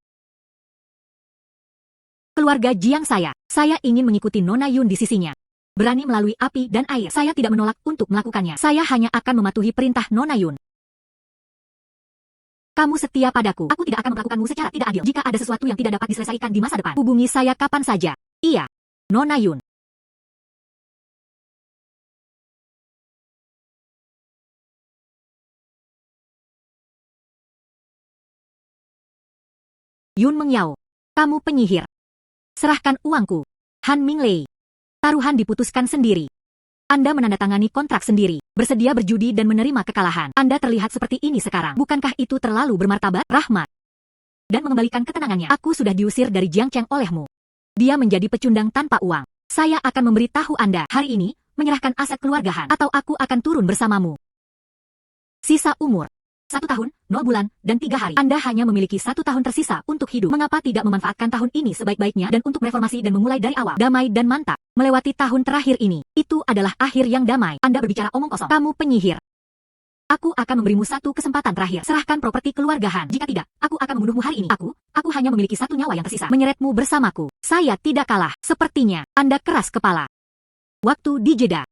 Keluarga Jiang saya ingin mengikuti Nona Yun di sisinya. Berani melalui api dan air. Saya tidak menolak untuk melakukannya. Saya hanya akan mematuhi perintah Nona Yun. Kamu setia padaku. Aku tidak akan memperlakukanmu secara tidak adil. Jika ada sesuatu yang tidak dapat diselesaikan di masa depan, hubungi saya kapan saja. Iya, Nona Yun. Yun Mengyao, kamu penyihir. Serahkan uangku. Han Minglei. Taruhan diputuskan sendiri. Anda menandatangani kontrak sendiri, bersedia berjudi dan menerima kekalahan. Anda terlihat seperti ini sekarang. Bukankah itu terlalu bermartabat? Rahmat. Dan mengembalikan ketenangannya. Aku sudah diusir dari Jiangcheng olehmu. Dia menjadi pecundang tanpa uang. Saya akan memberitahu Anda hari ini, menyerahkan aset keluarga Han, atau aku akan turun bersamamu. Sisa umur. 1 tahun, 0 bulan, dan 3 hari. Anda hanya memiliki 1 tahun tersisa untuk hidup. Mengapa tidak memanfaatkan tahun ini sebaik-baiknya dan untuk reformasi dan memulai dari awal? Damai dan mantap. Melewati tahun terakhir ini. Itu adalah akhir yang damai. Anda berbicara omong kosong. Kamu penyihir. Aku akan memberimu 1 kesempatan terakhir. Serahkan properti keluarga Han. Jika tidak, aku akan membunuhmu hari ini. Aku hanya memiliki 1 nyawa yang tersisa. Menyeretmu bersamaku. Saya tidak kalah. Sepertinya, Anda keras kepala. Waktu dijeda.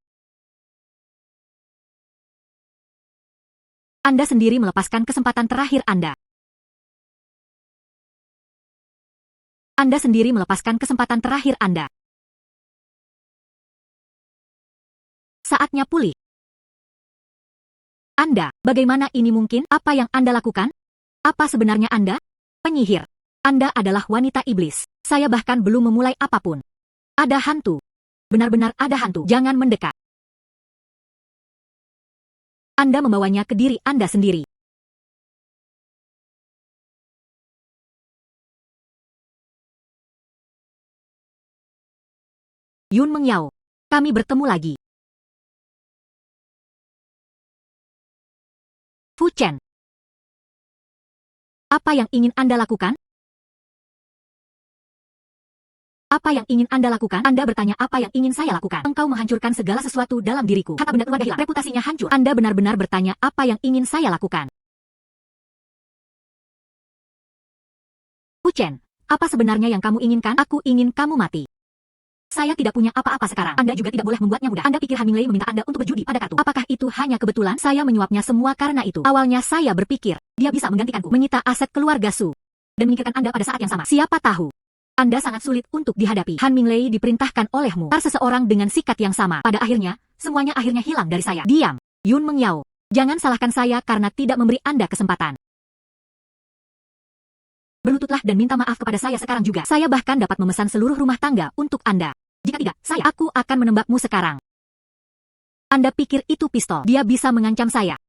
Anda sendiri melepaskan kesempatan terakhir Anda. Anda sendiri melepaskan kesempatan terakhir Anda. Saatnya pulih. Anda, bagaimana ini mungkin? Apa yang Anda lakukan? Apa sebenarnya Anda? Penyihir. Anda adalah wanita iblis. Saya bahkan belum memulai apapun. Ada hantu. Benar-benar ada hantu. Jangan mendekat. Anda membawanya ke diri Anda sendiri. Yun Mengyao, kami bertemu lagi. Fu Chen. Apa yang ingin Anda lakukan? Apa yang ingin Anda lakukan? Anda bertanya apa yang ingin saya lakukan. Engkau menghancurkan segala sesuatu dalam diriku. Harta benda keluarga hilang, reputasinya hancur. Anda benar-benar bertanya apa yang ingin saya lakukan. Fu Chen, apa sebenarnya yang kamu inginkan? Aku ingin kamu mati. Saya tidak punya apa-apa sekarang. Anda juga tidak boleh membuatnya mudah. Anda pikir Han Minglei meminta Anda untuk berjudi pada kartu. Apakah itu hanya kebetulan? Saya menyuapnya semua karena itu. Awalnya saya berpikir, dia bisa menggantikanku, menyita aset keluarga Su, dan menyingkirkan Anda pada saat yang sama. Siapa tahu? Anda sangat sulit untuk dihadapi. Han Minglei diperintahkan olehmu. Seseorang dengan sikat yang sama. Pada akhirnya, semuanya akhirnya hilang dari saya. Diam. Yun Mengyao. Jangan salahkan saya karena tidak memberi Anda kesempatan. Berlututlah dan minta maaf kepada saya sekarang juga. Saya bahkan dapat memesan seluruh rumah tangga untuk Anda. Jika tidak, aku akan menembakmu sekarang. Anda pikir itu pistol? Dia bisa mengancam saya.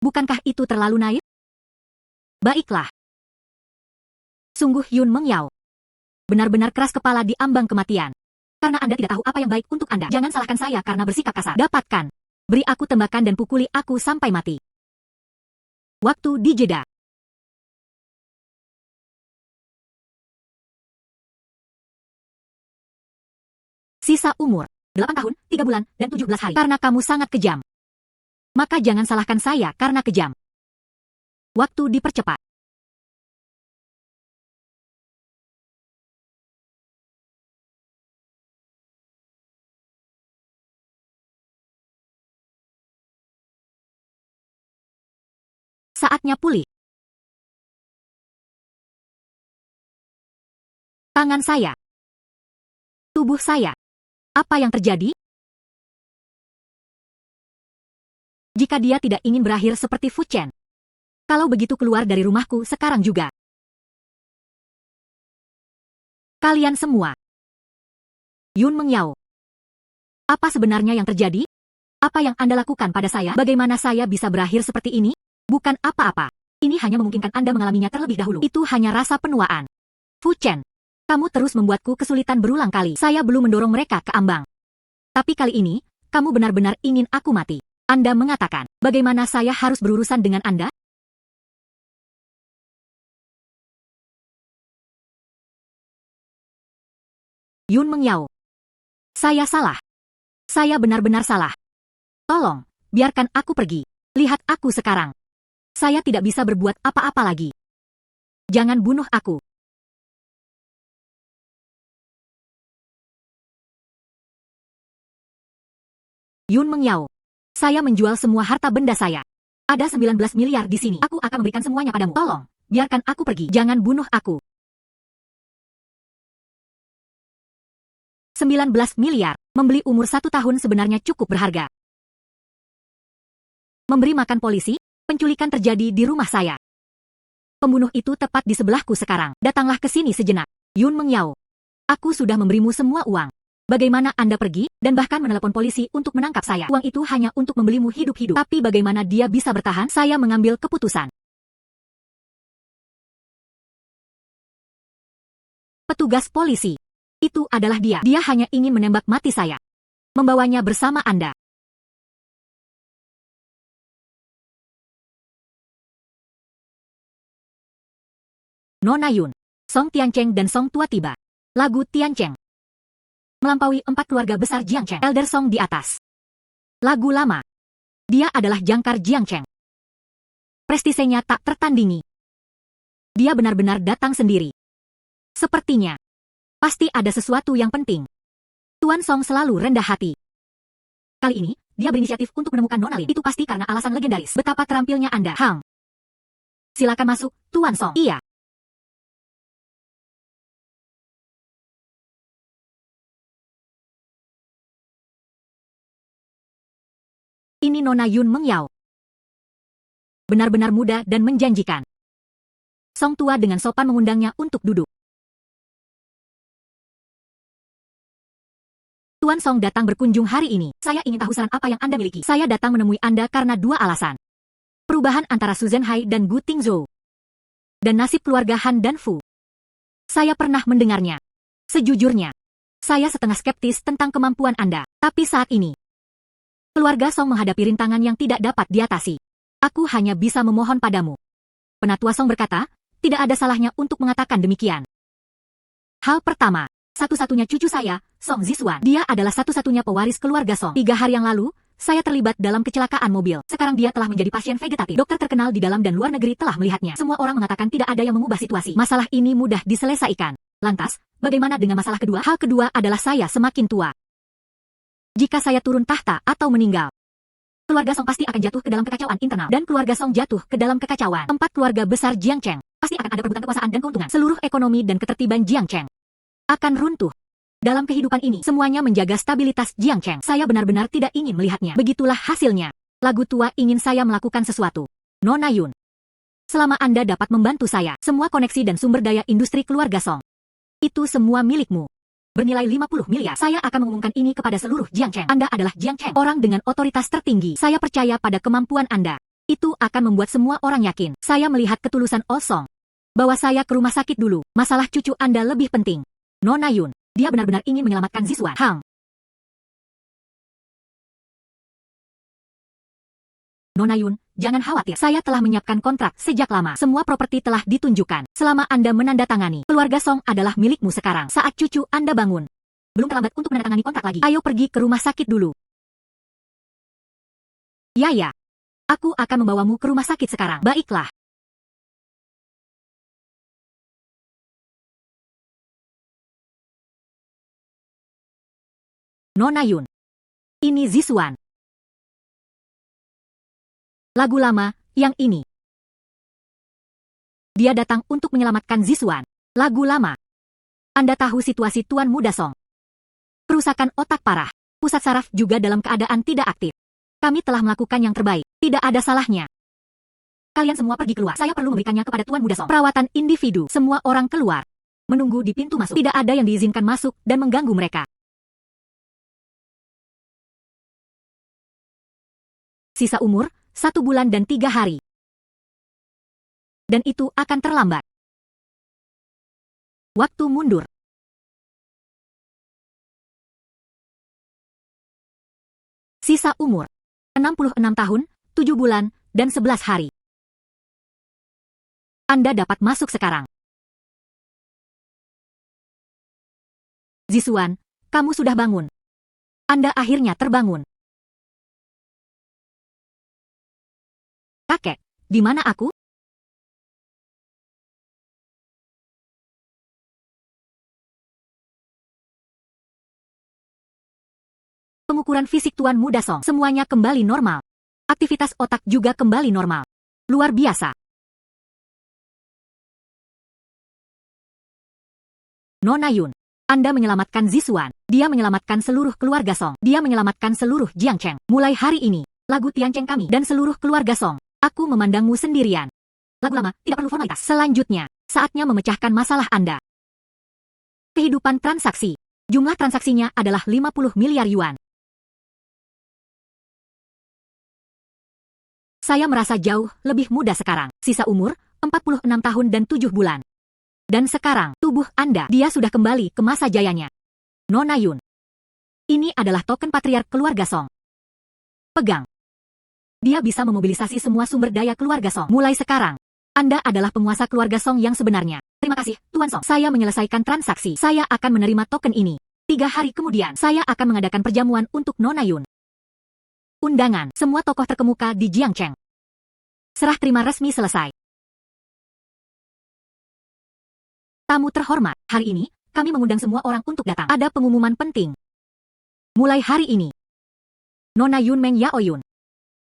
Bukankah itu terlalu naif? Baiklah. Sungguh Yun Mengyao. Benar-benar keras kepala di ambang kematian. Karena Anda tidak tahu apa yang baik untuk Anda. Jangan salahkan saya karena bersikap kasar. Dapatkan. Beri aku tembakan dan pukuli aku sampai mati. Waktu dijeda. Sisa umur, 8 tahun, 3 bulan, dan 17 hari. Karena kamu sangat kejam. Maka jangan salahkan saya karena kejam. Waktu dipercepat. Saatnya pulih. Tangan saya. Tubuh saya. Apa yang terjadi? Jika dia tidak ingin berakhir seperti Fu Chen. Kalau begitu keluar dari rumahku sekarang juga. Kalian semua. Yun Mengyao. Apa sebenarnya yang terjadi? Apa yang Anda lakukan pada saya? Bagaimana saya bisa berakhir seperti ini? Bukan apa-apa. Ini hanya memungkinkan Anda mengalaminya terlebih dahulu. Itu hanya rasa penuaan. Fu Chen, kamu terus membuatku kesulitan berulang kali. Saya belum mendorong mereka ke ambang. Tapi kali ini, kamu benar-benar ingin aku mati. Anda mengatakan, bagaimana saya harus berurusan dengan Anda? Yun Mengyao. Saya salah. Saya benar-benar salah. Tolong, biarkan aku pergi. Lihat aku sekarang. Saya tidak bisa berbuat apa-apa lagi. Jangan bunuh aku. Yun Mengyao. Saya menjual semua harta benda saya. Ada 19 miliar di sini. Aku akan memberikan semuanya padamu. Tolong, biarkan aku pergi. Jangan bunuh aku. 19 miliar. Membeli umur 1 tahun sebenarnya cukup berharga. Memberi makan polisi, penculikan terjadi di rumah saya. Pembunuh itu tepat di sebelahku sekarang. Datanglah ke sini sejenak. Yun Mengyao. Aku sudah memberimu semua uang. Bagaimana Anda pergi, dan bahkan menelepon polisi untuk menangkap saya? Uang itu hanya untuk membelimu hidup-hidup. Tapi bagaimana dia bisa bertahan? Saya mengambil keputusan. Petugas polisi. Itu adalah dia. Dia hanya ingin menembak mati saya. Membawanya bersama Anda. Nona Yun, Song Tiancheng dan Song Tua tiba. Lagu Tiancheng. Melampaui 4 keluarga besar Jiangcheng. Elder Song di atas. Lagu lama. Dia adalah jangkar Jiangcheng. Prestisenya tak tertandingi. Dia benar-benar datang sendiri. Sepertinya. Pasti ada sesuatu yang penting. Tuan Song selalu rendah hati. Kali ini, dia berinisiatif untuk menemukan Nona Lin. Itu pasti karena alasan legendaris. Betapa terampilnya Anda, Hang. Silakan masuk, Tuan Song. Iya. Ini Nona Yun Mengyao. Benar-benar muda dan menjanjikan. Song Tua dengan sopan mengundangnya untuk duduk. Tuan Song datang berkunjung hari ini. Saya ingin tahu saran apa yang Anda miliki. Saya datang menemui Anda karena 2 alasan. Perubahan antara Su Zhenhai dan Gu Tingzhou. Dan nasib keluarga Han dan Fu. Saya pernah mendengarnya. Sejujurnya, saya setengah skeptis tentang kemampuan Anda. Tapi saat ini, keluarga Song menghadapi rintangan yang tidak dapat diatasi. Aku hanya bisa memohon padamu. Penatua Song berkata, tidak ada salahnya untuk mengatakan demikian. Hal pertama, satu-satunya cucu saya, Song Zixuan. Dia adalah satu-satunya pewaris keluarga Song. 3 hari yang lalu, saya terlibat dalam kecelakaan mobil. Sekarang dia telah menjadi pasien vegetatif. Dokter terkenal di dalam dan luar negeri telah melihatnya. Semua orang mengatakan tidak ada yang mengubah situasi. Masalah ini mudah diselesaikan. Lantas, bagaimana dengan masalah kedua? Hal kedua adalah saya semakin tua. Jika saya turun tahta atau meninggal, keluarga Song pasti akan jatuh ke dalam kekacauan internal. Dan keluarga Song jatuh ke dalam kekacauan. 4 keluarga besar Jiangcheng. Pasti akan ada perebutan kekuasaan dan keuntungan. Seluruh ekonomi dan ketertiban Jiangcheng akan runtuh. Dalam kehidupan ini, semuanya menjaga stabilitas Jiangcheng. Saya benar-benar tidak ingin melihatnya. Begitulah hasilnya. Lagu tua ingin saya melakukan sesuatu. Nona Yun. Selama Anda dapat membantu saya, semua koneksi dan sumber daya industri keluarga Song. Itu semua milikmu. Bernilai 50 miliar. Saya akan mengumumkan ini kepada seluruh Jiangcheng. Anda adalah Jiangcheng, orang dengan otoritas tertinggi. Saya percaya pada kemampuan Anda. Itu akan membuat semua orang yakin. Saya melihat ketulusan Oh Song. Bawa saya ke rumah sakit dulu. Masalah cucu Anda lebih penting. Nona Yun. Dia benar-benar ingin menyelamatkan Zixuan. Hang. Nona Yun, jangan khawatir. Saya telah menyiapkan kontrak sejak lama. Semua properti telah ditunjukkan. Selama Anda menandatangani, keluarga Song adalah milikmu sekarang. Saat cucu Anda bangun, belum terlambat untuk menandatangani kontrak lagi. Ayo pergi ke rumah sakit dulu. Ya. Aku akan membawamu ke rumah sakit sekarang. Baiklah. Nona Yun. Ini Zixuan. Lagu lama, yang ini. Dia datang untuk menyelamatkan Zixuan. Lagu lama. Anda tahu situasi Tuan Muda Song. Kerusakan otak parah. Pusat saraf juga dalam keadaan tidak aktif. Kami telah melakukan yang terbaik. Tidak ada salahnya. Kalian semua pergi keluar. Saya perlu memberikannya kepada Tuan Muda Song. Perawatan individu. Semua orang keluar. Menunggu di pintu masuk. Tidak ada yang diizinkan masuk dan mengganggu mereka. Sisa umur, 1 bulan dan 3 hari. Dan itu akan terlambat. Waktu mundur. Sisa umur, 66 tahun, 7 bulan, dan 11 hari. Anda dapat masuk sekarang. Zixuan, kamu sudah bangun. Anda akhirnya terbangun. Kakek, di mana aku? Pengukuran fisik Tuan Muda Song, semuanya kembali normal. Aktivitas otak juga kembali normal. Luar biasa. Nona Yun, Anda menyelamatkan Zixuan. Dia menyelamatkan seluruh keluarga Song. Dia menyelamatkan seluruh Jiangcheng. Mulai hari ini, lagu Tiancheng kami dan seluruh keluarga Song. Aku memandangmu sendirian. Lagu lama, tidak perlu formalitas. Selanjutnya, saatnya memecahkan masalah Anda. Kehidupan transaksi. Jumlah transaksinya adalah 50 miliar yuan. Saya merasa jauh lebih muda sekarang. Sisa umur, 46 tahun dan 7 bulan. Dan sekarang, tubuh Anda, dia sudah kembali ke masa jayanya. Nona Yun. Ini adalah token patriark keluarga Song. Pegang. Dia bisa memobilisasi semua sumber daya keluarga Song. Mulai sekarang, Anda adalah penguasa keluarga Song yang sebenarnya. Terima kasih, Tuan Song. Saya menyelesaikan transaksi. Saya akan menerima token ini. 3 hari kemudian, saya akan mengadakan perjamuan untuk Nona Yun. Undangan, semua tokoh terkemuka di Jiangcheng. Serah terima resmi selesai. Tamu terhormat, hari ini, kami mengundang semua orang untuk datang. Ada pengumuman penting. Mulai hari ini, Nona Yun Meng Yaoyun.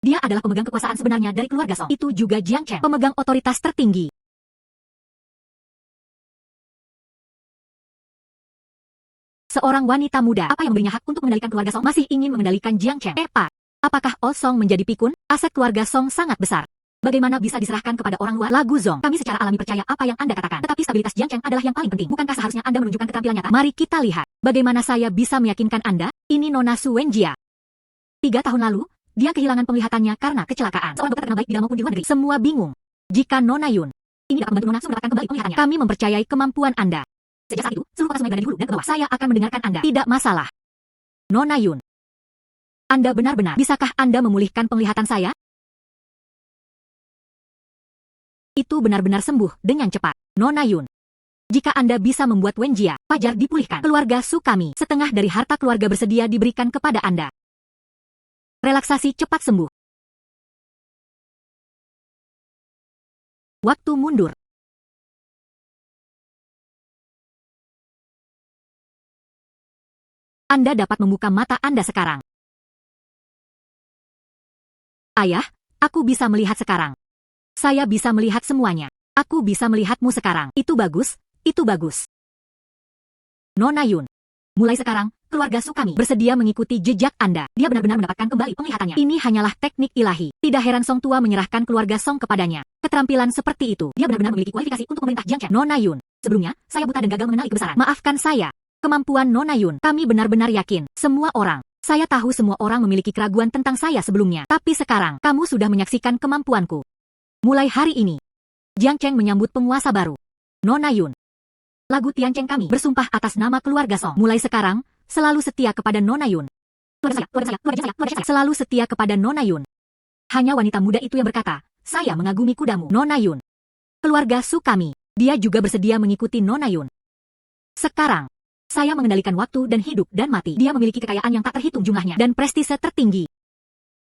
Dia adalah pemegang kekuasaan sebenarnya dari keluarga Song. Itu juga Jiangcheng, pemegang otoritas tertinggi. Seorang wanita muda, apa yang memberinya hak untuk mengendalikan keluarga Song? Masih ingin mengendalikan Jiangcheng. Pak, apakah All Song menjadi pikun? Aset keluarga Song sangat besar. Bagaimana bisa diserahkan kepada orang luar? Lagu Zong, kami secara alami percaya apa yang Anda katakan. Tetapi stabilitas Jiangcheng adalah yang paling penting. Bukankah seharusnya Anda menunjukkan keterampilan nyata? Mari kita lihat. Bagaimana saya bisa meyakinkan Anda? Ini Nona Su Wenjia. 3 tahun lalu, dia kehilangan penglihatannya karena kecelakaan. Seorang dokter terkenal baik di dalam maupun di luar negeri. Semua bingung. Jika Nona Yun ini dapat membantu Nona Su mendapatkan kembali penglihatannya. Kami mempercayai kemampuan Anda. Sejak saat itu, seluruh kota sungai berada di hulu dan ke bawah. Saya akan mendengarkan Anda. Tidak masalah. Nona Yun. Anda benar-benar. Bisakah Anda memulihkan penglihatan saya? Itu benar-benar sembuh dengan cepat. Nona Yun. Jika Anda bisa membuat Wenjia, Fajar dipulihkan. Keluarga Su kami, setengah dari harta keluarga bersedia diberikan kepada Anda. Relaksasi cepat sembuh. Waktu mundur. Anda dapat membuka mata Anda sekarang. Ayah, aku bisa melihat sekarang. Saya bisa melihat semuanya. Aku bisa melihatmu sekarang. Itu bagus, itu bagus. Nona Yun. Mulai sekarang, keluarga Su kami bersedia mengikuti jejak Anda. Dia benar-benar mendapatkan kembali penglihatannya. Ini hanyalah teknik ilahi. Tidak heran Song tua menyerahkan keluarga Song kepadanya. Keterampilan seperti itu, dia benar-benar memiliki kualifikasi untuk memerintah Jiangcheng. Nona Yun. Sebelumnya, saya buta dan gagal mengenali kebesaran. Maafkan saya. Kemampuan Nona Yun, kami benar-benar yakin. Semua orang. Saya tahu semua orang memiliki keraguan tentang saya sebelumnya. Tapi sekarang, kamu sudah menyaksikan kemampuanku. Mulai hari ini, Jiangcheng menyambut penguasa baru. Nona Yun. Lagu Tiancheng kami bersumpah atas nama keluarga Song. Mulai sekarang, selalu setia kepada Nona Yun. Keluarga saya, selalu setia kepada Nona Yun. Hanya wanita muda itu yang berkata, saya mengagumi kudamu. Nona Yun. Keluarga Su kami, dia juga bersedia mengikuti Nona Yun. Sekarang, saya mengendalikan waktu dan hidup dan mati. Dia memiliki kekayaan yang tak terhitung jumlahnya dan prestise tertinggi.